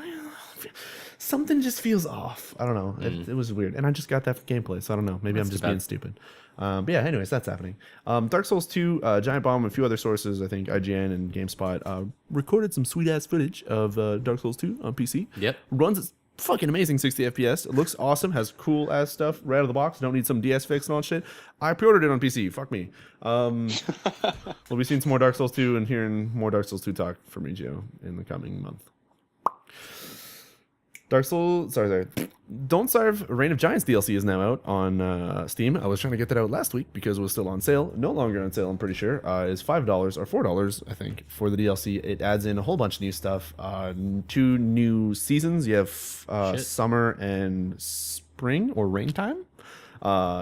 Something just feels off. I don't know. It was weird, and I just got that from gameplay, so I don't know. Maybe I'm just being stupid. But yeah, anyways, that's happening. Dark Souls 2, Giant Bomb, and a few other sources, I think IGN and GameSpot, recorded some sweet-ass footage of Dark Souls 2 on PC. Yep. Runs at fucking amazing 60 FPS. It looks awesome, has cool-ass stuff right out of the box. Don't need some DS fix and all that shit. I pre-ordered it on PC. Fuck me. We'll be seeing some more Dark Souls 2 and hearing more Dark Souls 2 talk from Riccio in the coming month. Dark Souls, sorry. Don't Starve Reign of Giants DLC is now out on Steam. I was trying to get that out last week because it was still on sale. No longer on sale, I'm pretty sure. Is $5 or $4, I think, for the DLC. It adds in a whole bunch of new stuff. 2 new seasons. You have summer and spring or rain time.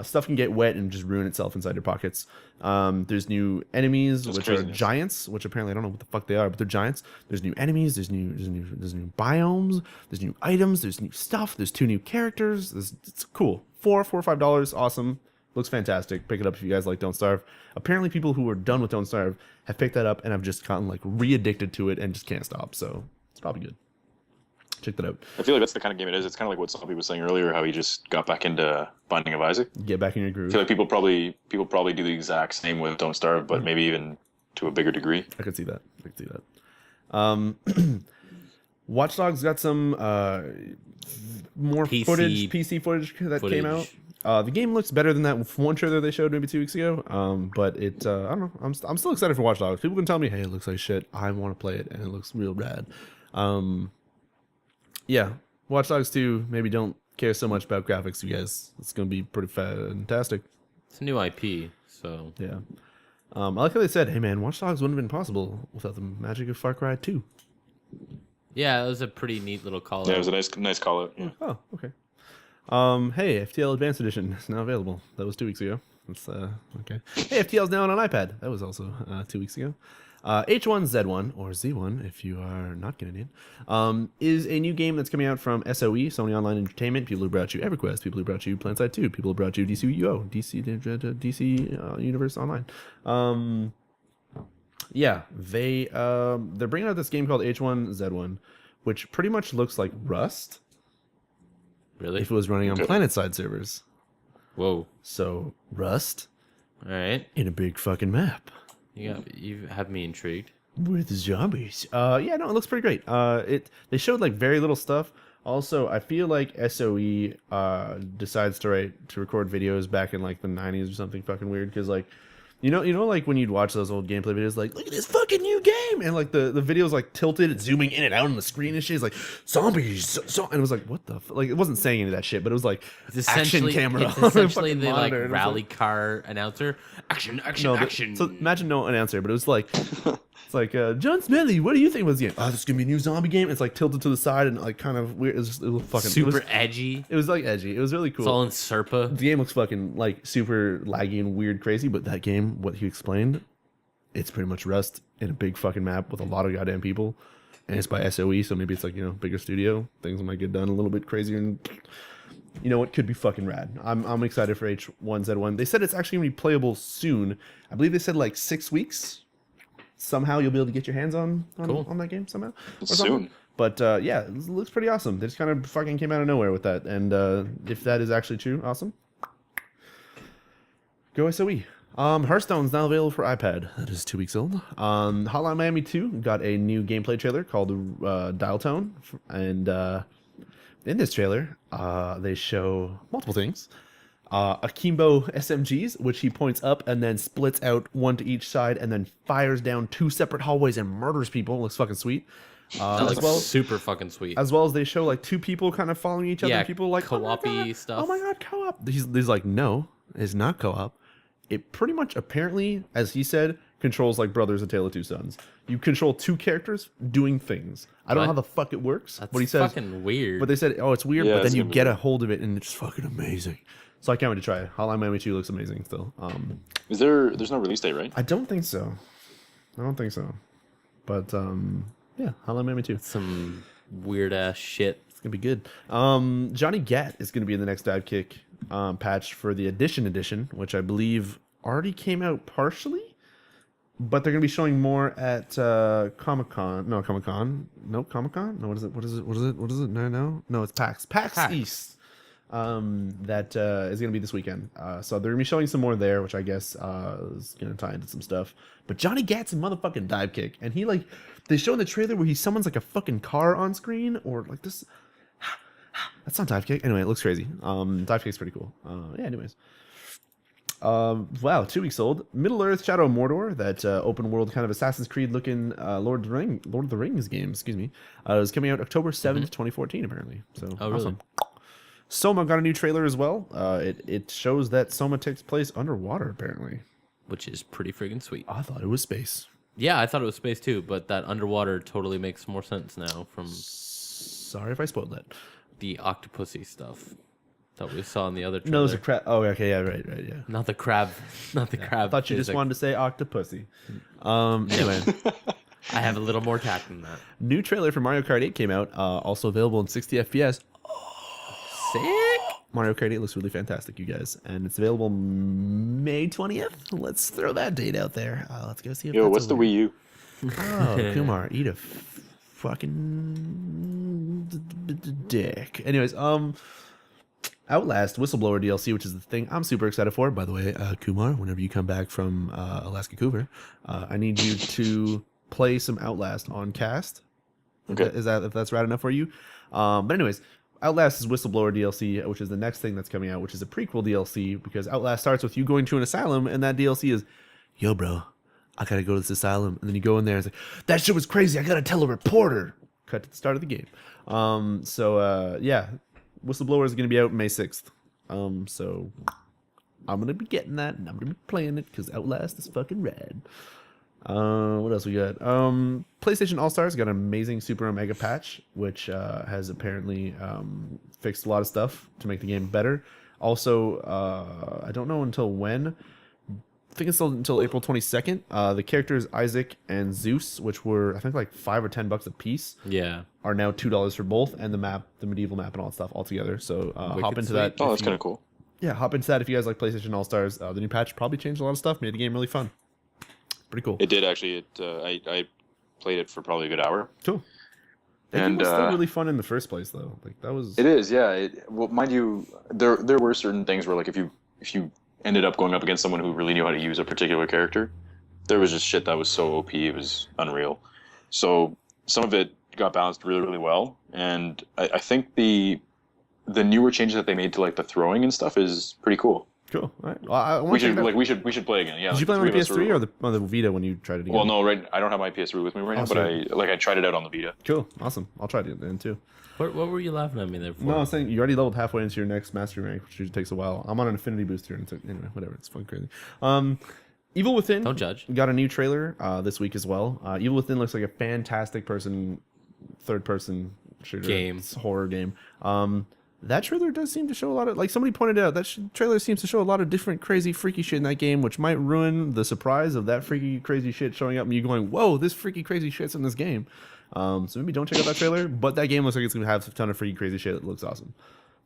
Stuff can get wet and just ruin itself inside your pockets. There's new enemies, which are giants, which apparently I don't know what the fuck they are, but they're giants. There's new enemies. There's new biomes. There's new items. There's new stuff. There's 2 new characters. It's cool. $4 or $5. Awesome. Looks fantastic. Pick it up if you guys like Don't Starve. Apparently, people who are done with Don't Starve have picked that up and have just gotten like re-addicted to it and just can't stop. So it's probably good. Check that out. I feel like that's the kind of game it is. It's kind of like what Somppi was saying earlier, how he just got back into Binding of Isaac. Get back in your groove. I feel like people probably do the exact same with Don't Starve, but maybe even to a bigger degree. I could see that. Watch Dogs got some more PC footage that came out. The game looks better than that one trailer they showed maybe 2 weeks ago. But I don't know. I'm still excited for Watch Dogs. People can tell me, hey, it looks like shit. I want to play it, and it looks real rad. Yeah, Watch Dogs 2, maybe don't care so much about graphics, you guys. It's going to be pretty fantastic. It's a new IP, so... Yeah. I like how they said, hey man, Watch Dogs wouldn't have been possible without the magic of Far Cry 2. Yeah, it was a pretty neat little call-out. Yeah, it was a nice call-out. Yeah. Oh, okay. Hey, FTL Advanced Edition is now available. That was 2 weeks ago. That's, okay. Hey, FTL's now on an iPad. That was also 2 weeks ago. H1Z1, or Z1 if you are not Canadian, is a new game that's coming out from SOE, Sony Online Entertainment, people who brought you EverQuest, people who brought you PlanetSide 2, people who brought you DCUO, DC Universe Online. Yeah, they're bringing out this game called H1Z1, which pretty much looks like Rust. Really? If it was running on PlanetSide servers. Whoa. So, Rust. All right. In a big fucking map. You have me intrigued. With zombies. Yeah, no, it looks pretty great. They showed like very little stuff. Also, I feel like SOE decides to record videos back in like the 90s or something fucking weird, because like you know like when you'd watch those old gameplay videos, like look at this fucking new game, and like the video's like tilted and zooming in and out on the screen and shit. It's like zombies, and it was like what the like it wasn't saying any of that shit, but it was like action camera. It's essentially the like rally car announcer. Action. So imagine no announcer, but it was like it's like John Smelly, what do you think was the game? Oh, this is gonna be a new zombie game. It's like tilted to the side and like kind of weird. It was fucking super edgy. It was like edgy. It was really cool. It's all in Serpa. The game looks fucking like super laggy and weird, crazy. But that game, what he explained, it's pretty much Rust in a big fucking map with a lot of goddamn people, and it's by SOE, so maybe it's like bigger studio. Things might get done a little bit crazier, and it could be fucking rad. I'm excited for H1Z1. They said it's actually gonna be playable soon. I believe they said like 6 weeks. Somehow you'll be able to get your hands on that game somehow. Soon. But yeah, it looks pretty awesome. They just kind of fucking came out of nowhere with that. And if that is actually true, awesome. Go SOE. Hearthstone's now available for iPad. That is 2 weeks old. Hotline Miami 2 got a new gameplay trailer called Dial Tone. And in this trailer, they show multiple things. Akimbo SMGs, which he points up and then splits out one to each side and then fires down 2 separate hallways and murders people. Looks fucking sweet. That looks super fucking sweet. As well as they show like 2 people kind of following each other. People like co-op-y stuff. Oh my god, co-op. He's like, no, it's not co-op. It pretty much apparently, as he said, controls like Brothers: A Tale of Two Sons. You control 2 characters doing things. I don't know how the fuck it works. That's what he says, fucking weird. But they said, oh, it's weird, but then you get a hold of it and it's fucking amazing. So I can't wait to try it. Hotline Miami 2 looks amazing still. There's no release date, right? I don't think so. But yeah, Hotline Miami 2. Some weird ass shit. It's gonna be good. Johnny Gat is gonna be in the next Dive Kick patch for the edition, which I believe already came out partially, but they're gonna be showing more at Comic-Con. No, Comic-Con. No, Comic-Con. No, what is it? No, it's PAX East. That is going to be this weekend. So they're going to be showing some more there, which I guess is going to tie into some stuff. But Johnny Gat's a motherfucking dive kick. And he they show in the trailer where he summons like a fucking car on screen or like this. That's not dive kick. Anyway, it looks crazy. Dive kick's pretty cool. Yeah, anyways. Wow, 2 weeks old. Middle-earth: Shadow of Mordor, that open world kind of Assassin's Creed looking Lord of the Rings game, excuse me, is coming out October 7th, 2014 apparently. So awesome. Really? Soma got a new trailer as well. It shows that Soma takes place underwater, apparently. Which is pretty friggin' sweet. I thought it was space. Yeah, I thought it was space too, but that underwater totally makes more sense now from... Sorry if I spoiled that. The Octopussy stuff. That we saw in the other trailer. No, there's a crab. Oh, okay, yeah, right, yeah. Not the crab. Not the crab. I thought you just wanted to say octopussy. Anyway, I have a little more tact than that. new trailer for Mario Kart 8 came out, also available in 60 FPS. Sick. Mario Kart 8 looks really fantastic, you guys, and it's available May 20th. Let's throw that date out there. Let's go see if Yo, that's what's the over. Wii U? Oh, Kumar, eat a fucking dick. Anyways, Outlast Whistleblower DLC, which is the thing I'm super excited for. By the way, Kumar, whenever you come back from Alaskcouver, I need you to play some Outlast on cast. Okay. Is that if that's rad enough for you? But anyways, Outlast is Whistleblower DLC, which is the next thing that's coming out, which is a prequel DLC, because Outlast starts with you going to an asylum, and that DLC is, yo, bro, I gotta go to this asylum. And then you go in there and it's like, that shit was crazy, I gotta tell a reporter. Cut to the start of the game. Yeah, Whistleblower is gonna be out May 6th. So I'm gonna be getting that, and I'm gonna be playing it, because Outlast is fucking rad. What else we got? PlayStation All-Stars got an amazing Super Omega patch, which has apparently fixed a lot of stuff to make the game better. Also, I don't know until when. I think it's still until April 22nd. The characters Isaac and Zeus, which were I think like $5 or $10 a piece, are now $2 for both, and the map, the medieval map, and all that stuff all together. So hop into that. Oh, that's kind of cool. Yeah, hop into that if you guys like PlayStation All-Stars. The new patch probably changed a lot of stuff, made the game really fun. Pretty cool. It did actually. I played it for probably a good hour. Cool. It was still really fun in the first place, though. Like that was. It is, yeah. Well, mind you, there were certain things where like if you ended up going up against someone who really knew how to use a particular character, there was just shit that was so OP, it was unreal. So some of it got balanced really, really well, and I think the newer changes that they made to like the throwing and stuff is pretty cool. Cool. All right. Well, we should play again. Yeah. Did you play on the PS3 or on the Vita when you tried it again? Well, no, right. I don't have my PS3 with me right now, but I tried it out on the Vita. Cool. Awesome. I'll try it then too. What were you laughing at me there for? No, I was saying you already leveled halfway into your next mastery rank, which usually takes a while. I'm on an affinity booster, and anyway, whatever. It's fun, crazy. Evil Within. Don't judge. Got a new trailer this week as well. Evil Within looks like a fantastic third-person shooter game, horror game. That trailer does seem to show a lot of, like somebody pointed out, that trailer seems to show a lot of different crazy, freaky shit in that game, which might ruin the surprise of that freaky, crazy shit showing up and you going, whoa, this freaky, crazy shit's in this game. So maybe don't check out that trailer, but that game looks like it's going to have a ton of freaky, crazy shit. It looks awesome.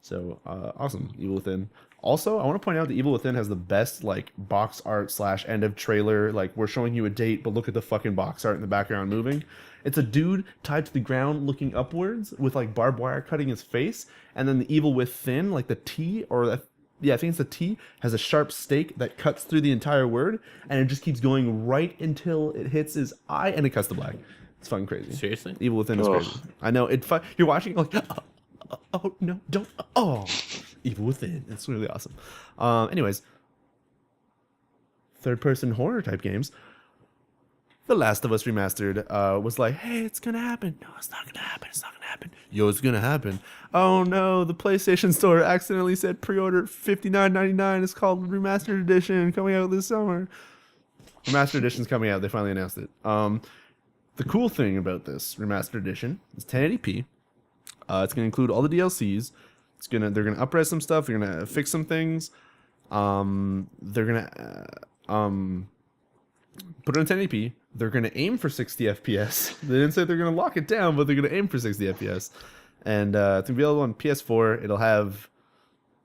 So, awesome. Evil Within. Also, I want to point out that Evil Within has the best, like, box art / end of trailer. Like, we're showing you a date, but look at the fucking box art in the background moving. It's a dude tied to the ground looking upwards with, like, barbed wire cutting his face. And then the Evil Within, like the T, I think it's the T, has a sharp stake that cuts through the entire word. And it just keeps going right until it hits his eye and it cuts to black. It's fucking crazy. Seriously? Evil Within is crazy. I know. You're watching like, oh, no, don't. Oh, Evil Within. It's really awesome. Anyways, third-person horror type games. The Last of Us Remastered was like, hey, it's going to happen. No, it's not going to happen. It's not going to happen. Yo, it's going to happen. Oh, no, the PlayStation Store accidentally said pre-order $59.99. It's called Remastered Edition, coming out this summer. Remastered Edition's coming out. They finally announced it. The cool thing about this Remastered Edition is 1080p. It's going to include all the DLCs. They're going to up-res some stuff. They're going to fix some things. They're going to put it on 1080p. They're going to aim for 60 FPS. They didn't say they're going to lock it down, but they're going to aim for 60 FPS. And it's going to be available on PS4. It'll have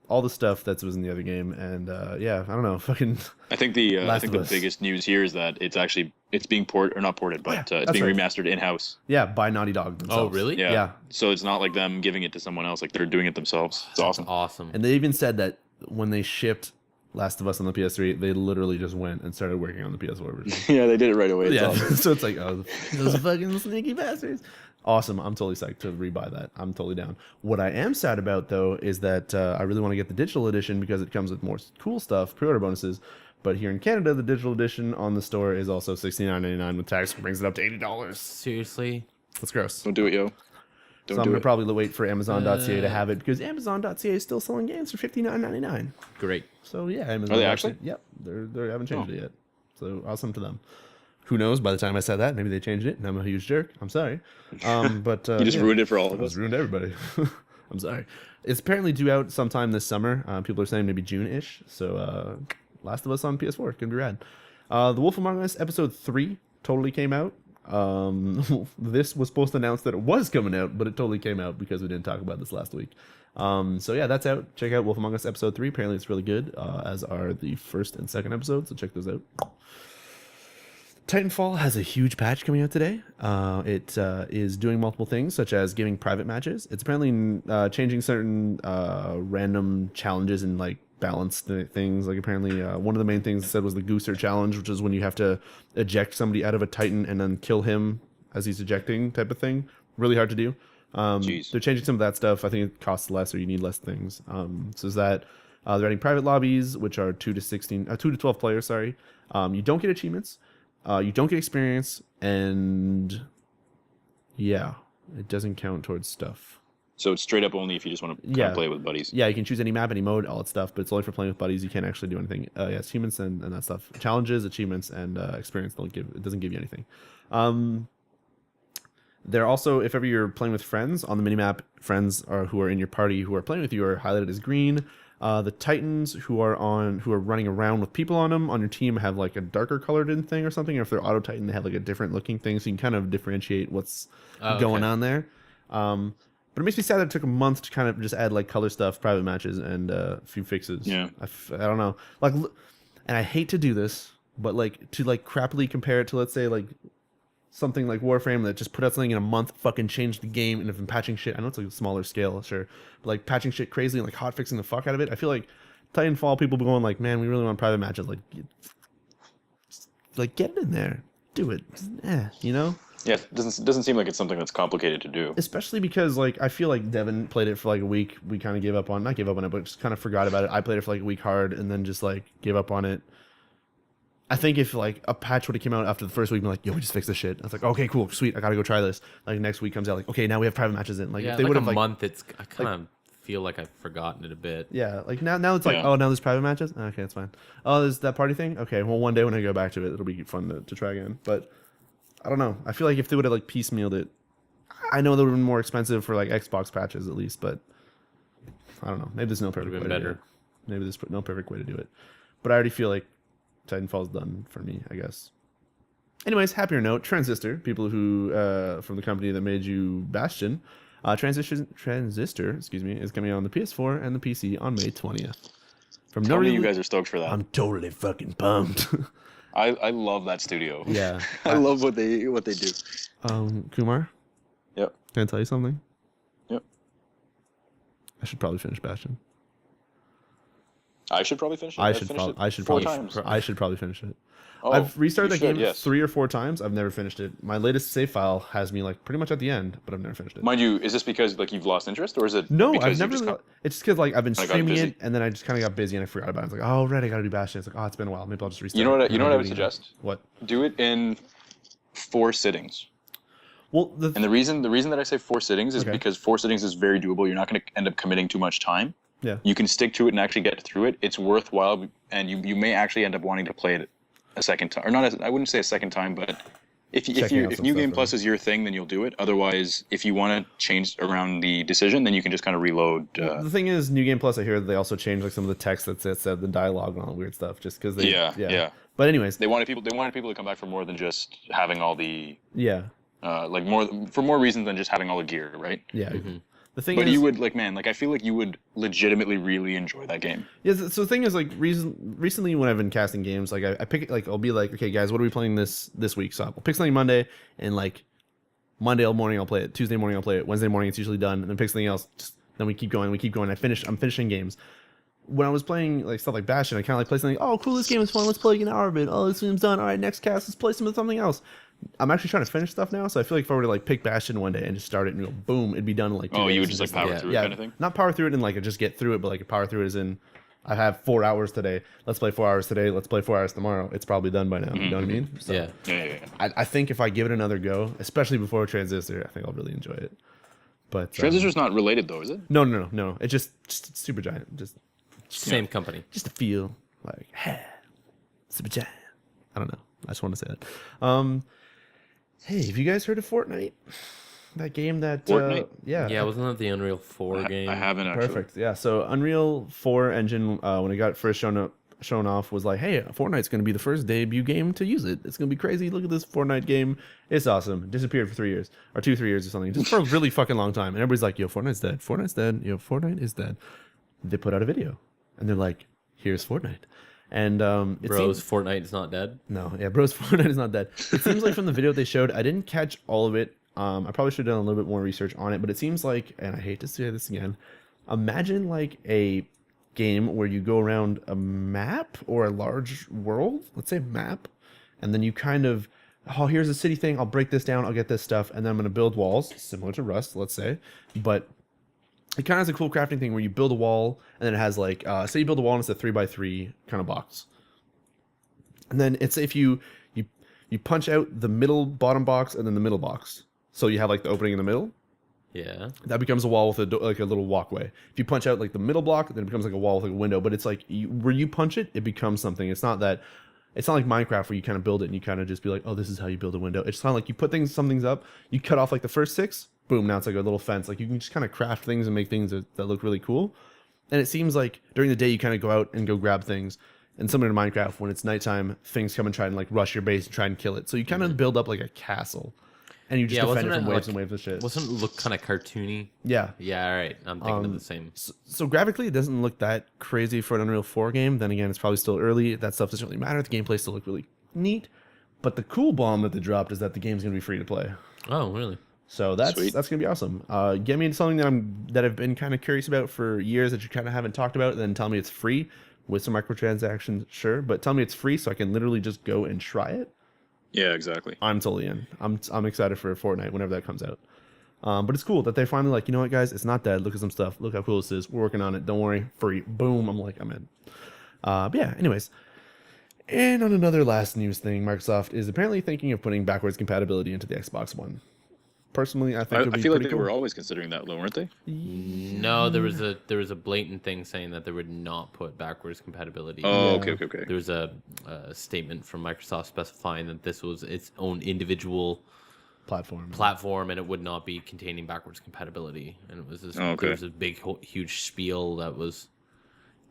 all the stuff that was in the other game. And yeah, I don't know. Fucking. I think the biggest news here is that it's being it's being remastered in-house. Yeah, by Naughty Dog themselves. Oh, really? Yeah. So it's not like them giving it to someone else. Like they're doing it themselves. It's awesome. Awesome. And they even said that when they shipped Last of Us on the PS3, they literally just went and started working on the PS4 version. Yeah, they did it right away. Yeah, so it's like, oh, those fucking sneaky bastards. Awesome. I'm totally psyched to rebuy that. I'm totally down. What I am sad about, though, is that I really want to get the digital edition because it comes with more cool stuff, pre-order bonuses. But here in Canada, the digital edition on the store is also $69.99 with tax, brings it up to $80. Seriously? That's gross. Don't do it, yo. So I'm going to probably wait for Amazon.ca to have it because Amazon.ca is still selling games for $59.99. Great. So yeah, Amazon. Are they actually? Yep. They haven't changed it yet. So awesome to them. Who knows? By the time I said that, maybe they changed it, and I'm a huge jerk. I'm sorry. But you just ruined it for all of us. Ruined everybody. I'm sorry. It's apparently due out sometime this summer. People are saying maybe June-ish. So Last of Us on PS4. Gonna be rad. The Wolf Among Us episode 3 totally came out. This was supposed to announce that it was coming out, but it totally came out because we didn't talk about this last week. So yeah, that's out. Check out Wolf Among Us episode 3. Apparently it's really good, as are the first and second episodes, so check those out. Titanfall has a huge patch coming out today. It is doing multiple things, such as giving private matches. It's apparently changing certain random challenges and like balanced things. Like apparently one of the main things it said was the Gooser challenge, which is when you have to eject somebody out of a Titan and then kill him as he's ejecting type of thing. Really hard to do. They're changing some of that stuff. I think it costs less or you need less things. So is that they're adding private lobbies, which are 2 to 12 players. Sorry. You don't get achievements. You don't get experience, and yeah, it doesn't count towards stuff. So it's straight up only if you just want to kind of play with buddies. Yeah, you can choose any map, any mode, all that stuff, but it's only for playing with buddies. You can't actually do anything. It's achievements and that stuff. Challenges, achievements, and experience it doesn't give you anything. They're also, if ever you're playing with friends on the minimap, friends who are in your party who are playing with you are highlighted as green. The Titans who are running around with people on them on your team have like a darker colored in thing or something. Or if they're auto Titan, they have like a different looking thing, so you can kind of differentiate what's going on there. But it makes me sad that it took a month to kind of just add like color stuff, private matches, and a few fixes. Yeah, I don't know. Like, and I hate to do this, but like to like crappily compare it to, let's say, like something like Warframe that just put out something in a month, fucking changed the game, and have been patching shit. I know it's like a smaller scale, sure, but like patching shit crazy and like hot fixing the fuck out of it. I feel like Titanfall people be going like, man, we really want private matches. Like get it in there, do it, you know. Yeah, it doesn't seem like it's something that's complicated to do. Especially because like I feel like Devin played it for like a week. We kind of not gave up on it, but just kind of forgot about it. I played it for like a week hard and then just like gave up on it. I think if like a patch would have came out after the first week, be like, yo, we just fixed this shit. I was like, okay, cool, sweet, I gotta go try this. Like next week comes out, like, okay, now we have private matches in. Like yeah, if they like would have a month, I kind of feel like I've forgotten it a bit. Yeah, like now it's like, oh, now there's private matches. Okay, that's fine. Oh, there's that party thing. Okay, well, one day when I go back to it, it'll be fun to try again. But I don't know. I feel like if they would have like piecemealed it, I know they would have been more expensive for like Xbox patches at least, but I don't know. Maybe there's no perfect way to do it. Maybe there's no perfect way to do it. But I already feel like Titanfall's done for me, I guess. Anyways, happier note, Transistor, people who from the company that made you Bastion, Transistor, excuse me, is coming out on the PS4 and the PC on May 20th. Tell me you guys are stoked for that. I'm totally fucking pumped. I love that studio. Yeah. I love what they do. Kumar? Yep. Can I tell you something? Yep. I should probably finish Bastion. I should probably finish it. I should probably finish it. Oh, I've restarted that game yes. 3 or 4 times. I've never finished it. My latest save file has me like pretty much at the end, but I've never finished it. Mind you, is this because like you've lost interest, or is it? No, because I've never. It's just because like I've been streaming it, and then I just kind of got busy and I forgot about it. It's like, oh right, I gotta do Bastion. It's like, oh, it's been a while. Maybe I'll just restart. You know what I would suggest? What? Do it in 4 sittings. Well, and the reason that I say 4 sittings is because 4 sittings is very doable. You're not going to end up committing too much time. Yeah. You can stick to it and actually get through it. It's worthwhile, and you may actually end up wanting to play it a second time, or not. I wouldn't say a second time, but if New Game Plus is your thing, then you'll do it. Otherwise, if you want to change around the decision, then you can just kind of reload. The thing is, New Game Plus, I hear they also changed like some of the text that said the dialogue and all the weird stuff, just because they. Yeah. But anyways, they wanted people to come back for more than just having all the. Yeah. Like more reasons than just having all the gear, right? Yeah. Mm-hmm. The thing but is, you would I feel like you would legitimately really enjoy that game. Yeah. So the thing is, like, recently when I've been casting games, like I pick like I'll be like, okay, guys, what are we playing this week? So I'll pick something Monday, and like Monday morning I'll play it. Tuesday morning I'll play it. Wednesday morning it's usually done, and then pick something else. Then we keep going. I'm finishing games. When I was playing like stuff like Bastion, I kind of like play something. Oh, cool! This game is fun. Let's play like an hour of it. Oh, this game's done. All right, next cast. Let's play something else. I'm actually trying to finish stuff now, so I feel like if I were to like pick Bastion one day and just start it and go boom, it'd be done in like 2 days. Oh, you would just like power through it kind of thing? Not power through it and like just get through it, but like power through it as in I have 4 hours today. Let's play 4 hours today. Let's play 4 hours tomorrow. It's probably done by now. Mm-hmm. You know what I mean? So yeah. I think if I give it another go, especially before Transistor, I think I'll really enjoy it. But Transistor's not related though, is it? No. It's just super giant. Just same company. Just to feel like super giant. I don't know. I just want to say that. Hey, have you guys heard of Fortnite? That game that Fortnite? Yeah, wasn't that the Unreal 4 game? I haven't actually. Perfect. Yeah. So Unreal 4 engine, when it got first shown off, was like, hey, Fortnite's going to be the first debut game to use it. It's going to be crazy. Look at this Fortnite game. It's awesome. Disappeared for 3 years or 2-3 years or something, just for a really fucking long time. And everybody's like, yo, Fortnite's dead. Fortnite's dead. Yo, Fortnite is dead. They put out a video, and they're like, here's Fortnite. And Fortnite is not dead. No, yeah, bros, Fortnite is not dead. It seems like from the video they showed, I didn't catch all of it. I probably should have done a little bit more research on it, but it seems like, and I hate to say this again, imagine like a game where you go around a map or a large world, let's say map, and then you kind of, oh, here's a city thing, I'll break this down, I'll get this stuff, and then I'm going to build walls, similar to Rust, let's say, but it kind of has a cool crafting thing where you build a wall, and then it has like, say you build a wall and it's a 3x3 kind of box. And then it's if you punch out the middle bottom box and then the middle box. So you have like the opening in the middle. Yeah. That becomes a wall with like a little walkway. If you punch out like the middle block, then it becomes like a wall with like a window. But it's like where you punch it, it becomes something. It's not like Minecraft where you kind of build it and you kind of just be like, oh, this is how you build a window. It's kind of like you put some things up, you cut off like the first 6, boom, now it's like a little fence. Like you can just kind of craft things and make things that look really cool. And it seems like during the day you kind of go out and go grab things. And similar to Minecraft, when it's nighttime, things come and try and like rush your base and try and kill it. So you kind of build up like a castle, and you just defend it from waves and waves of shit. Wasn't it look kind of cartoony? Yeah. Yeah. All right. I'm thinking of the same. So graphically, it doesn't look that crazy for an Unreal 4 game. Then again, it's probably still early. That stuff doesn't really matter. The gameplay still look really neat. But the cool bomb that they dropped is that the game's gonna be free to play. Oh, really? So that's gonna be awesome. Get me into something that I've been kind of curious about for years that you kind of haven't talked about, and then tell me it's free. With some microtransactions, sure, but tell me it's free so I can literally just go and try it. Yeah, exactly. I'm totally in. I'm excited for Fortnite whenever that comes out. But it's cool that they finally like, you know what, guys, it's not dead. Look at some stuff. Look how cool this is. We're working on it. Don't worry. Free. Boom. I'm in. But yeah. Anyways, and on another last news thing, Microsoft is apparently thinking of putting backwards compatibility into the Xbox One. Personally, I think I feel like they were always considering that, though, weren't they? No, there was a blatant thing saying that they would not put backwards compatibility. Oh, okay. There was a statement from Microsoft specifying that this was its own individual platform, and it would not be containing backwards compatibility. And it was this, there was a big, huge spiel that was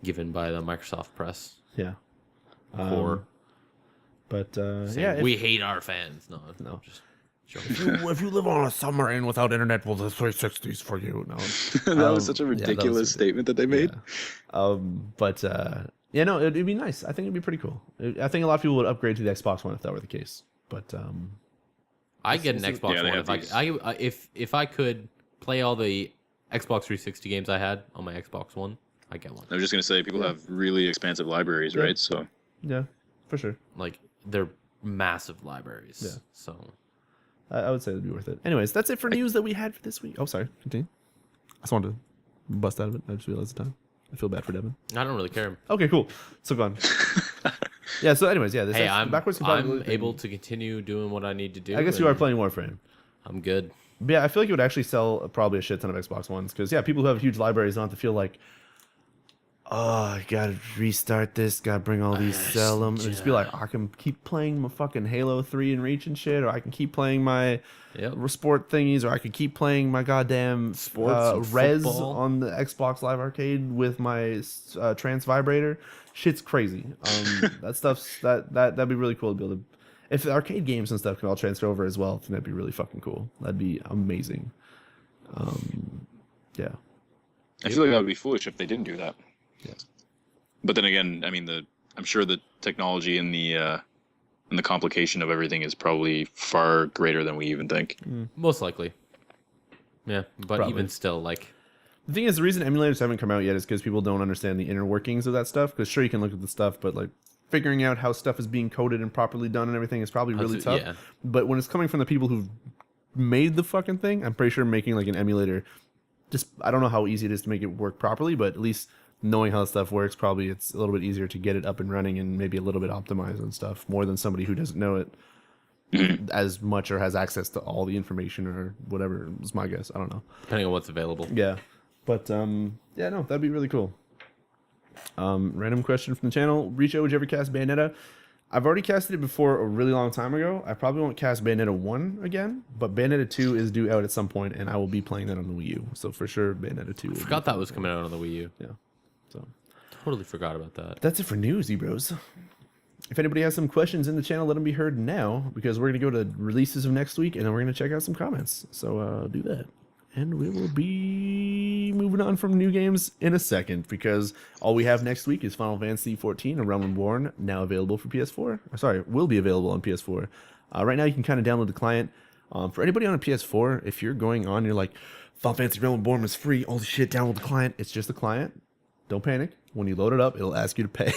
given by the Microsoft press. Yeah. Core. We hate our fans. No. Just. If you live on a submarine without internet, well, the 360's for you. No, that was such a ridiculous statement that they made. Yeah. It'd be nice. I think it'd be pretty cool. I think a lot of people would upgrade to the Xbox One if that were the case. But I get an Xbox One if I could play all the Xbox 360 games I had on my Xbox One. I get one. I was just gonna say people have really expansive libraries, right? So yeah, for sure. Like they're massive libraries. Yeah. So. I would say it'd be worth it. Anyways, that's it for news that we had for this week. Oh, sorry. Continue. I just wanted to bust out of it. I just realized the time. I feel bad for Devin. I don't really care. Okay, cool. So go on. Yeah. So, anyways, yeah. I'm able to continue doing what I need to do. I guess you are playing Warframe. I'm good. But yeah, I feel like it would actually sell probably a shit ton of Xbox Ones because people who have huge libraries don't have to feel like, oh, I gotta restart this, gotta bring all these, sell them, and just be like, I can keep playing my fucking Halo 3 and Reach and shit, or I can keep playing my sport thingies, or I can keep playing my goddamn Res on the Xbox Live Arcade with my trans vibrator. Shit's crazy. That'd be really cool to be able to, if the arcade games and stuff can all transfer over as well, then that'd be really fucking cool. That'd be amazing. Yeah. I feel like that would be foolish if they didn't do that. Yeah. But then again, I mean, I'm sure the technology and the complication of everything is probably far greater than we even think. Most likely. Yeah, but probably. Even still, like, the thing is, the reason emulators haven't come out yet is because people don't understand the inner workings of that stuff. Because sure, you can look at the stuff, but like figuring out how stuff is being coded and properly done and everything is probably really tough. Yeah. But when it's coming from the people who've made the fucking thing, I'm pretty sure making like an emulator, I don't know how easy it is to make it work properly, but at least knowing how stuff works, probably it's a little bit easier to get it up and running and maybe a little bit optimized and stuff more than somebody who doesn't know it as much or has access to all the information or whatever is my guess. I don't know. Depending on what's available. Yeah. But that'd be really cool. Random question from the channel. Riccio, would you ever cast Bayonetta? I've already casted it before a really long time ago. I probably won't cast Bayonetta 1 again, but Bayonetta 2 is due out at some point, and I will be playing that on the Wii U. So for sure, Bayonetta 2. Forgot that was coming out on the Wii U. Yeah. So Totally forgot about that. that's it for news, bros. If anybody has some questions in the channel, let them be heard now, because we're going to go to releases of next week, and then we're going to check out some comments. So do that. And we will be moving on from new games in a second, because all we have next week is Final Fantasy XIV: A Realm Reborn, now available for PS4. Sorry, will be available on PS4. Right now, you can kind of download the client. For anybody on a PS4, if you're going on, you're like, Final Fantasy Realm Reborn is free. All the shit, download the client. It's just the client. Don't panic. When you load it up, it'll ask you to pay.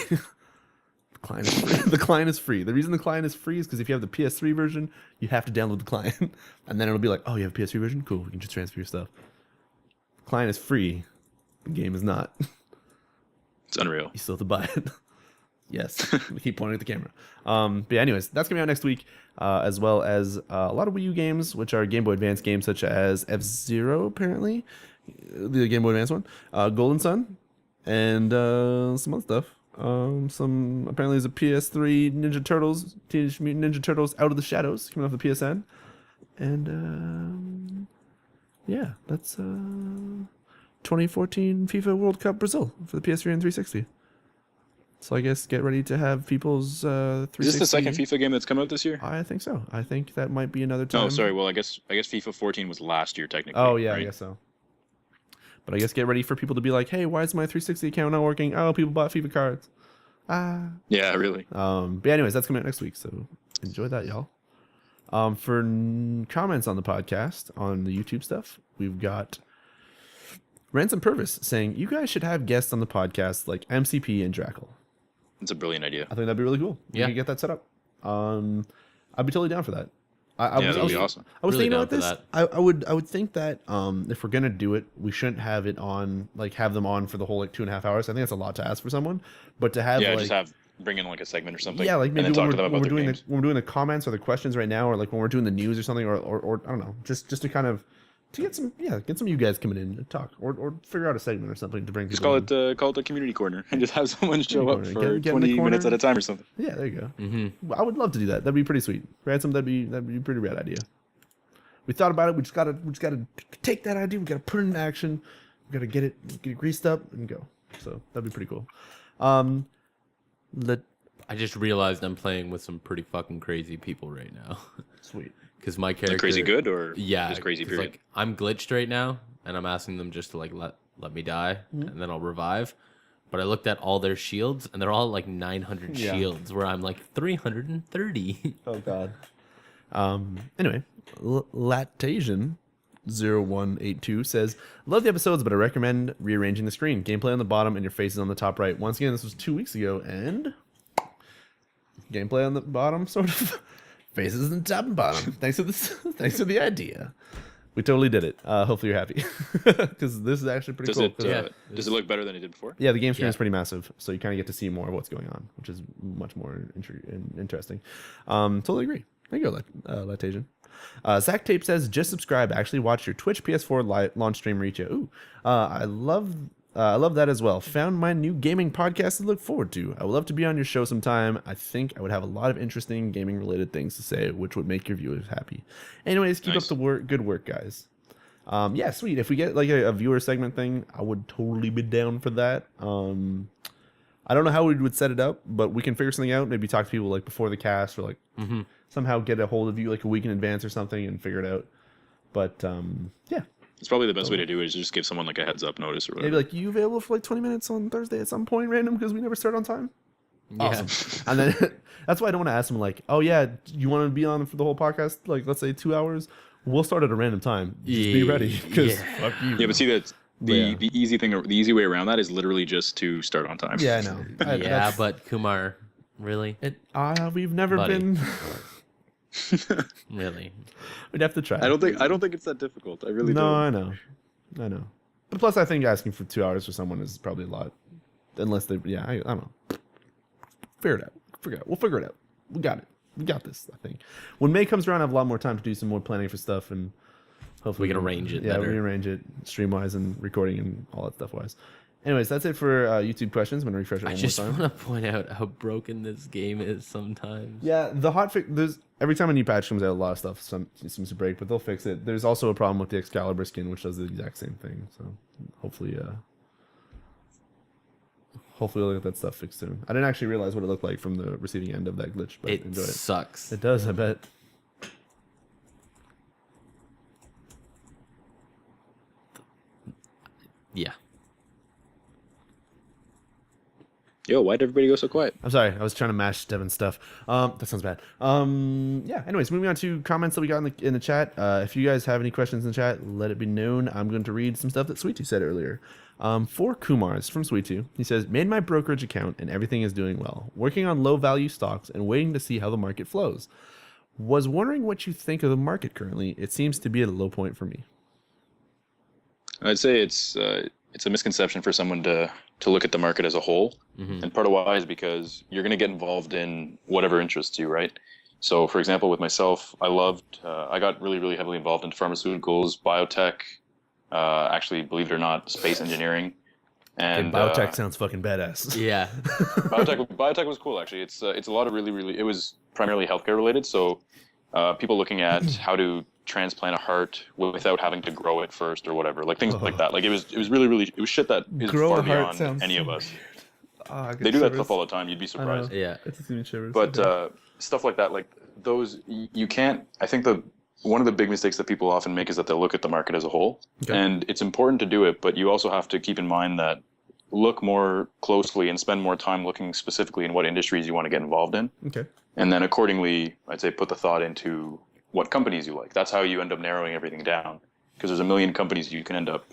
The client is free. The client is free. The reason the client is free is because if you have the PS3 version, you have to download the client. And then it'll be like, oh, you have a PS3 version? Cool. You can just transfer your stuff. The client is free. The game is not. It's unreal. You still have to buy it. Yes. I keep pointing at the camera. But yeah, anyways, that's coming out next week, as well as a lot of Wii U games, which are Game Boy Advance games such as F-Zero, apparently. The Game Boy Advance one. Golden Sun. And some other stuff. Some apparently there's a PS3 Ninja Turtles, Teenage Mutant Ninja Turtles Out of the Shadows coming off the PSN, and yeah, that's 2014 FIFA World Cup Brazil for the PS3 and 360. So I guess get ready to have people's 360. Is this the second FIFA game that's come out this year? I think so. I think that might be another time. Oh, sorry. Well, I guess FIFA 14 was last year technically. Oh yeah, right? I guess so. But I guess get ready for people to be like, hey, why is my 360 account not working? Oh, people bought FIFA cards. Yeah, really. But anyways, that's coming out next week, so enjoy that, y'all. For comments on the podcast, on the YouTube stuff, we've got Ransom Purvis saying, you guys should have guests on the podcast like MCP and Drackle. It's a brilliant idea. I think that'd be really cool. Yeah. We could get that set up. I'd be totally down for that. That'd be awesome. I was Really thinking about down this. for I would think that if we're gonna do it, we shouldn't have it on have them on for the whole 2.5 hours. I think that's a lot to ask for someone. But to have just bring in like a segment or something. Yeah, like maybe and then when talk to them we're about their doing games. when we're doing the comments or the questions right now, or like when we're doing the news or something, or I don't know, just to kind of to get some of you guys coming in and talk, or figure out a segment or something to bring Just people call it the community corner and just have someone show up Community corner. for Get in the 20 minutes corner. at a time or something. Yeah, there you go. Mm-hmm. I would love to do that. That'd be pretty sweet. Ransom, that'd be a pretty rad idea. We thought about it. We just gotta take that idea. We gotta put it in action. We gotta get it greased up and go. So that'd be pretty cool. I just realized I'm playing with some pretty fucking crazy people right now. Sweet. Because my character... Like crazy good or Yeah. just crazy 'cause, period? like, I'm glitched right now, and I'm asking them just to like let me die, and then I'll revive. But I looked at all their shields, and they're all like 900 Yeah. shields, where I'm like 330. Oh God. Anyway, Latasian 0182 says, love the episodes, but I recommend rearranging the screen. Gameplay on the bottom and your faces on the top right. Once again, this was 2 weeks ago, and gameplay on the bottom, sort of. Faces on the top and bottom. Thanks for the idea. We totally did it. Hopefully you're happy, because this is actually pretty cool. Does it look better than it did before? Yeah, the game screen Yeah. is pretty massive, so you kind of get to see more of what's going on, which is much more interesting. Totally agree. There you go, Latasian. Zach Tape says, just subscribe. Actually watch your Twitch PS4 launch stream, Riccio. Ooh, I love that as well. Found my new gaming podcast to look forward to. I would love to be on your show sometime. I think I would have a lot of interesting gaming related things to say, which would make your viewers happy. Anyways, keep up the good work, guys. Yeah, sweet. If we get like a viewer segment thing, I would totally be down for that. I don't know how we would set it up, but we can figure something out. Maybe talk to people like before the cast, or like somehow get a hold of you like a week in advance or something and figure it out. But yeah. It's probably the best way to do it is just give someone like a heads up notice or whatever. Maybe like, you available for like 20 minutes on Thursday at some point random because we never start on time? Yeah. Awesome. And then that's why I don't want to ask them like, oh yeah, you want to be on for the whole podcast? Like, let's say 2 hours. We'll start at a random time. Just be ready, because fuck you. Yeah, but see, that's the easy way around that is literally just to start on time. Yeah, I know. Yeah, but Kumar, really? We've never Buddy. been. Really? We'd have to try. I don't think it's that difficult. I really No, don't. I know. But plus, I think asking for 2 hours for someone is probably a lot. Unless they, I don't know. Figure it out. We'll figure it out. We got it. We got this, I think. When May comes around, I have a lot more time to do some more planning for stuff, and hopefully We can arrange it Yeah, better. we can arrange it stream-wise and recording and all that stuff-wise. Anyways, that's it for YouTube questions. I'm gonna refresh it I one more just time. want to point out how broken this game is sometimes. Yeah, the hotfix. There's every time a new patch comes out, a lot of stuff seems to break, but they'll fix it. There's also a problem with the Excalibur skin, which does the exact same thing. So hopefully we'll get that stuff fixed soon. I didn't actually realize what it looked like from the receiving end of that glitch, but It enjoy it. sucks. It does, I bet. Yeah. Yo, why did everybody go so quiet? I'm sorry, I was trying to mash Devin's stuff. That sounds bad. Yeah. Anyways, moving on to comments that we got in the chat. If you guys have any questions in the chat, let it be known. I'm going to read some stuff that Sweet2 said earlier. For Kumar, it's from Sweet2. He says, "Made my brokerage account and everything is doing well. Working on low value stocks and waiting to see how the market flows. Was wondering what you think of the market currently. It seems to be at a low point for me." I'd say it's a misconception for someone to look at the market as a whole. And part of why is because you're going to get involved in whatever interests you, right? So, for example, with myself, I got really, really heavily involved in pharmaceuticals, biotech, actually, believe it or not, space engineering. And biotech sounds fucking badass. Yeah. biotech was cool, actually. It's a lot of really, it was primarily healthcare related. So people looking at how to transplant a heart without having to grow it first or whatever, like things like that. Like it was really, it was shit that is far beyond any of us. They do that stuff all the time. You'd be surprised. Yeah. But stuff like that, like those, you can't. I think one of the big mistakes that people often make is that they'll look at the market as a whole, and it's important to do it. But you also have to keep in mind that look more closely and spend more time looking specifically in what industries you want to get involved in. Okay. And then accordingly, I'd say put the thought into what companies you like. That's how you end up narrowing everything down, because there's a million companies you can end up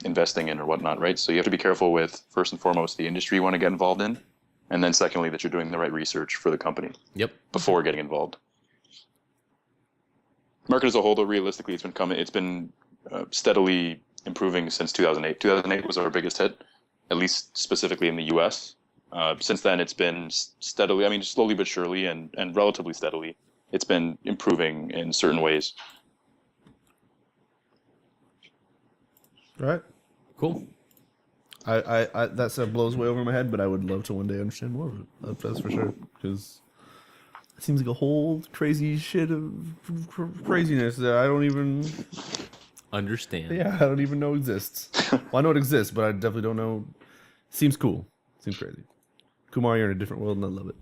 investing in or whatnot, right? So you have to be careful with, first and foremost, the industry you want to get involved in, and then secondly, that you're doing the right research for the company before getting involved. Market as a whole, though, realistically, it's been steadily improving since 2008. 2008 was our biggest hit, at least specifically in the US. Since then, it's been steadily, slowly but surely and relatively steadily, it's been improving in certain ways. Right. Cool. I that stuff blows way over my head, but I would love to one day understand more of it. That's for sure. Because it seems like a whole crazy shit of craziness that I don't even understand. Yeah, I don't even know exists. Well, I know it exists, but I definitely don't know. Seems cool. Seems crazy. Kumar, you're in a different world, and I love it.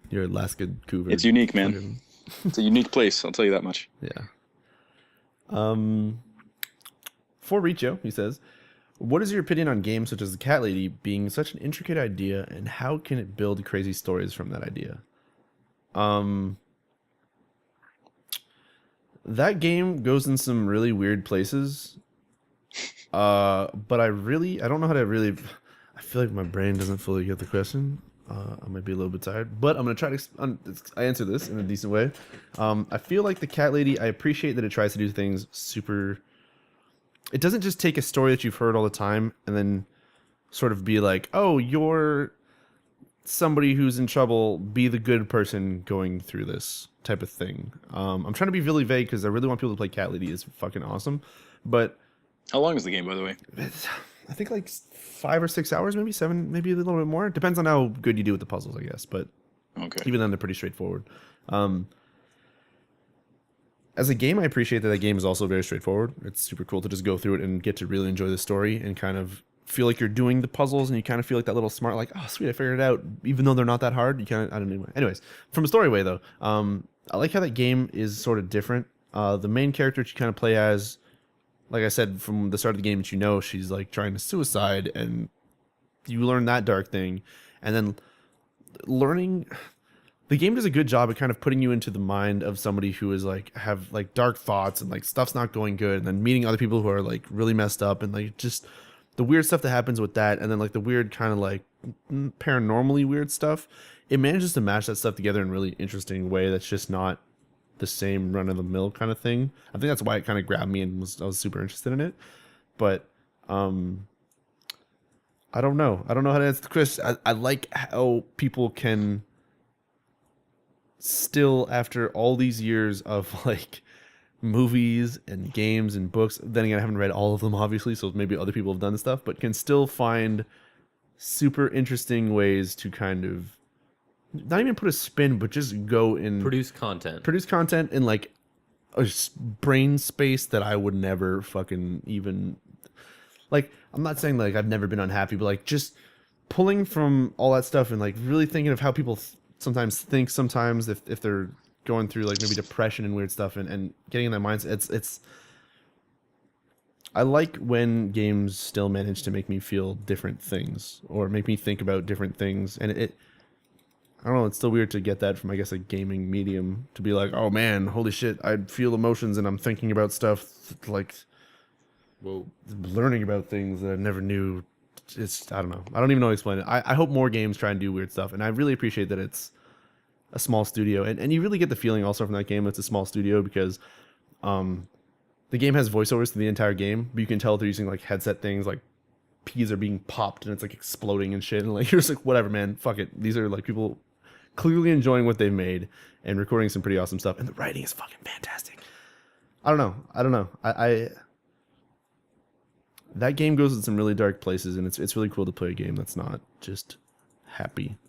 You're Alaskcouver. It's unique, man. It's a unique place. I'll tell you that much. Yeah. For Riccio, he says, "What is your opinion on games such as The Cat Lady being such an intricate idea, and how can it build crazy stories from that idea?" That game goes in some really weird places. But I don't know how to really. I feel like my brain doesn't fully get the question. I might be a little bit tired, but I'm gonna try to answer this in a decent way. I feel like The Cat Lady. I appreciate that it tries to do things super. It doesn't just take a story that you've heard all the time and then sort of be like, "Oh, you're somebody who's in trouble. Be the good person going through this type of thing." I'm trying to be really vague because I really want people to play Cat Lady. It's fucking awesome, but how long is the game, by the way? I think like 5 or 6 hours, maybe 7, maybe a little bit more. It depends on how good you do with the puzzles, I guess. But even then, they're pretty straightforward. As a game, I appreciate that game is also very straightforward. It's super cool to just go through it and get to really enjoy the story and kind of feel like you're doing the puzzles and you kind of feel like that little smart, like, oh, sweet, I figured it out. Even though they're not that hard, you kind of, I don't know. Anyways, from a story way, though, I like how that game is sort of different. The main character that you kind of play as, like I said, from the start of the game, that she's like trying to suicide, and you learn that dark thing. And then learning... The game does a good job at kind of putting you into the mind of somebody who is like have like dark thoughts and like stuff's not going good, and then meeting other people who are like really messed up, and like just the weird stuff that happens with that, and then like the weird kind of like paranormally weird stuff. It manages to mash that stuff together in a really interesting way that's just not the same run of the mill kind of thing. I think that's why it kind of grabbed me and I was super interested in it. But I don't know how to answer Chris. I like how people can still, after all these years of like movies and games and books. Then again, I haven't read all of them, obviously, so maybe other people have done this stuff, but can still find super interesting ways to kind of not even put a spin, but just go and Produce content. Produce content in like a brain space that I would never fucking even like. I'm not saying like I've never been unhappy, but like just pulling from all that stuff and like really thinking of how people sometimes think sometimes if they're going through like maybe depression and weird stuff and getting in that mindset. It's I like when games still manage to make me feel different things or make me think about different things, and it I don't know, it's still weird to get that from, I guess, a gaming medium, to be like, oh man, holy shit, I feel emotions and I'm thinking about stuff, like, Whoa. learning about things that I never knew. It's, I don't know. I don't even know how to explain it. I hope more games try and do weird stuff, and I really appreciate that it's a small studio, and you really get the feeling also from that game it's a small studio because the game has voiceovers to the entire game, but you can tell they're using, like, headset things, like, peas are being popped and it's, like, exploding and shit, and, like, you're just like, whatever, man, fuck it. These are, like, people clearly enjoying what they've made and recording some pretty awesome stuff, and the writing is fucking fantastic. I don't know. I that game goes in some really dark places, and it's really cool to play a game that's not just happy.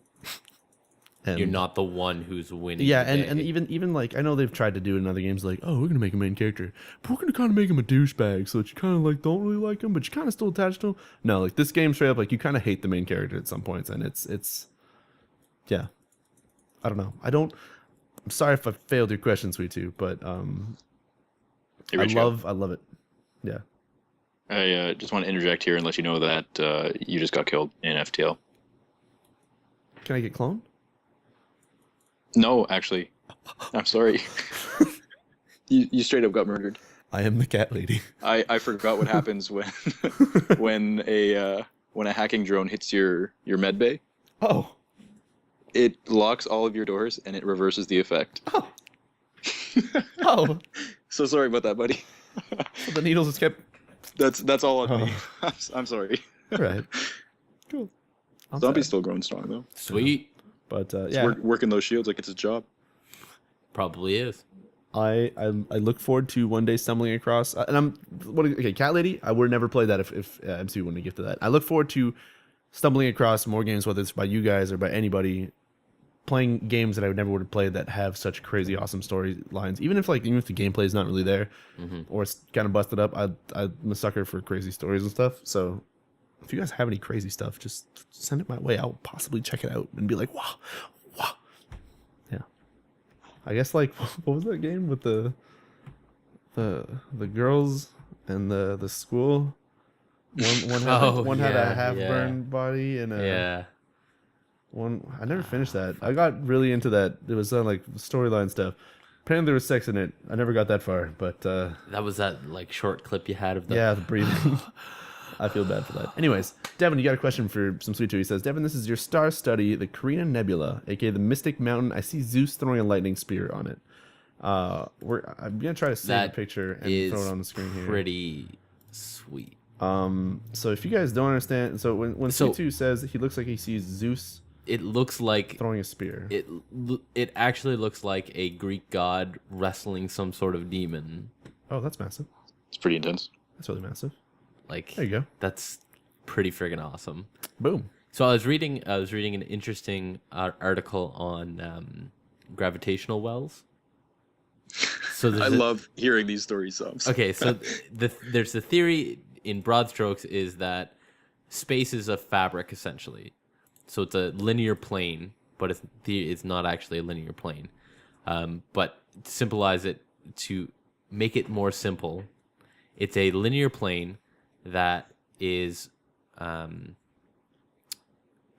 And You're not the one who's winning. yeah, the and day. even like I know they've tried to do it in other games, like, oh, we're gonna make a main character, but we're gonna kind of make him a douchebag, so that you kind of like don't really like him, but you kind of still attached to him. No, like this game straight up, like you kind of hate the main character at some points, and it's yeah. I don't know. I'm sorry if I failed your question, Sweet Too, but Hey, Riccio. I love it. Yeah. I just want to interject here and let you know that you just got killed in FTL. Can I get cloned? No, actually, I'm sorry. You straight up got murdered. I am the cat lady. I forgot what happens when when a hacking drone hits your med bay. Oh. It locks all of your doors and it reverses the effect. Oh. Oh. So sorry about that, buddy. So the needles just kept. That's all on me. Oh. I'm sorry. All right. Cool. Zombie's still growing strong though. Sweet. But He's yeah, working those shields like it's his job. Probably is. I look forward to one day stumbling across, and okay, Cat Lady. I would never play that if MC wouldn't give to that. I look forward to stumbling across more games, whether it's by you guys or by anybody, playing games that I would never would have played that have such crazy, awesome storylines. Even if the gameplay is not really there, or it's kind of busted up, I'm a sucker for crazy stories and stuff. So if you guys have any crazy stuff, just send it my way. I'll possibly check it out and be like, wow. Yeah. I guess like what was that game with the girls and the school? One had a half burned body and one. I never finished that. I got really into that. It was like storyline stuff. Apparently there was sex in it. I never got that far, but That was that like short clip you had of the. yeah, the breathing. I feel bad for that. Anyways, Devin, you got a question for some Sweet Too. He says, Devin, this is your star study, the Carina Nebula, aka the Mystic Mountain. I see Zeus throwing a lightning spear on it. I'm gonna try to save That a picture and throw it on the screen here. Pretty sweet. So if you guys don't understand, so when Sweet Too says he looks like he sees Zeus It looks like throwing a spear. it actually looks like a Greek god wrestling some sort of demon. Oh, that's massive. It's pretty intense. That's really massive. Like There you go. That's pretty friggin' awesome. Boom. So I was reading an interesting article on gravitational wells. So I love hearing these stories. Subs. Okay, so there's the theory in broad strokes is that space is a fabric essentially. So it's a linear plane, but it's not actually a linear plane. But to symbolize it, to make it more simple, it's a linear plane that is,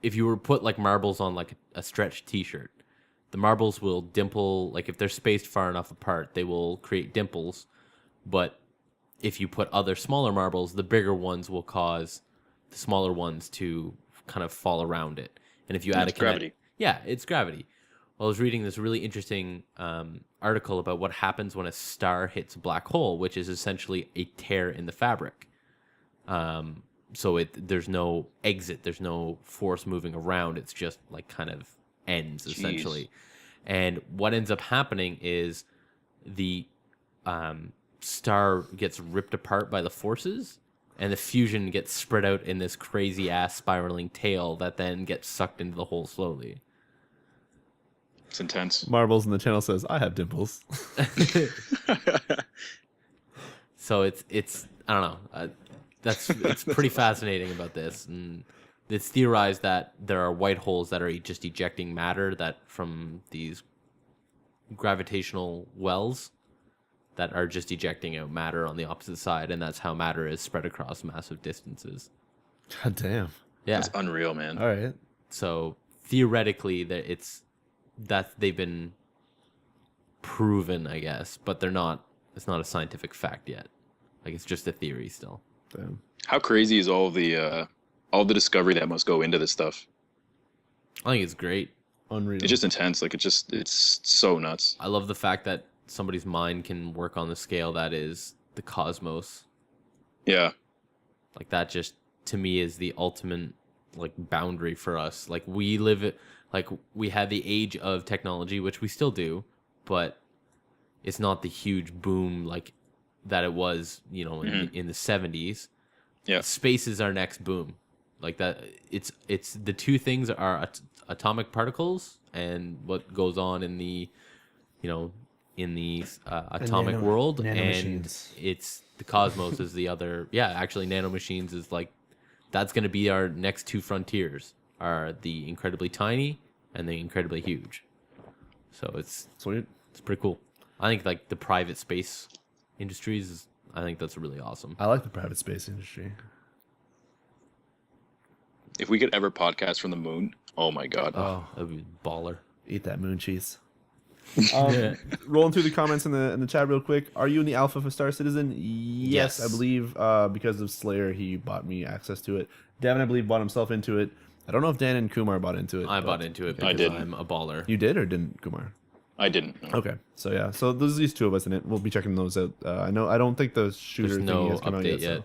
if you were to put like marbles on like a stretched T-shirt, the marbles will dimple. Like if they're spaced far enough apart, they will create dimples. But if you put other smaller marbles, the bigger ones will cause the smaller ones to kind of fall around it. And if you add gravity. Yeah, it's gravity. Well, I was reading this really interesting article about what happens when a star hits a black hole, which is essentially a tear in the fabric. So there's no exit, there's no force moving around. It's just like kind of ends essentially. And what ends up happening is the star gets ripped apart by the forces, and the fusion gets spread out in this crazy ass spiraling tail that then gets sucked into the hole slowly. It's intense. Marbles in the channel says, I have dimples. So it's I don't know. It's pretty fascinating about this, and it's theorized that there are white holes that are just ejecting matter that from these gravitational wells that are just ejecting out matter on the opposite side, and that's how matter is spread across massive distances. God damn. Yeah. That's unreal, man. All right. So theoretically, that they've been proven, I guess, but they're not. It's not a scientific fact yet. Like, it's just a theory still. Damn. How crazy is all the discovery that must go into this stuff? I think it's great. Unreal. It's just intense. Like, it's so nuts. I love the fact that somebody's mind can work on the scale that is the cosmos. Yeah. Like, that just, to me, is the ultimate, like, boundary for us. Like, we live, like, we had the age of technology, which we still do, but it's not the huge boom, like, that it was, you know, in the 70s. Yeah. Space is our next boom. Like, that, it's the two things are atomic particles and what goes on in the, you know, in the atomic world, and it's the cosmos is the other. Yeah, actually, nanomachines is like, that's going to be our next two frontiers, are the incredibly tiny and the incredibly huge. So it's Sweet. It's pretty cool. I think like the private space industries, I think that's really awesome. I like the private space industry. If we could ever podcast from the moon, oh my god. Oh, that'd be baller. Eat that moon cheese. Rolling through the comments in the chat real quick. Are you in the alpha for Star Citizen? Yes. I believe because of Slayer, he bought me access to it. Devin, I believe, bought himself into it. I don't know if Dan and Kumar bought into it. I bought into it because I didn't. I'm a baller. You did or didn't, Kumar? I didn't. No. Okay, so yeah, so there's these two of us in it. We'll be checking those out. I don't think the shooter There's thing no has come out update yet. yet.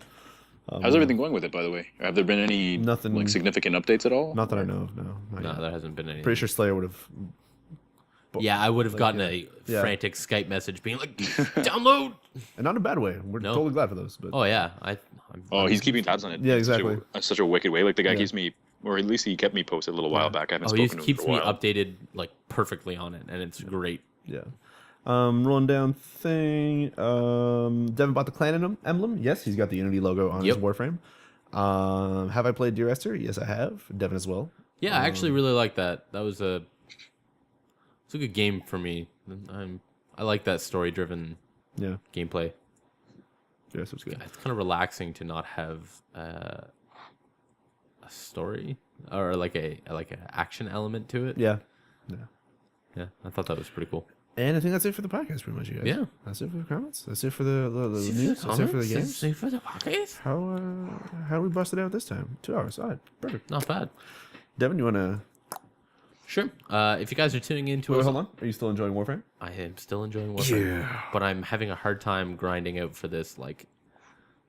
How's everything going with it, by the way? Have there been any Nothing- like significant updates at all? Not that I know of. No. Not No, yet. there hasn't been any. Pretty sure Slayer would have. Yeah, I would have gotten a Yeah. frantic Skype message being like, "Download!" And not in a bad way. We're No. totally glad for those. But Oh yeah, Oh, he's keeping tabs on it. Yeah, in such exactly. Such a wicked way. Like the guy Yeah. keeps me, or at least he kept me posted a little while back. I haven't he spoken to him keeps for a me while. updated like perfectly on it, and it's great. yeah. Rolling down thing. Devin bought the clan emblem. Yes, he's got the Unity logo on his Yep. Warframe. Have I played Dear Esther? Yes, I have. Devin as well. Yeah, I actually really like that. That was it's a good game for me. I like that story-driven Yeah. gameplay. Dear Esther was good. It's kind of relaxing to not have a story or like a action element to it. Yeah. Yeah, I thought that was pretty cool. And I think that's it for the podcast, pretty much, you guys. Yeah. That's it for the comments. That's it for the news. That's it for the games. For the podcast. How we busted out this time? 2 hours. All right. Perfect. Not bad. Devin, you want to... Sure. If you guys are tuning in to Wait, us, hold on. Are you still enjoying Warframe? I am still enjoying Warframe. Yeah. But I'm having a hard time grinding out for this like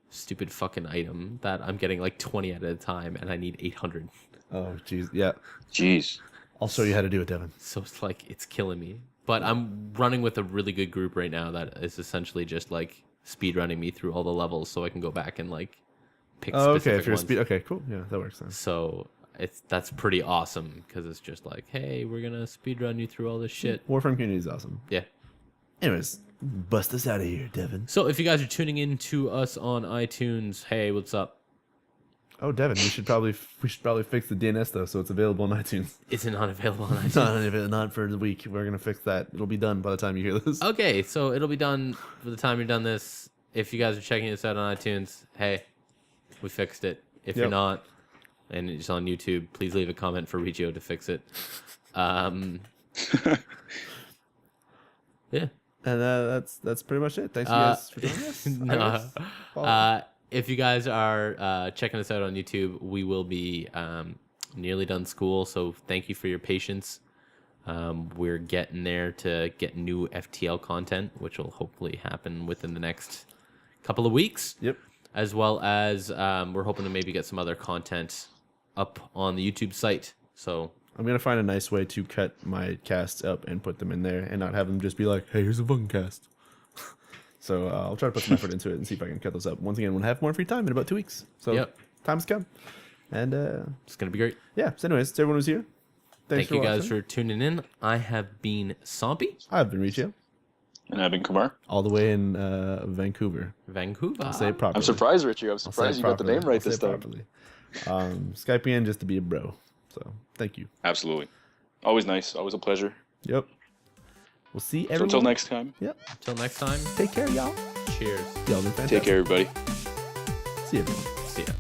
stupid fucking item that I'm getting like 20 at a time, and I need 800. Oh, jeez. Yeah. Jeez. I'll show you how to do it, Devin. So it's like it's killing me. But I'm running with a really good group right now that is essentially just like speed running me through all the levels, so I can go back and like pick Oh, okay. specific If you're ones. speed... Okay, cool. Yeah, that works then. So that's pretty awesome because it's just like, hey, we're gonna speed run you through all this shit. Warframe community is awesome. Yeah. Anyways, bust us out of here, Devin. So if you guys are tuning in to us on iTunes, hey, what's up? Oh, Devin, we should probably fix the DNS though, so it's available on iTunes. Is it not available on iTunes? Not for the week. We're gonna fix that. It'll be done by the time you hear this. Okay, so it'll be done for the time you're done this. If you guys are checking this out on iTunes, hey, we fixed it. If you're Yep. not, and it's on YouTube, please leave a comment for Riccio to fix it. Yeah. And that's pretty much it. Thanks you guys for joining us. No. If you guys are checking us out on YouTube, we will be nearly done school, so thank you for your patience. We're getting there to get new FTL content, which will hopefully happen within the next couple of weeks. Yep. As well as we're hoping to maybe get some other content up on the YouTube site. So I'm gonna find a nice way to cut my casts up and put them in there, and not have them just be like, "Hey, here's a fun cast." So I'll try to put some effort into it and see if I can cut those up. Once again, we'll have more free time in about 2 weeks. So Yep. time's come. And It's going to be great. yeah, so anyways, to everyone who's here, Thank for you guys watching. for tuning in. I have been Sompy, I've been Riccio, And I've been Kumar. all the way in Vancouver. Vancouver. I'll say it properly. I'm surprised, Richie. I'm I'll say it surprised you got the properly. name right I'll say this it time. properly. Skype me in just to be a bro. So thank you. Absolutely. Always nice. Always a pleasure. Yep. We'll see So everyone. until next time, Yep. Till next time. Take care, y'all. Cheers. Y'all been fantastic. take care, everybody. See you, everyone. See ya.